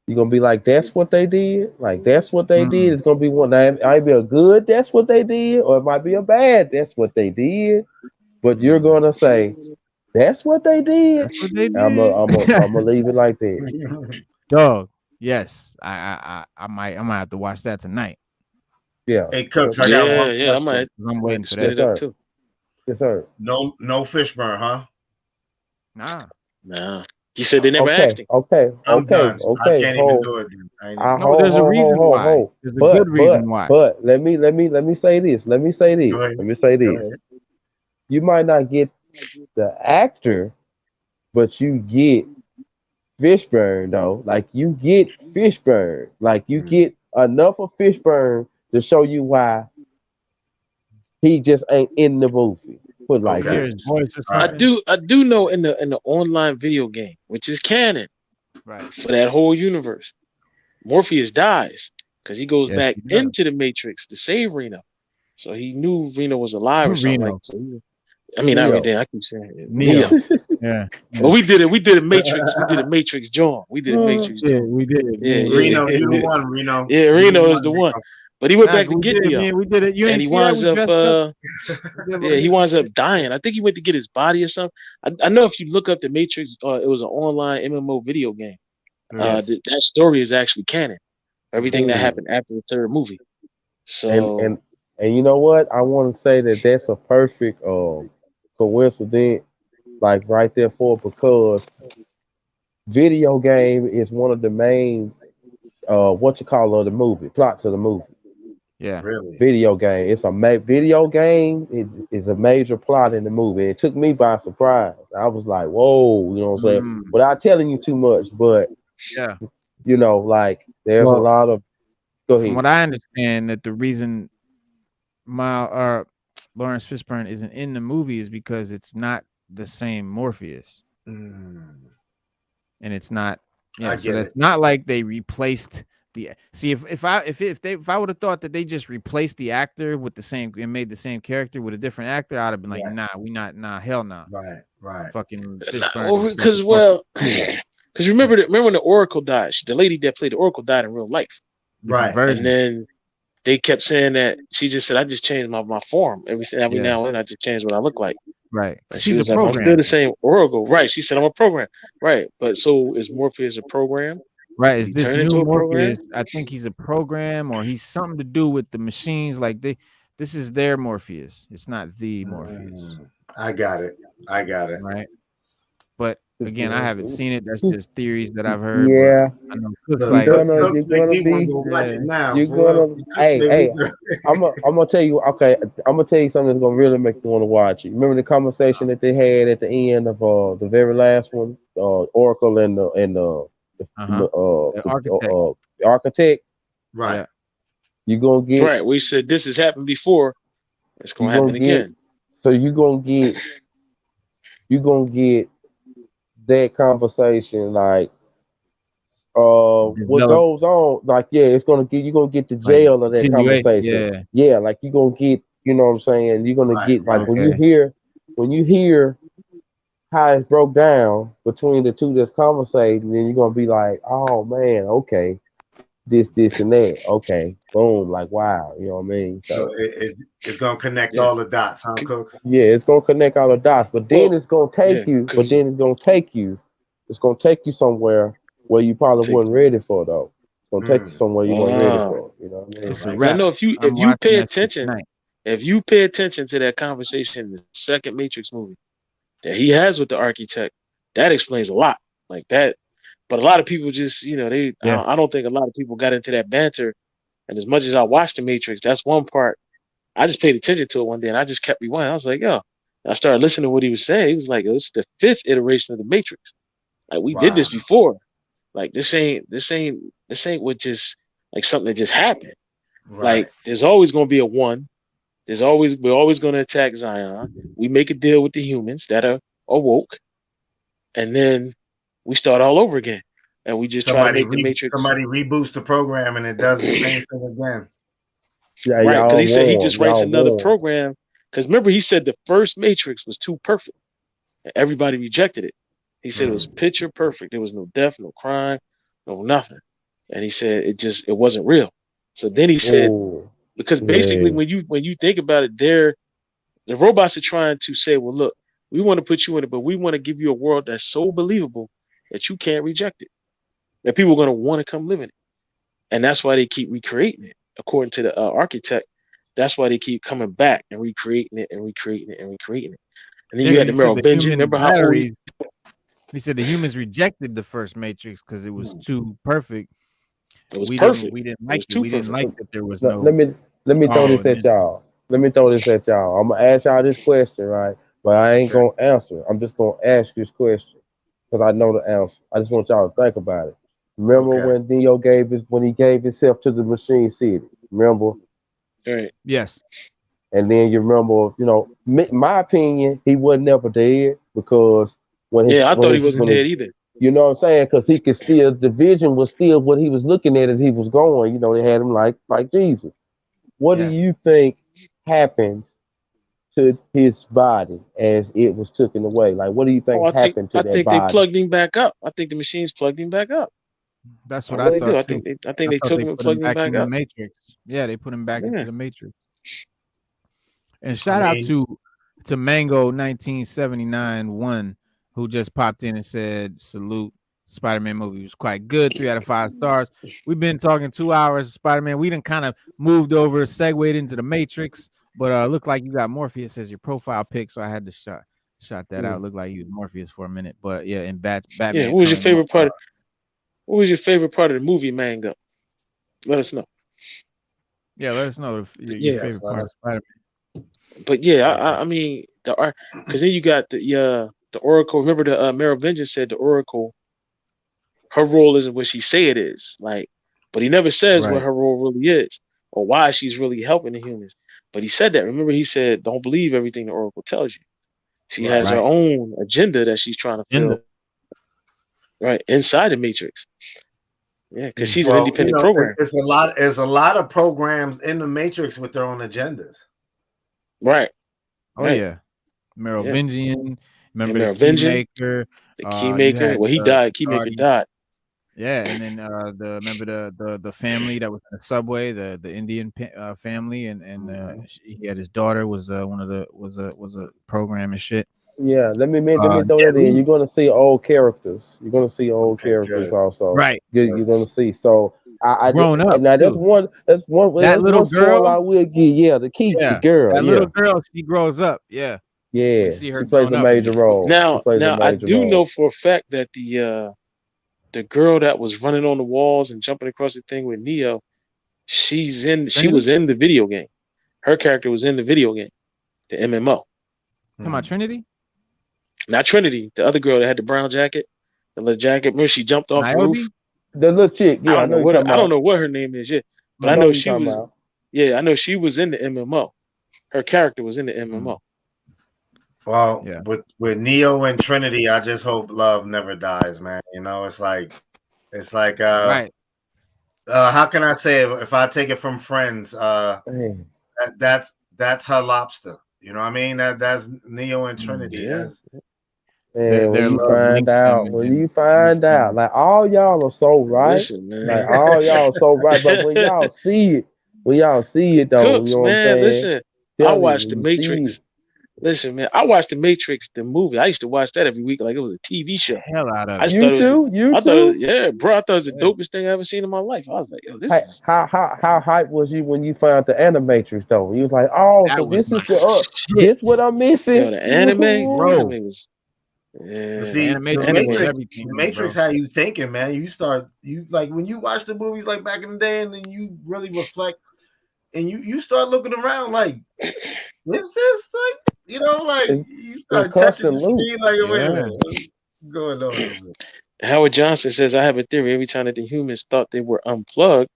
You're gonna be like, that's what they did. Like that's what they did. It's gonna be one. It might be a good. That's what they did, or it might be a bad. That's what they did. But you're gonna say, that's what they did. That's what they did. I'm gonna leave it like that. Dog. Yes, I might have to watch that tonight. Yeah. Hey, Cooks, I got one. Yeah, I'm waiting for that. Yes, sir. Yes, sir. No Fishburne, huh? Nah. He said they never asked him. Okay. I can't even do it. There's a reason why. There's a good reason why. But let me say this. You might not get the actor, but you get Fishburne though. Like you get Fishburne. Like you get enough of Fishburne to show you why he just ain't in the movie. Put like that. I do know in the online video game, which is canon, right, for that whole universe, Morpheus dies because he goes back into the Matrix to save Reno. So he knew Reno was alive or something. Like that. I mean, everything. I keep saying it. Neo. Yeah. But we did it. We did a Matrix. We did a Matrix John. We did a Matrix. Yeah, we did. Yeah. Reno, you the one, Reno. Yeah, Reno is the one. But he went back to get Neo. We did it. You and ain't he see that? winds up. Yeah, he winds up dying. I think he went to get his body or something. I know if you look up the Matrix, it was an online MMO video game. Yes. That story is actually canon. Everything that happened after the third movie. So and you know what? I want to say that that's a perfect coincidence, like right there for because video game is one of the main the movie plots of the movie. Yeah, Really. Video game. It's a video game. It is a major plot in the movie. It took me by surprise. I was like, "Whoa!" You know what I'm saying? Without telling you too much, but yeah, you know, like there's a lot of. Go ahead. From what I understand, that the reason Lawrence Fishburne isn't in the movie is because it's not the same Morpheus, and it's not. Yeah, so that's not like they replaced the. See, if I would have thought that they just replaced the actor with the same and made the same character with a different actor, I'd have been like, nah, hell no. Right. Fucking Fishburne. Because remember when the Oracle died, the lady that played the Oracle died in real life. Right. And then they kept saying that she just said, I just changed my form every now and then. I just changed what I look like. Right. She's a program. I'm still the same Oracle. Right. She said, I'm a program. Right. But so is Morpheus a program? Right. Is this new Morpheus? I think he's a program or he's something to do with the machines. Like this is their Morpheus. It's not the Morpheus. I got it. Right. But again, I haven't seen it. That's just theories that I've heard. Yeah, I know Cook's you're gonna hey, I'm gonna tell you. Okay, I'm gonna tell you something that's gonna really make you want to watch it. Remember the conversation that they had at the end of the very last one, Oracle and the architect. Right. Yeah. You're gonna get right. We said this has happened before. It's gonna happen again. So you're gonna get that conversation like what goes on, like you're gonna get the jail of that conversation. Yeah, like you're gonna get, you know what I'm saying, you're gonna get like when you hear how it broke down between the two that's conversating, then you're gonna be like, oh man, okay, this and that, okay, boom, like wow, you know what I mean? So it's gonna connect all the dots, huh, Cook? Yeah, it's gonna connect all the dots, but then it's gonna take you, it's gonna take you somewhere where you probably wasn't ready for though. It's gonna take you somewhere you weren't ready for. You know what I mean? I know if you pay attention to that conversation in the second Matrix movie that he has with the architect, that explains a lot. Like that. But a lot of people just, I don't think a lot of people got into that banter. And as much as I watched the Matrix, that's one part. I just paid attention to it one day and I just kept rewinding. I was like, yo, I started listening to what he was saying. He was like, it's the 5th iteration of the Matrix. Like we did this before. Like this ain't what just like something that just happened. Right. Like there's always gonna be a one. We're always gonna attack Zion. We make a deal with the humans that are awoke, and then we start all over again. And we just try to make the Matrix. Somebody reboots the program and it does the same thing again. Yeah, right, because he said he just writes another program. Because remember, he said the first Matrix was too perfect, and everybody rejected it. He said it was picture perfect. There was no death, no crime, no nothing. And he said it wasn't real. So then he said, because basically when you think about it, the robots are trying to say, well, look, we want to put you in it, but we want to give you a world that's so believable that you can't reject it. That people are going to want to come live in it. And that's why they keep recreating it. According to the architect, that's why they keep coming back and recreating it and recreating it and recreating it. And then you had the Merrill Benjamin. Remember how he said the humans rejected the first Matrix because it was too perfect. It was perfect. We didn't like it. We didn't like that there was no. Let me throw this at y'all. I'm gonna ask y'all this question, right? But I ain't gonna answer. I'm just gonna ask this question because I know the answer. I just want y'all to think about it. Remember when Neo gave himself to the Machine City? Remember? Right. Yes. And then you remember, my opinion, he wasn't never dead because I thought he wasn't dead either. You know what I'm saying? Because he could still, the vision was still what he was looking at as he was going. They had him like Jesus. What do you think happened to his body as it was taken away? Like, what do you think happened to that body? I think they plugged him back up. I think the machines plugged him back up. That's what I I really do. thought I too. think they thought took they him and put him plugged him back back in the up. Matrix. Yeah, they put him back into Yeah. the Matrix. And shout out to Mango 1979 1, who just popped in and said, salute. Spider-Man movie was quite good. 3 out of 5 stars. We've been talking 2 hours of Spider-Man. We done kind of moved over, segued into the Matrix, but looked like you got Morpheus as your profile pic, so I had to shot that out. Looked like you was Morpheus for a minute, but yeah, in Batman. Yeah, what was your favorite part? What was your favorite part of the movie, Mango? Let us know. Yeah, let us know your favorite part of Spider-Man. But yeah, I mean the art, because then you got the Oracle. Remember the Mayor of Vengeance said the Oracle, her role isn't what she say it is. Like, but he never says what her role really is or why she's really helping the humans. But he said that. Remember, he said, "Don't believe everything the Oracle tells you." She has her own agenda that she's trying to fill right inside the Matrix. Yeah, because she's an independent program. It's a lot of programs in the Matrix with their own agendas. Right. Oh yeah, Merovingian. Remember the Keymaker. The Keymaker. Well, he died. Keymaker died. Yeah, and then remember the family that was in the subway, the Indian family, and he had his daughter was was a program and shit. Yeah, let me throw that in. You're gonna see old characters. You're gonna see old characters also. Right. You're gonna see. So I grown up. Now that's one. That little girl I will give. Yeah, the girl. That little girl. She grows up. Yeah. Yeah. See her she plays a major role. Now I do know for a fact that the girl that was running on the walls and jumping across the thing with Neo, she was in the video game. Her character was in the video game, the MMO. Come about Trinity? Not Trinity, the other girl that had the brown jacket, the little jacket. Remember, she jumped off the roof. The little chick. Yeah, I don't know what her name is yet, but I know she was. Yeah, I know she was in the MMO. Her character was in the MMO. Well, with Neo and Trinity, I just hope love never dies, man. You know, it's like right. How can I say it? If I take it from Friends, that's her lobster. You know what I mean? That's Neo and Trinity. And when you find out, like all y'all are so right, listen, man. Like all y'all are so right, but when y'all see it though, Cooks, you know what I'm saying? Listen, I watched The Matrix. Listen, man, I watched The Matrix, the movie. I used to watch that every week like it was a TV show. Hell out of it. You too? Yeah, bro, I thought it was the dopest thing I ever seen in my life. I was like, yo, this is... How hype was you when you found the Animatrix though? You was like, oh, so this is this what I'm missing? Yo, the anime, bro. Was, see, the Matrix had you thinking, man. You like when you watch the movies like back in the day, and then you really reflect, and you start looking around like, is this like, you know, like you start touching the screen like, wait a minute, what's going on? Howard Johnson says, I have a theory. Every time that the humans thought they were unplugged,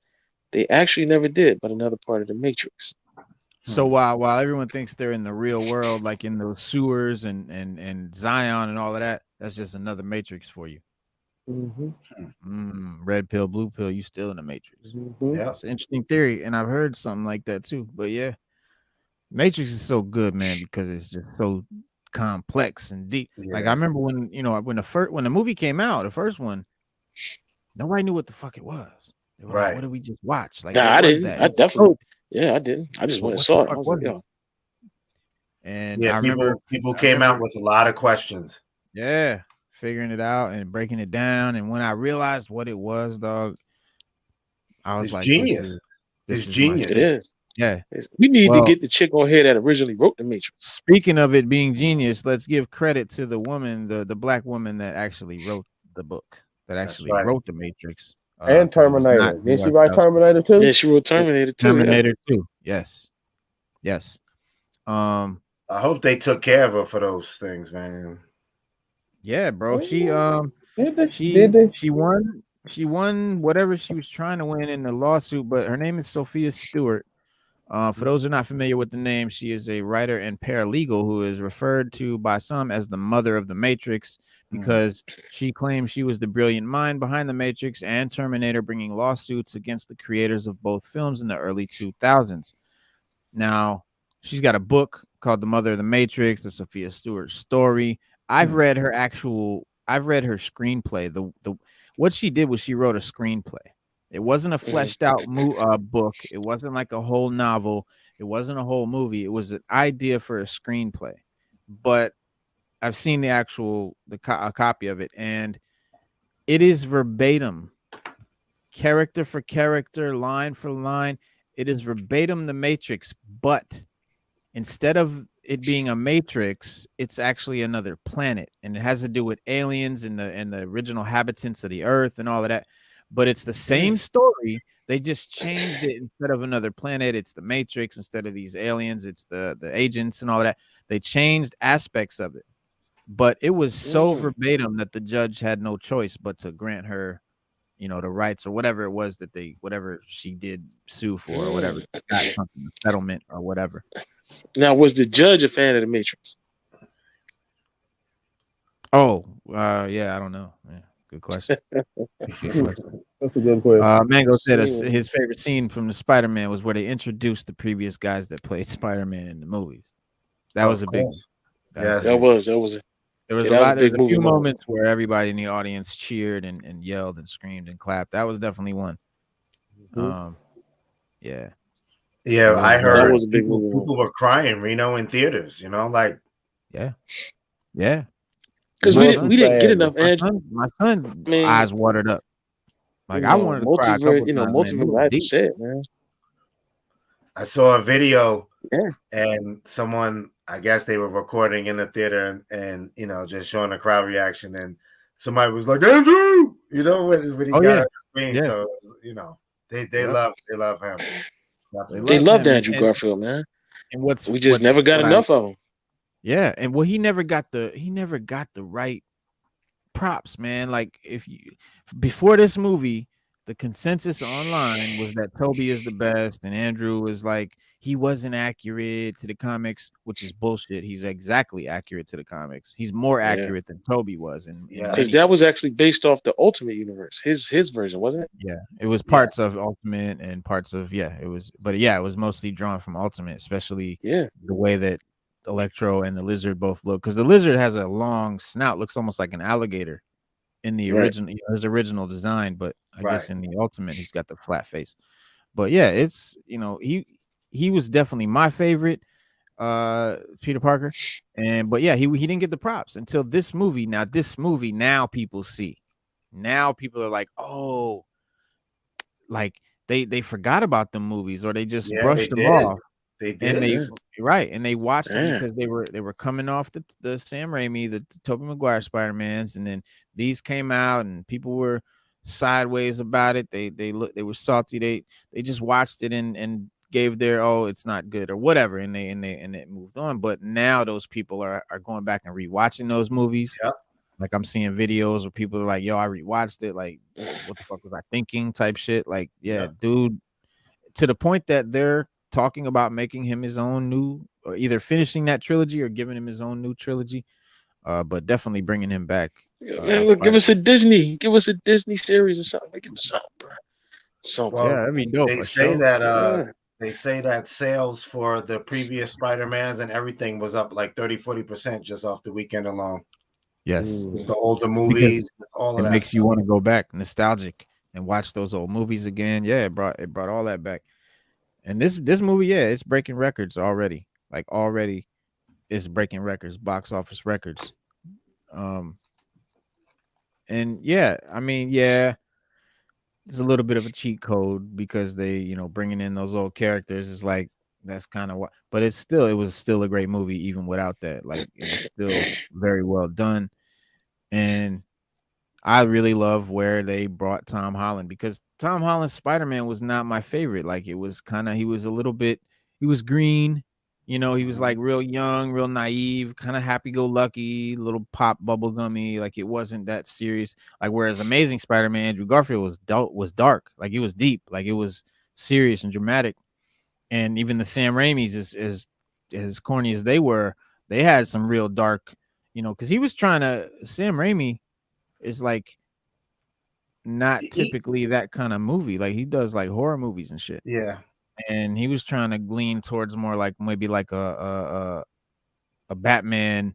they actually never did, but another part of the Matrix. So while everyone thinks they're in the real world, like in those sewers and Zion and all of that, that's just another Matrix for you. Red pill, blue pill, you still in the Matrix. Yeah, it's an interesting theory, and I've heard something like that too. But yeah, Matrix is so good, man, because it's just so complex and deep. Like I remember when when the movie came out, the first one, nobody knew what the fuck it was. They were like, what did we just watch? Like, I didn't. I definitely. Yeah, I didn't. I just went and saw it. I was like, yo. And I remember people came out with a lot of questions. Yeah, figuring it out and breaking it down. And when I realized what it was, dog, I was like, genius. This is genius. It is. Yeah. We need to get the chick on here that originally wrote the Matrix. Speaking of it being genius, let's give credit to the woman, the black woman that actually wrote the book, that actually wrote the Matrix. And Terminator. Did she write Terminator too? Yeah, she wrote Terminator too. Terminator too. Yes. I hope they took care of her for those things, man. Yeah, bro. She won whatever she was trying to win in the lawsuit, but her name is Sophia Stewart. For those who are not familiar with the name, she is a writer and paralegal who is referred to by some as the mother of the Matrix because she claims she was the brilliant mind behind the Matrix and Terminator, bringing lawsuits against the creators of both films in the early 2000s. Now, she's got a book called The Mother of the Matrix, the Sophia Stewart story. I've read her screenplay. what she did was she wrote a screenplay. It wasn't a fleshed out book. It wasn't like a whole novel. It wasn't a whole movie. It was an idea for a screenplay. But I've seen the actual a copy of it, and it is verbatim, character for character, line for line. It is verbatim The Matrix, but instead of it being a matrix, it's actually another planet, and it has to do with aliens and the original habitants of the earth and all of that. But it's the same story. They just changed it. Instead of another planet, it's the Matrix. Instead of these aliens, it's the agents and all of that. They changed aspects of it, but it was so verbatim that the judge had no choice but to grant her, you know, the rights or whatever it was that whatever she did sue for or whatever, got something, settlement or whatever. Now, was the judge a fan of the Matrix? Oh, yeah, I don't know. Yeah, good question. That's a good question. Mango said his favorite scene from the Spider-Man was where they introduced the previous guys that played Spider-Man in the movies. That was a big. Yeah, that was. There was a few moments where everybody in the audience cheered and yelled and screamed and clapped. That was definitely one. Yeah. Yeah, I heard people were crying, Reno, in theaters, you know, like. Yeah. Because we didn't get enough, Andrew. My son eyes watered up. Like, I wanted to cry a couple times. Multiverse, I had to say it, man. I saw a video and someone, I guess they were recording in the theater and you know, just showing a crowd reaction, and somebody was like, Andrew, you know, when he got on the screen. So, you know, they love him. They loved Andrew Garfield, man. And we just never got enough of him. Yeah, and well, he never got the right props, man. Like, before this movie, the consensus online was that Toby is the best, and Andrew was like, he wasn't accurate to the comics, which is bullshit. He's exactly accurate to the comics. He's more accurate than Toby was, and because that was actually based off the Ultimate Universe, his version, wasn't it? Yeah, it was parts of Ultimate and parts of it was, but it was mostly drawn from Ultimate, especially the way that Electro and the Lizard both look, because the Lizard has a long snout, looks almost like an alligator in the original, his original design, but I guess in the Ultimate he's got the flat face. But yeah, it's, you know, he was definitely my favorite, Peter Parker, but yeah, he didn't get the props until this movie. Now people see. Now people are like, oh, like they forgot about the movies, or they just brushed them off. They did, and they watched them because they were coming off the Sam Raimi, the Tobey Maguire Spider-Mans, and then these came out and people were sideways about it. They were salty. They just watched it and gave their, oh, it's not good or whatever, and it moved on. But now those people are going back and rewatching those movies. Yep. Like, I'm seeing videos where people are like, yo, I rewatched it, like, what the fuck was I thinking type shit. Like, dude, to the point that they're talking about making him his own new, or either finishing that trilogy or giving him his own new trilogy, but definitely bringing him back. Man, look, give us a Disney series or something. Give us something, bro. Something. Well, that'd be dope. They say that sales for the previous Spider-Mans and everything was up like 30-40% just off the weekend alone. Yes, the older movies, all of that. It makes you want to go back, nostalgic, and watch those old movies again. Yeah, it brought all that back. And this movie, it's breaking records already. Like, already, it's breaking records, box office records. And I mean, it's a little bit of a cheat code because they, you know, bringing in those old characters is like, that's kind of what, but it was still a great movie even without that. Like, it was still very well done. And I really love where they brought Tom Holland, because Tom Holland's Spider-Man was not my favorite. Like, he was green, you know, he was like real young, real naive, kind of happy-go-lucky, little pop bubblegummy. Like, it wasn't that serious. Like, whereas Amazing Spider-Man, Andrew Garfield was dark. Like, it was deep. Like, it was serious and dramatic. And even the Sam Raimis, as corny as they were, they had some real dark, you know, because Sam Raimi is like not typically that kind of movie. Like, he does like horror movies and shit. Yeah. And he was trying to lean towards more like maybe like a Batman.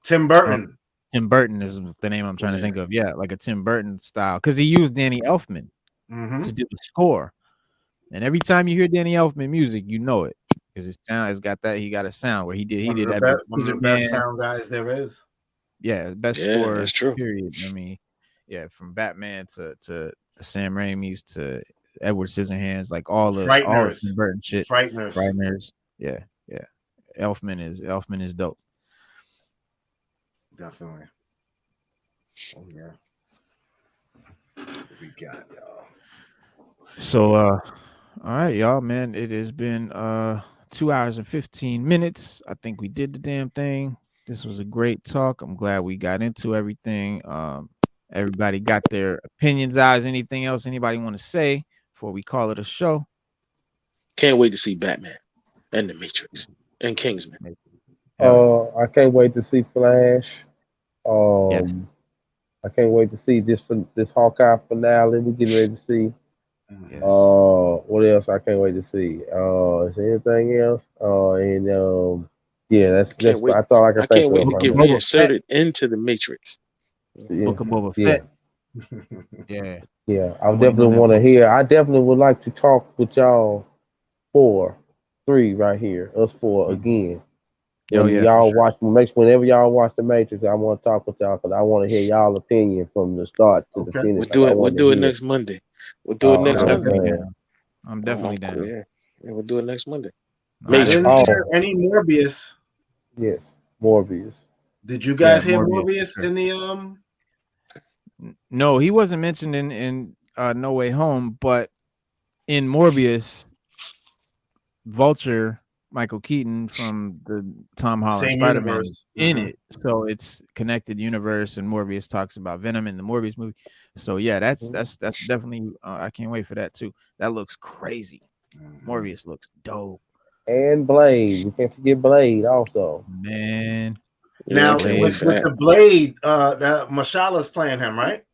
Tim Burton. Tim Burton is the name I'm trying to think of. Yeah, like a Tim Burton style, because he used Danny Elfman to do the score. And every time you hear Danny Elfman music, you know it because his sound has got that. He got a sound where he did that. One of the best sound guys there is. Yeah, best score. That's true. Period. I mean, yeah, from Batman to the Sam Raimi's to Edward Scissorhands, like all the Tim Burton shit. Frighteners. Yeah. Elfman is dope. Definitely. Oh yeah. What we got, y'all. So all right, y'all, man. It has been 2 hours and 15 minutes. I think we did the damn thing. This was a great talk. I'm glad we got into everything. Everybody got their opinions out. Is anything else anybody want to say before we call it a show? Can't wait to see Batman and The Matrix and Kingsman. I can't wait to see Flash. Yes. I can't wait to see this Hawkeye finale. We're getting ready to see. Yes. What else? I can't wait to see. Is there anything else? Yeah, that's all I can I think can't wait of. to get reinserted into the Matrix. Book of Boba Fett. Yeah. I definitely want to hear. I definitely would like to talk with y'all 3 right here. Us 4 again. Y'all watch. Whenever y'all watch the Matrix, I want to talk with y'all because I want to hear y'all opinion from the start to the finish. We'll do it next Monday. We'll do it next Monday. I'm definitely down. Yeah, we'll do it next Monday. I didn't hear any Morbius. Yes, Morbius. Did you guys hear Morbius in the No, he wasn't mentioned in No Way Home, but in Morbius, Vulture, Michael Keaton from the Tom Holland Spider-Man is in it, so it's connected universe. And Morbius talks about Venom in the Morbius movie. So yeah, that's definitely. I can't wait for that too. That looks crazy. Morbius looks dope. And Blade, we can't forget Blade also. Man, now with the Blade, that Mashalah's playing him, right?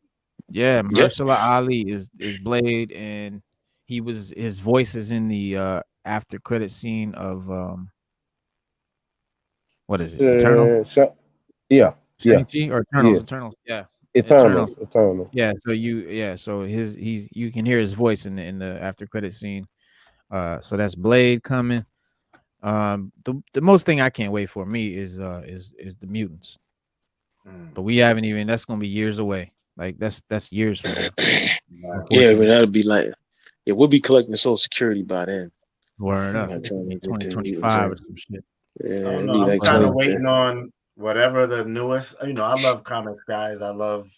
Yeah, Mahershala Ali is Blade, and his voice is in the after credit scene of what is it? Eternal? Yeah. Shang-Chi or Eternals? Yes. Eternals. Yeah. Eternals. Yeah. So you can hear his voice in the after credit scene. So that's Blade coming. The most thing I can't wait for me is the mutants. But we haven't even. That's gonna be years away. Like that's years from now. Yeah, but that'll be like we'll be collecting Social Security by then. Word up. 2025 or some shit. Yeah, I'm kind of waiting on whatever the newest. I love comics, guys. I love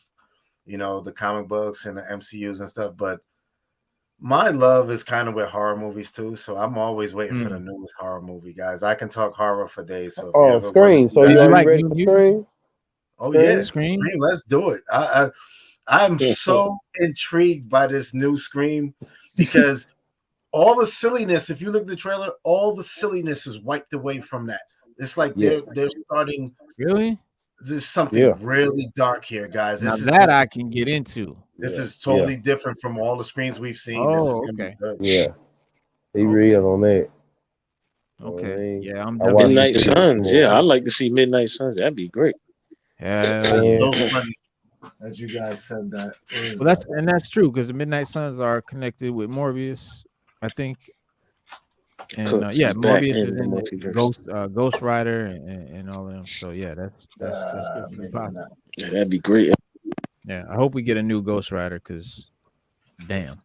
the comic books and the MCUs and stuff. But my love is kind of with horror movies too. So I'm always waiting for the newest horror movie, guys. I can talk horror for days. So Scream. So you ready for Scream? Oh yeah, Scream. Let's do it. I'm so intrigued by this new Scream because all the silliness, if you look at the trailer, all the silliness is wiped away from that. It's like they're starting. Really? There's something really dark here, guys. Now that I can get into. This is totally different from all the Screams we've seen. Oh, okay. Yeah. Be real on that. Okay. Yeah, I'm Midnight Suns. Yeah, I'd like to see Midnight Suns. That'd be great. Yeah. It's so funny as you guys said that. Well, that's true because the Midnight Suns are connected with Morbius, I think. And Morbius is in the Ghost Rider and all of them. So yeah, that's definitely possible. Yeah, that'd be great. Yeah, I hope we get a new Ghost Rider because, damn.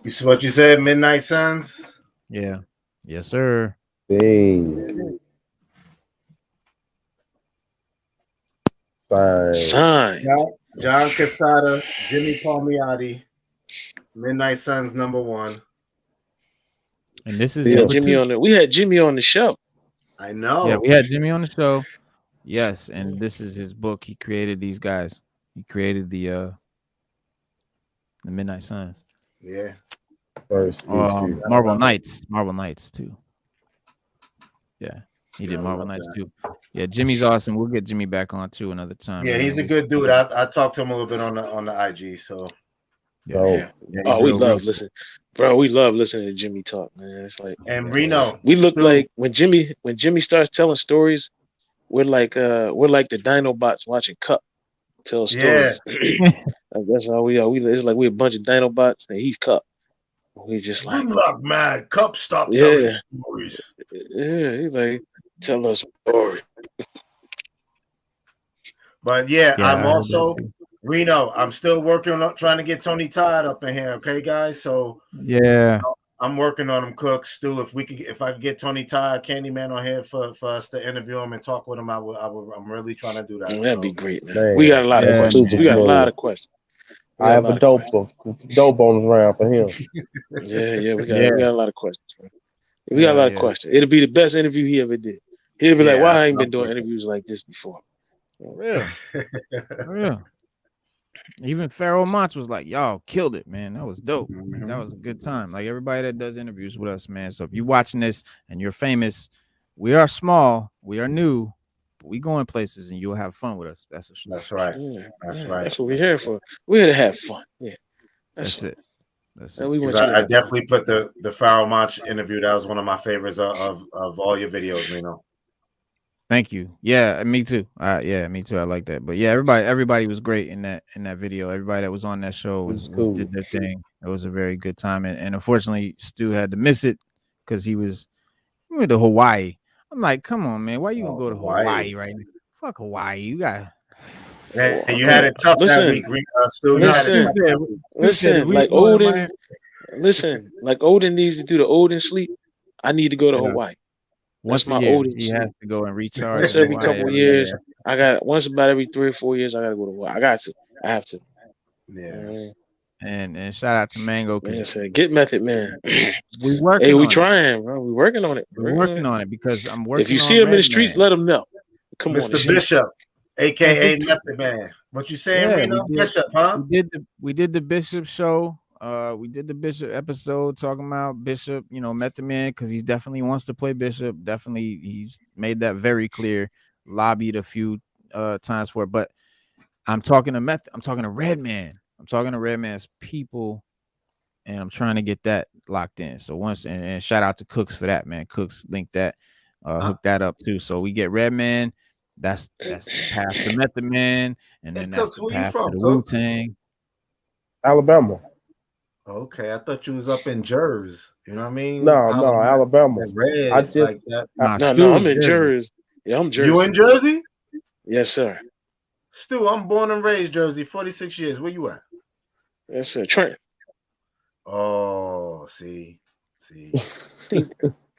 You see what you said, Midnight Suns? Yeah. Yes, sir. Dang. Sign. John Casada, Jimmy Palmiotti, Midnight Suns #1. And this is Jimmy on we had Jimmy on the show. I know. Yeah, we had Jimmy on the show. Yes, and this is his book. He created these guys. He created the Midnight Suns. Yeah. First Marvel Knights too. Yeah, he did Marvel Knights too. Yeah, Jimmy's awesome. We'll get Jimmy back on too another time. Yeah, he's a good dude. I talked to him a little bit on the IG. So we love listening. Bro, we love listening to Jimmy talk, man. It's like and Reno. We look like when Jimmy starts telling stories, we're like the Dinobots watching Cup tell stories. That's how we are. It's like we're a bunch of Dinobots and he's Cup. We just like, I'm not mad. Cup, stop telling stories. Yeah, he's like, tell us stories. But I'm also Reno. I'm still working on trying to get Tony Todd up in here. Okay, guys. So I'm working on him. Cook, Stu. If I could get Tony Todd, Candyman on here for us to interview him and talk with him, I'm really trying to do that. That'd be great, man. We got a lot of questions. We got a lot of questions. I have a dope bonus round for him. Yeah, we got a lot of questions, man. We got a lot of questions. It'll be the best interview he ever did. He'll be like, "Why I ain't been doing interviews like this before?" For real. Even Pharaoh Monch was like, "Y'all killed it, man. That was dope. That was a good time." Like everybody that does interviews with us, man. So if you're watching this and you're famous, we are small, we are new, but we going places and you'll have fun with us. That's right. Yeah, that's right. That's what we're here for. We're here to have fun. Yeah, that's it. I definitely put the Pharaoh Monch interview. That was one of my favorites of all your videos, Reno. Thank you. Yeah, me too. Me too. I like that. But yeah, everybody was great in that video. Everybody that was on that show did their thing. It was a very good time. And unfortunately, Stu had to miss it because he went to Hawaii. I'm like, come on, man. Why you gonna go to Hawaii right now? Fuck Hawaii. You got. And you had it tough that week, Stu. Listen, like Odin needs to do the Odin sleep. I need to go to Hawaii. Once my Odin, he has to go and recharge. Once every couple of years, once about every 3 or 4 years, I gotta go to Hawaii. I have to. Yeah. And shout out to Mango. Get Method, man. We working. We trying, bro. We working on it. We're working on it because I'm working. If you see him in the streets, let him know. Come on, Mr. Bishop, aka Method Man. What you saying, Reno? Bishop, huh? We did the Bishop show. We did the Bishop episode talking about Bishop, Method Man, because he definitely wants to play Bishop. Definitely, he's made that very clear. Lobbied a few times for it, but I'm talking to Method. I'm talking to Redman. I'm talking to Redman's people, and I'm trying to get that locked in. So and shout out to Cooks for that, man. Cooks linked that, hooked that up too. So we get Redman. That's the path to Method Man, and then that's the path to the Wu-Tang. Alabama. Okay, I thought you was up in Jersey. You know what I mean? No, Alabama. I just like that. No, I'm in Jersey. Yeah, I'm Jersey. You in Jersey? Yes, sir. Stu, I'm born and raised Jersey, 46 years. Where you at? Yes, sir. Trenton. Oh, see.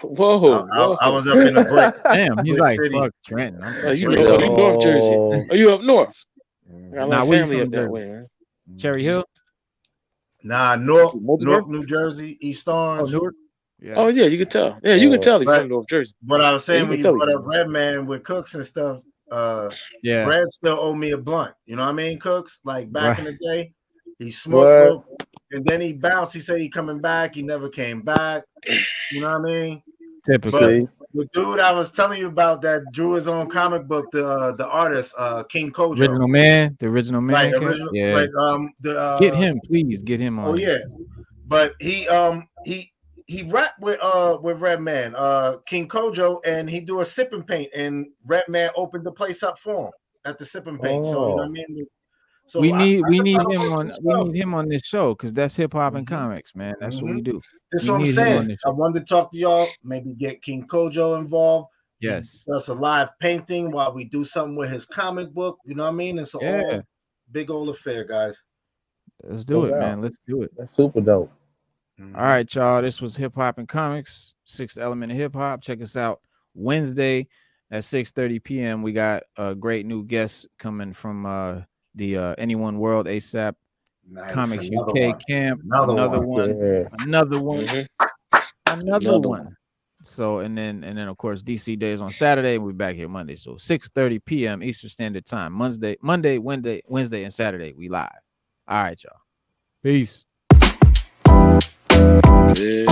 Whoa. I was up in the brick. Damn, he's like, city. Fuck Trenton. You North Jersey. Are you up north? I got a lot of family up that way, man. Cherry Hill? Nah, Newark, New Jersey, East Orange. Newark? Yeah. Oh, yeah, you can tell. Yeah, you can tell he's from North Jersey. But I was saying when you brought up Redman with Cooks and stuff, Brad still owe me a blunt. You know what I mean, Cooks? Like back in the day, he smoked and then he bounced. He said he coming back. He never came back. You know what I mean? Typically. But the dude I was telling you about that drew his own comic book, the artist, King Kojo. The original man. Get him, please. Get him on. Oh, yeah. But he rapped with Redman, King Kojo, and he do a sip and paint, and Redman opened the place up for him at the sip and paint. So you know what I mean? So we need him on this show because that's hip hop and comics, man. That's what we do. That's what I'm saying. I wanted to talk to y'all, maybe get King Kojo involved. Yes. That's a live painting while we do something with his comic book. You know what I mean? It's a big old affair, guys. Let's do it, man. Let's do it. That's super dope. All right, y'all. This was Hip Hop and Comics, Sixth Element of Hip Hop. Check us out Wednesday at 6:30 p.m. We got a great new guest coming from the Anyone World ASAP Comics UK camp. Another one. So and then of course DC Days on Saturday. We'll be back here Monday. So 6:30 p.m. Eastern Standard Time. Monday, Wednesday, and Saturday. We live. All right, y'all. Peace. Peace.